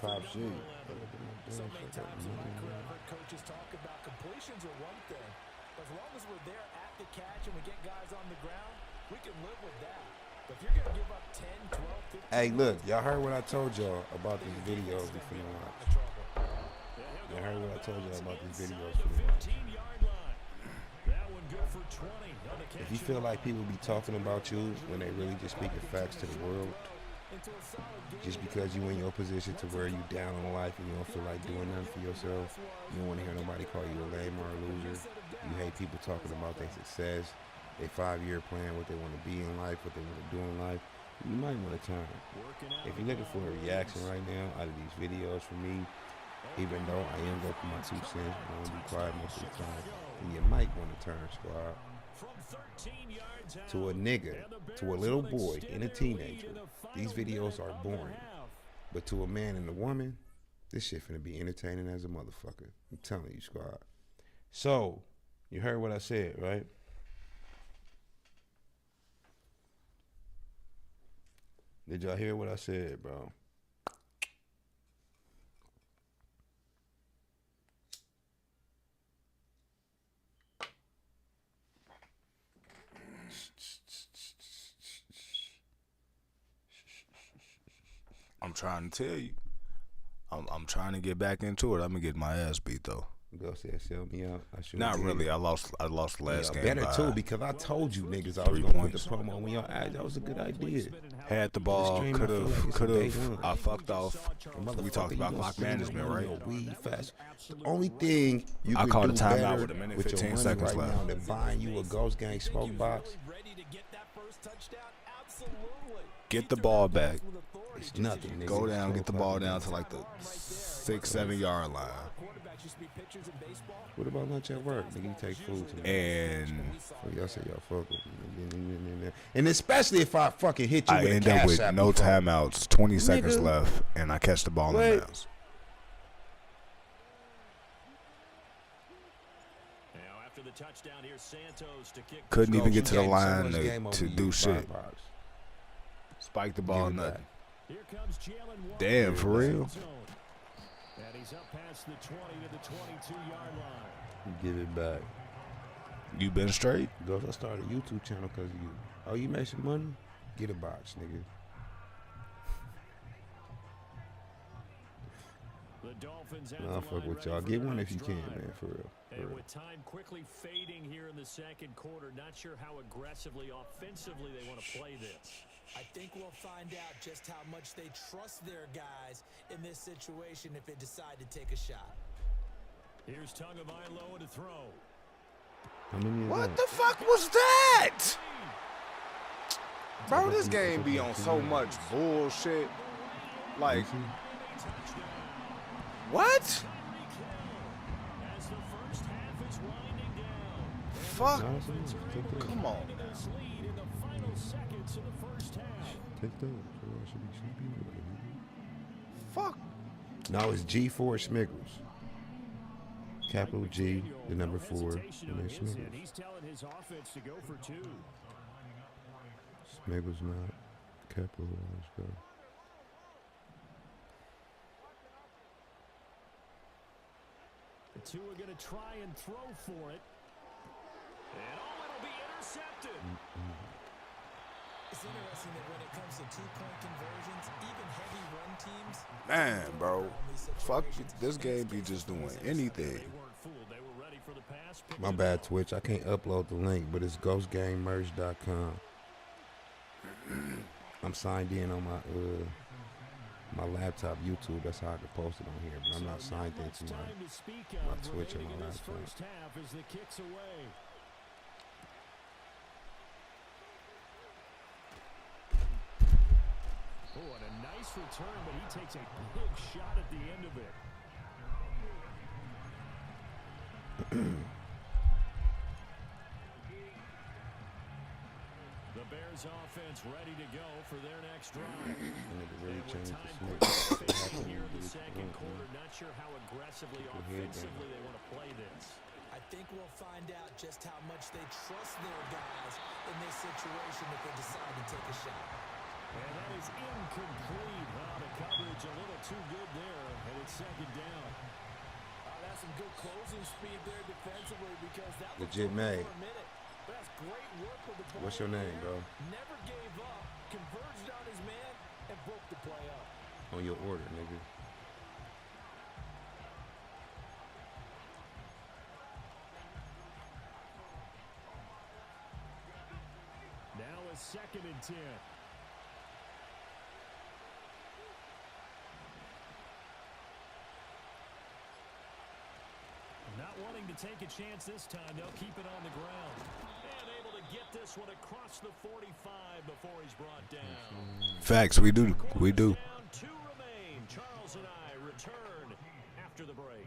Pop G. Coaches talk about completions are one thing. As long as we're there at the catch and we get guys on the ground, we can live with that. But if you're going to give up 10, 12, 15... Hey, look, y'all heard what I told y'all about these videos we finna watch. Y'all heard what I told y'all about these videos we finna watch. If you feel like people be talking about you when they really just speaking facts to the world, just because you in your position to where you down on life and you don't feel like doing nothing for yourself, you don't want to hear nobody call you a lame or a loser, you hate people talking about their success, their 5-year plan, what they want to be in life, what they want to do in life, you might want to turn. If you're looking for a reaction right now out of these videos from me, even though I am going to put my 2 cents, I want to be quiet most of the time, then you might want to turn, squad. To a nigga, to a little boy and a teenager, these videos are boring. But to a man and a woman, this shit finna be entertaining as a motherfucker. I'm telling you, squad. So, you heard what I said, right? Did y'all hear what I said, bro? I'm trying to tell you. I'm trying to get back into it. I'm gonna get my ass beat though. Bill said, "Sell me out." I sure Not did. really. I lost the last game. Better by too, because I told you niggas I was gonna put the promo on your ass. That was a good idea. Had the ball, could have. I fucked off. We talked about clock management, right? Weed fast. The only thing you I could called do a timeout better with a minute with 15 your money seconds right left. now than buying you a Ghost Gang smoke box. Get the ball back. It's nothing, nigga. Go down, get the ball down to like the 6-7 yard line. What about lunch at work? Nigga, you take food to And y'all say y'all fuck with me. And especially if I fucking hit you I with a end up cash with app no before. timeouts, 20 seconds Nigga. left, and I catch the ball in bounds. Couldn't even get to the line to do shit. Spike the ball, nothing. Damn, for real? And he's up past the 20 to the 22-yard line. Give it back. You been straight? Ghost, I started a YouTube channel because of you. Oh, you made some money? Get a box, nigga. The Dolphins Nah, fuck with y'all. Get one if you can, man, for real. And with time quickly fading here in the second quarter, not sure how aggressively, offensively they want to play this. I think we'll find out just how much they trust their guys in this situation if they decide to take a shot. Here's Tagovailoa to throw. How many is What that? the fuck was that? Bro, this game be on so much bullshit. Like, what? Fuck. Come on. Take that. Fuck. No, it's G4 Smiggles. Capital G, the number 4, and then Smiggles. He's telling his offense to go for 2. Smiggles not capital. Let's go. The two are going to try and throw for it. And it'll be intercepted. It's interesting that when it comes to two-point conversions, even heavy run teams... Man, bro. Fuck, this game be just doing anything. My bad, Twitch. I can't upload the link, but it's ghostgamemerch.com. I'm signed in on my laptop, YouTube. That's how I can post it on here, but I'm not signed into my Twitch or my laptop. Oh, and a nice return, but he takes a big shot at the end of it. The Bears offense ready to go for their next drive. Really changed Here in the second quarter, not sure how aggressively, offensively they want to play this. I think we'll find out just how much they trust their guys in this situation if they decide to take a shot. And that is incomplete. Well, the coverage a little too good there, and it's second down. That's some good closing speed there defensively because that was Legit made. for a minute. But that's great work with the ball. What's your name, bro? Never gave up, converged on his man, and broke the play up. On your order, nigga. Now a 2nd and 10. Not wanting to take a chance this time, they'll keep it on the ground. And able to get this one across the 45 before he's brought down. Facts, we do. We do. Two remain. Charles and I return after the break.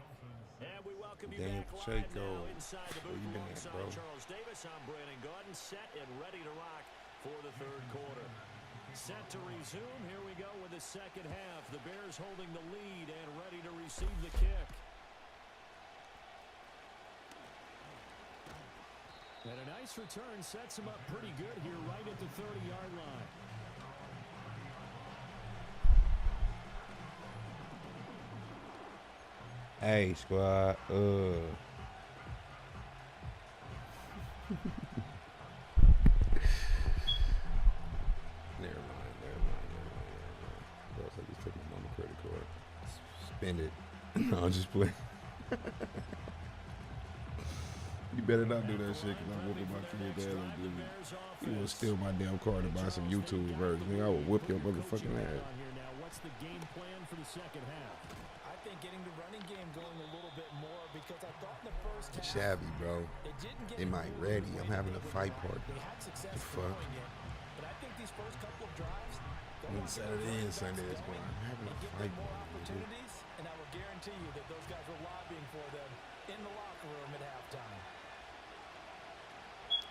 And we welcome you Daniel back Pacheco. live now inside the Where booth you been at, alongside bro? Charles Davis. I'm Brandon Gaudin, set and ready to rock for the third quarter. Set to resume. Here we go with the second half. The Bears holding the lead and ready to receive the kick. And a nice return sets him up pretty good here right at the 30-yard line. Hey, squad. Never mind. Girls, I just took my mama credit card. Spend it. No, I'm just playing. You better not do that shit, because I'm whooping my kid's ass and do it. You will steal my damn car to buy some YouTube version. I will whip your motherfucking ass. What's the game plan for the second half? I think getting the running game going a little bit more because I thought in the first half Shabby, bro. They might ready. I'm having a fight partner. they had success The fuck? throwing it. But I think these first couple of drives, I mean, Saturday and Sunday is going. I'm having a fight more partner, dude. opportunities, and I will guarantee you that those guys were lobbying for them in the locker room at halftime.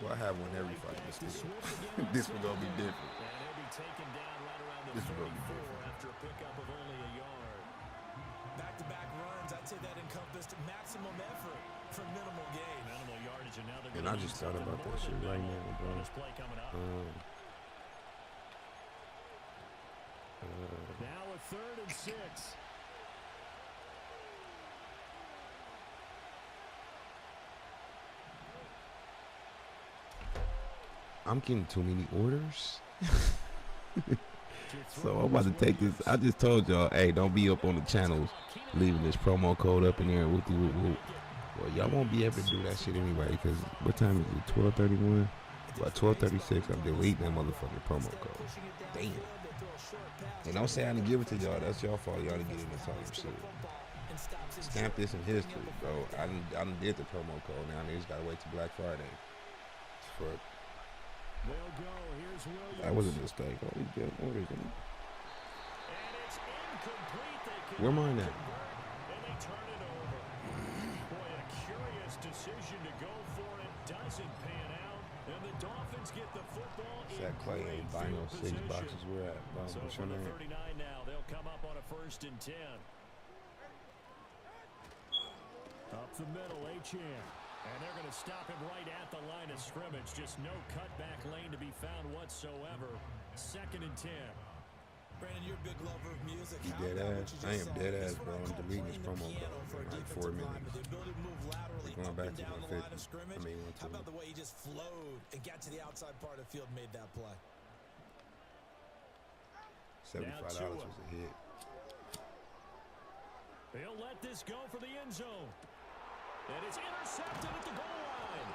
Well, I have one every fight. This one gonna be different. And he'll be taken down right around the This one gonna be 34 different. after a pickup of only a yard. Back-to-back runs, I'd say that encompassed maximum effort for minimal gain. Minimal yardage, and now they're And gonna I need just thought something about more that shit than right minimal. now, bro. Bonus play coming up. Now a 3rd and 6. I'm getting too many orders. So I'm about to take this. I just told y'all, hey, don't be up on the channels leaving this promo code up in there. Well, y'all won't be able to do that shit anyway, because what time is it? 12:31? By 12:36, I'm deleting that motherfucking promo code. Damn. And don't say I didn't give it to y'all. That's y'all fault. Y'all didn't get it in time. Shit. Stamp this in history, bro. I done did the promo code. Now niggas gotta wait till Black Friday. Fuck. They'll go. Here's Williams. That was a mistake. All these damn orders. And it's incomplete. They Where mine at? and they turn it over. Boy, a curious decision to go for it. Doesn't pan out. And the Dolphins get the football Zach Clay ain't buying no 6 boxes. Where at? So What's for your the name? 39 now, they'll come up on a 1st and 10. Up the middle, Achane. And they're going to stop him right at the line of scrimmage. Just no cutback lane to be found whatsoever. 2nd and 10. Brandon, you're a big lover of music. You dead ass? I am dead ass, bro. I'm deleting this promo code in like 4 minutes. We're going back to 150. I mean, How 120. about the way he just flowed and got to the outside part of the field and made that play? $75 was a hit. He'll let this go for the end zone. And it's intercepted at the goal line.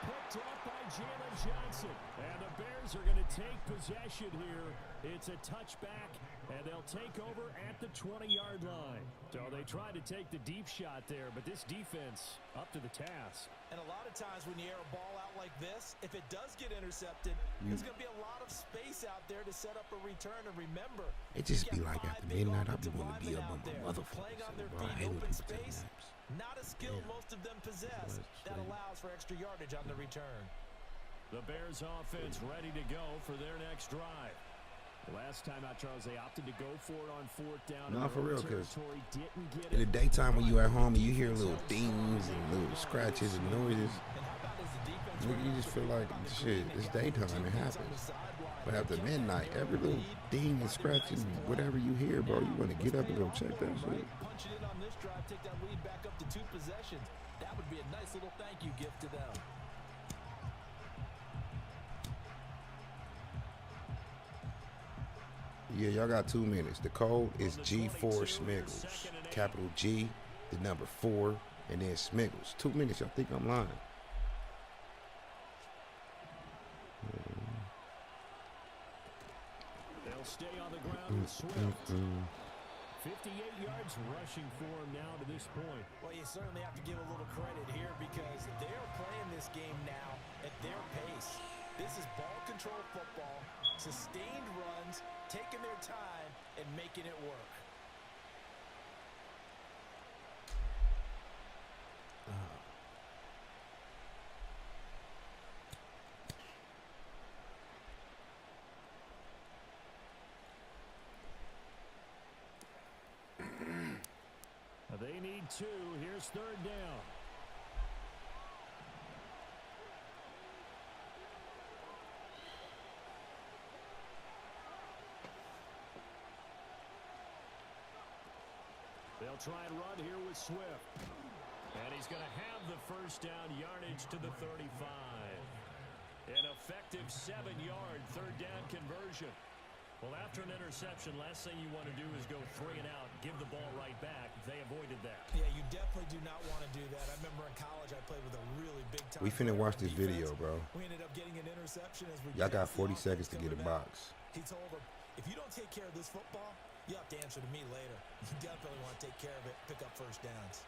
Picked up by Jalen Johnson. And the Bears are going to take possession here. It's a touchback, and they'll take over at the 20-yard line. So they tried to take the deep shot there, but this defense up to the task. And a lot of times when you air a ball out like this, if it does get intercepted, there's going to be a lot of space out there to set up a return. And remember, It just be like after midnight, I be wanting to be up on my motherfuckers. Bro, I hate when people take naps. not a skill most of them possess that allows for extra yardage on the return. The Bears offense ready to go for their next drive. Last time out, Charles, they opted to go for it on fourth down. Nah, for real, because didn't get in the daytime when you at home and you hear little dings and little scratches and noises, you just feel like, shit, it's daytime, it happens. But after midnight, every little ding and scratch and whatever you hear, bro, you want to get up and go check that shit. Punch it in on this drive, take that lead back up to 2 possessions. That would be a nice little thank you gift to them. Yeah, y'all got 2 minutes. The code is G4 Smiggles. Capital G, the number 4, and then Smiggles. 2 minutes. Y'all think I'm lying? They'll stay on the ground with Swift. 58 yards rushing for him now to this point. Well, you certainly have to give a little credit here because they're playing this game now at their pace. This is ball control football, sustained runs, taking their time and making it work. They need 2. Here's third down. They'll try and run here with Swift. And he's going to have the first down yardage to the 35. An effective 7-yard third down conversion. Well, after an interception, last thing you want to do is go 3 and out, give the ball right back. They avoided that. Yeah, you definitely do not want to do that. I remember in college I played with a really big time. We finna watch this video, bro. We ended up getting an interception as we Y'all got 40 seconds to get a box. He told him, if you don't take care of this football, you have to answer to me later. You definitely want to take care of it, pick up first downs.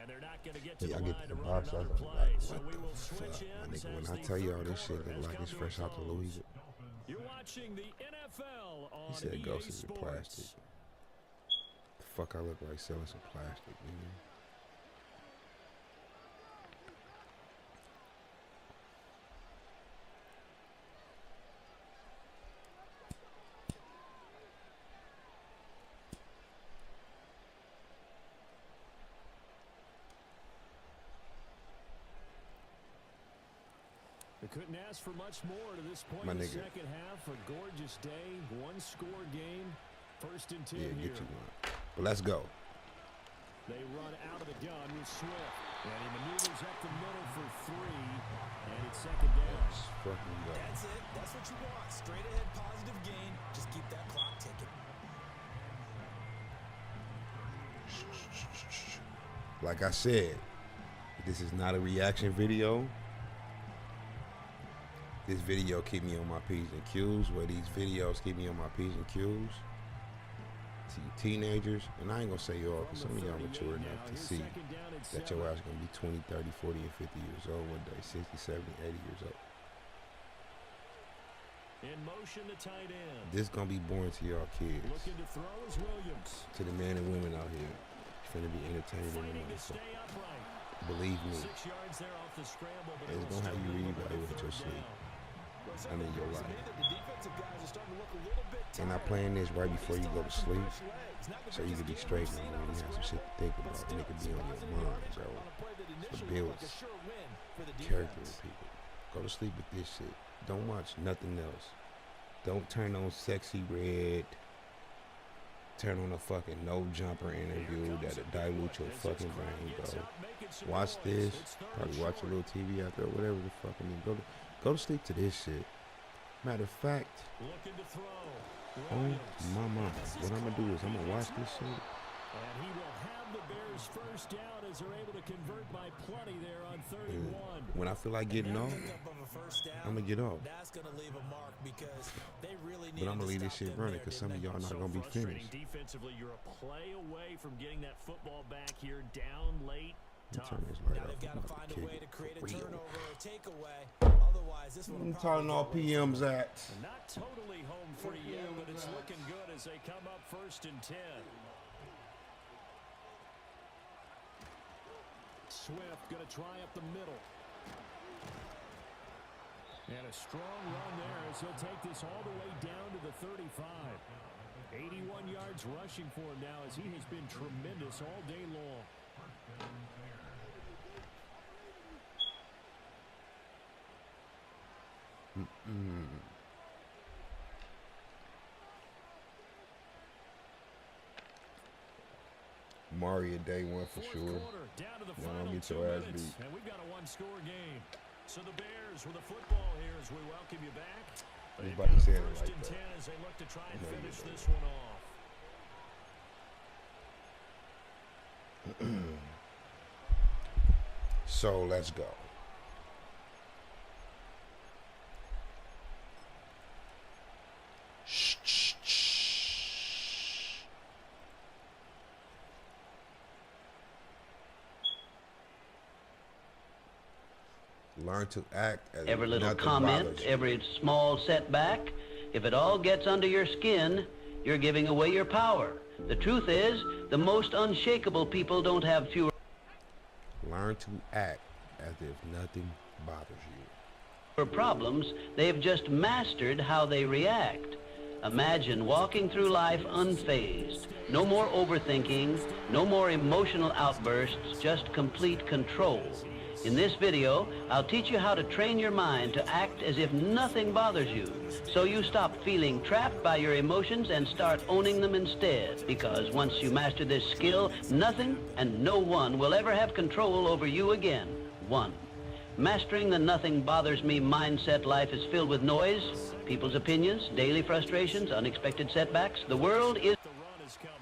And they're not going to get to Yeah, I the get line to to the run box. I another was play. like, So what we the will switch fuck? My ins nigga, as when I the tell y'all third this shit quarter look has like it's come to fresh a out the close. Louisiana. You're watching the NFL on He said EA ghosts is Sports. plastic. The fuck I look like selling some plastic, nigga. They couldn't ask for much more to this point My in the nigga. second half. A gorgeous day, 1-score game. First and 10 Yeah, here. get you one. But let's go. They run out of the gun with Swift. And he maneuvers up the middle for 3. And it's second down. Let's fucking go. That's it. That's what you want. Straight ahead positive gain. Just keep that clock ticking. Like I said, this is not a reaction video. This video keep me on my P's and Q's, where these videos keep me on my P's and Q's. To you teenagers, and I ain't gonna say y'all, because some of y'all mature enough to see that your ass gonna be 20, 30, 40, and 50 years old one day, 60, 70, 80 years old. In motion, the tight end. This gonna be boring to y'all kids. Looking to throw is Williams. To the men and women out here, it's finna be entertaining in the motherfucker. Believe me, 6 yards there off the scramble, but it's gonna have you reevaluate your sleep. I mean your life. And I'm playing this right before you go to sleep, so you can be straight in the morning. You have some shit to think about, and it can be on your mind, bro. So it builds character in people. Go to sleep with this shit. Don't watch nothing else. Don't turn on Sexy Red. Turn on a fucking no jumper interview that'll dilute your fucking brain, bro. Watch this. Probably watch a little TV out there, whatever the fuck. I mean, go to sleep to this shit. Matter of fact, oh my mama, what I'm gonna do is I'm gonna watch this shit. And he will have the Bears first down as they're able to convert by plenty there on 31. When I feel like getting off, I'm gonna get off. That's going to leave a mark because they really need But I'm gonna leave this shit running because some of y'all not gonna be finished. Defensively, you're a play away from getting that football back here down late. Turn this light off. They've got to find a way to create a turnover or takeaway. Otherwise, this one I'm calling all PMs at. Not totally home free yet, but it's looking good as they come up first and 10. Swift going to try up the middle. And a strong run there as he'll take this all the way down to the 35. 81 yards rushing for him now as he has been tremendous all day long. Mario day one for sure. Y'all don't get your ass beat. And we've got a one-score game. So the Bears with the football here as we welcome you back. Everybody saying it First like and that. 10 as they look to try and finish this one off. So let's go. Learn to act as Every if little nothing comment, bothers you. every small setback, if it all gets under your skin, you're giving away your power. The truth is, the most unshakable people don't have fewer. Learn to act as if nothing bothers you. Problems, they've just mastered how they react. Imagine walking through life unfazed. No more overthinking, no more emotional outbursts, just complete control. In this video, I'll teach you how to train your mind to act as if nothing bothers you, so you stop feeling trapped by your emotions and start owning them instead. Because once you master this skill, nothing and no one will ever have control over you again. One. Mastering the nothing bothers me mindset life is filled with noise, people's opinions, daily frustrations, unexpected setbacks. The world is... The run is coming.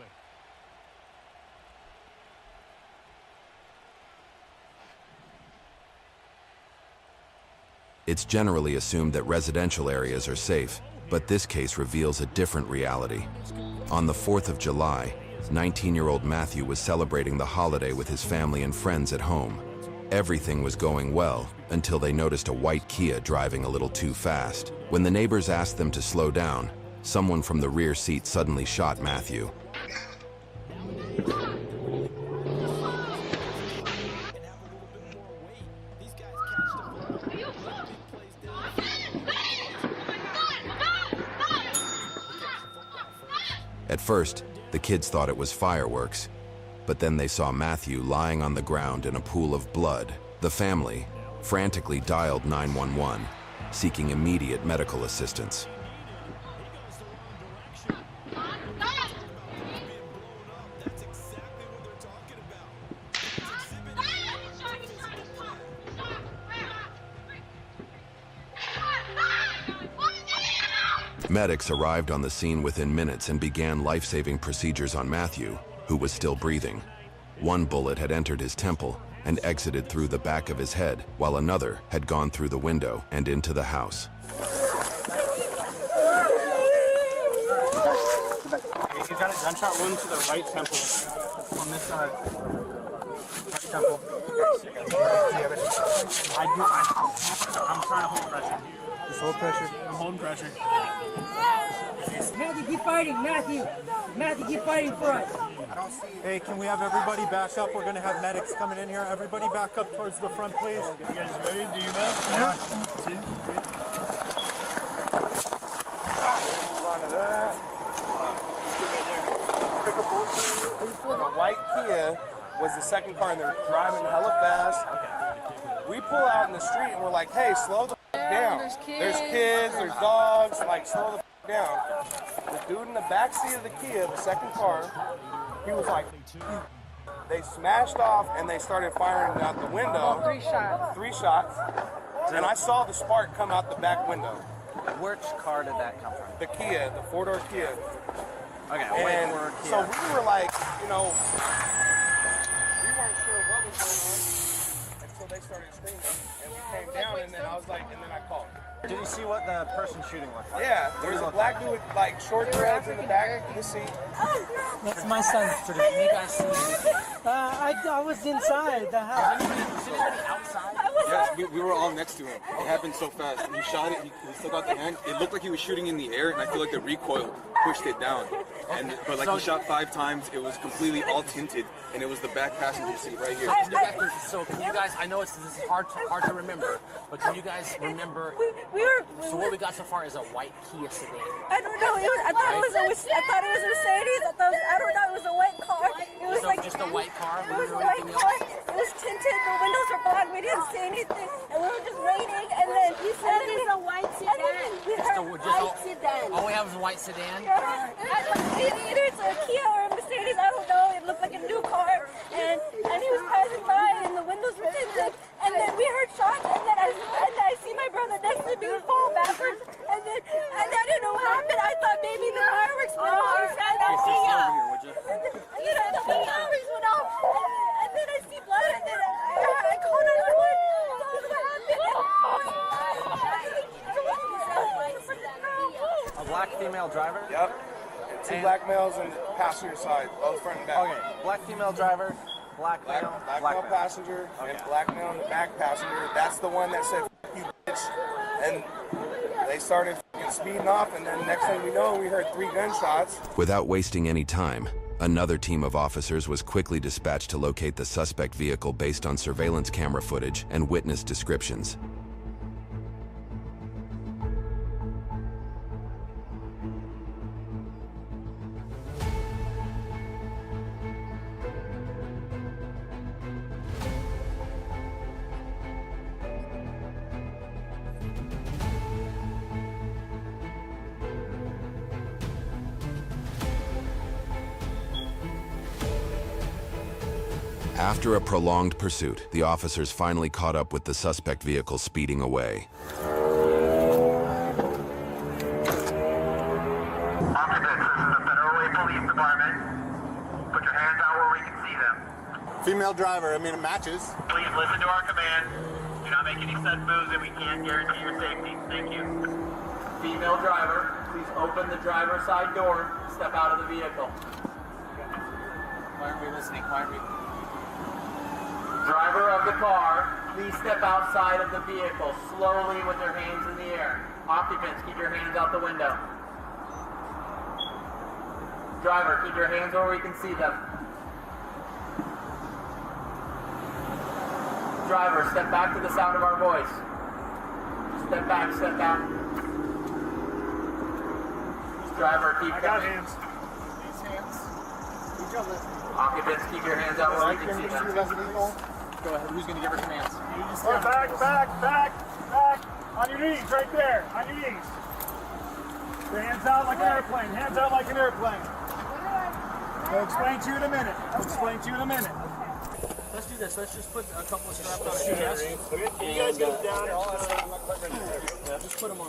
It's generally assumed that residential areas are safe, but this case reveals a different reality. On the 4th of July, 19-year-old Matthew was celebrating the holiday with his family and friends at home. Everything was going well until they noticed a white Kia driving a little too fast. When the neighbors asked them to slow down, someone from the rear seat suddenly shot Matthew. At first, the kids thought it was fireworks, but then they saw Matthew lying on the ground in a pool of blood. The family frantically dialed 911, seeking immediate medical assistance. Medics arrived on the scene within minutes and began life-saving procedures on Matthew, who was still breathing. One bullet had entered his temple and exited through the back of his head, while another had gone through the window and into the house. You got a gunshot wound to the right temple on this side. Right temple. I'm trying to hold pressure. Just hold pressure. I'm holding pressure. Matthew, keep fighting, Matthew. Matthew, keep fighting for us. Hey, can we have everybody back up? We're going to have medics coming in here. Everybody back up towards the front, please. You guys ready? Do you know? Yeah. 2, 3. The white Kia was the second car, and they're driving hella fast. We pull out in the street, and we're like, hey, slow the down. There's kids, there's dogs, like, slow the down. The dude in the back seat of the Kia, the second car, he was like, they smashed off and they started firing out the window. 3 shots. 3 shots. And I saw the spark come out the back window. Which car did that come from? The Kia, the 4-door Kia. Okay, And white Kia. so we were like, you know, we weren't sure what was going on until they started screaming. And we came down and then I was like, and then I called. Did you see what the person shooting looked like? Yeah, there was a black dude with like short dreads in the back of the seat. That's my son's tradition. You guys see it. I was inside the house. Was anybody outside? Yes, we were all next to him. It happened so fast. He shot it, he still got the hand. It looked like he was shooting in the air, and I feel like the recoil pushed it down. But like he shot 5 times, it was completely all tinted, and it was the back passenger seat right here. So can you guys, I know this is hard to remember, but can you guys remember, so what we got so far is a white Kia sedan. I don't know. I thought it was a Mercedes. I don't know. It was a white car. It was So like just a white car. It was a white car. It was tinted. The windows were black. We didn't see anything, and we were just waiting. And then you said it's a white sedan. White sedan. All we have is a white sedan. Either it's a Kia or a Mercedes. I don't know. It looked like a new car, and he was passing by, and the windows were tinted. And then we heard shots, and then I see my brother next to me fall backwards, and I didn't know what happened. I thought maybe the fireworks went off. And then the fireworks went off, and then I see blood, and then I called 911. A black female driver? Yep. And 2 black males on the passenger side, both front and back. Okay, black female driver, black male passenger, and black male in the back passenger. That's the one that said, "F you, bitch." And they started fucking speeding off, and then next thing we know, we heard 3 gunshots. Without wasting any time, another team of officers was quickly dispatched to locate the suspect vehicle based on surveillance camera footage and witness descriptions. After a prolonged pursuit, the officers finally caught up with the suspect vehicle speeding away. Female driver, I mean, it matches. Please listen to our command. Do not make any sudden moves and we can't guarantee your safety. Thank you. Female driver, please open the driver's side door. Step out of the vehicle. Why aren't we listening? Why aren't we? Driver of the car, please step outside of the vehicle slowly with your hands in the air. Occupants, keep your hands out the window. Driver, keep your hands where we can see them. Driver, step back to the sound of our voice. Step back, step back. Driver, keep coming. Hands. These hands. Occupants, keep your hands out where we can see them. Go ahead. Who's going to give her commands? Back. On your knees, right there. On your knees. Your hands out like an airplane. Hands out like an airplane. I'll explain to you in a minute. Let's do this. Let's just put a couple of straps on her chest. You guys go down. Just put them on.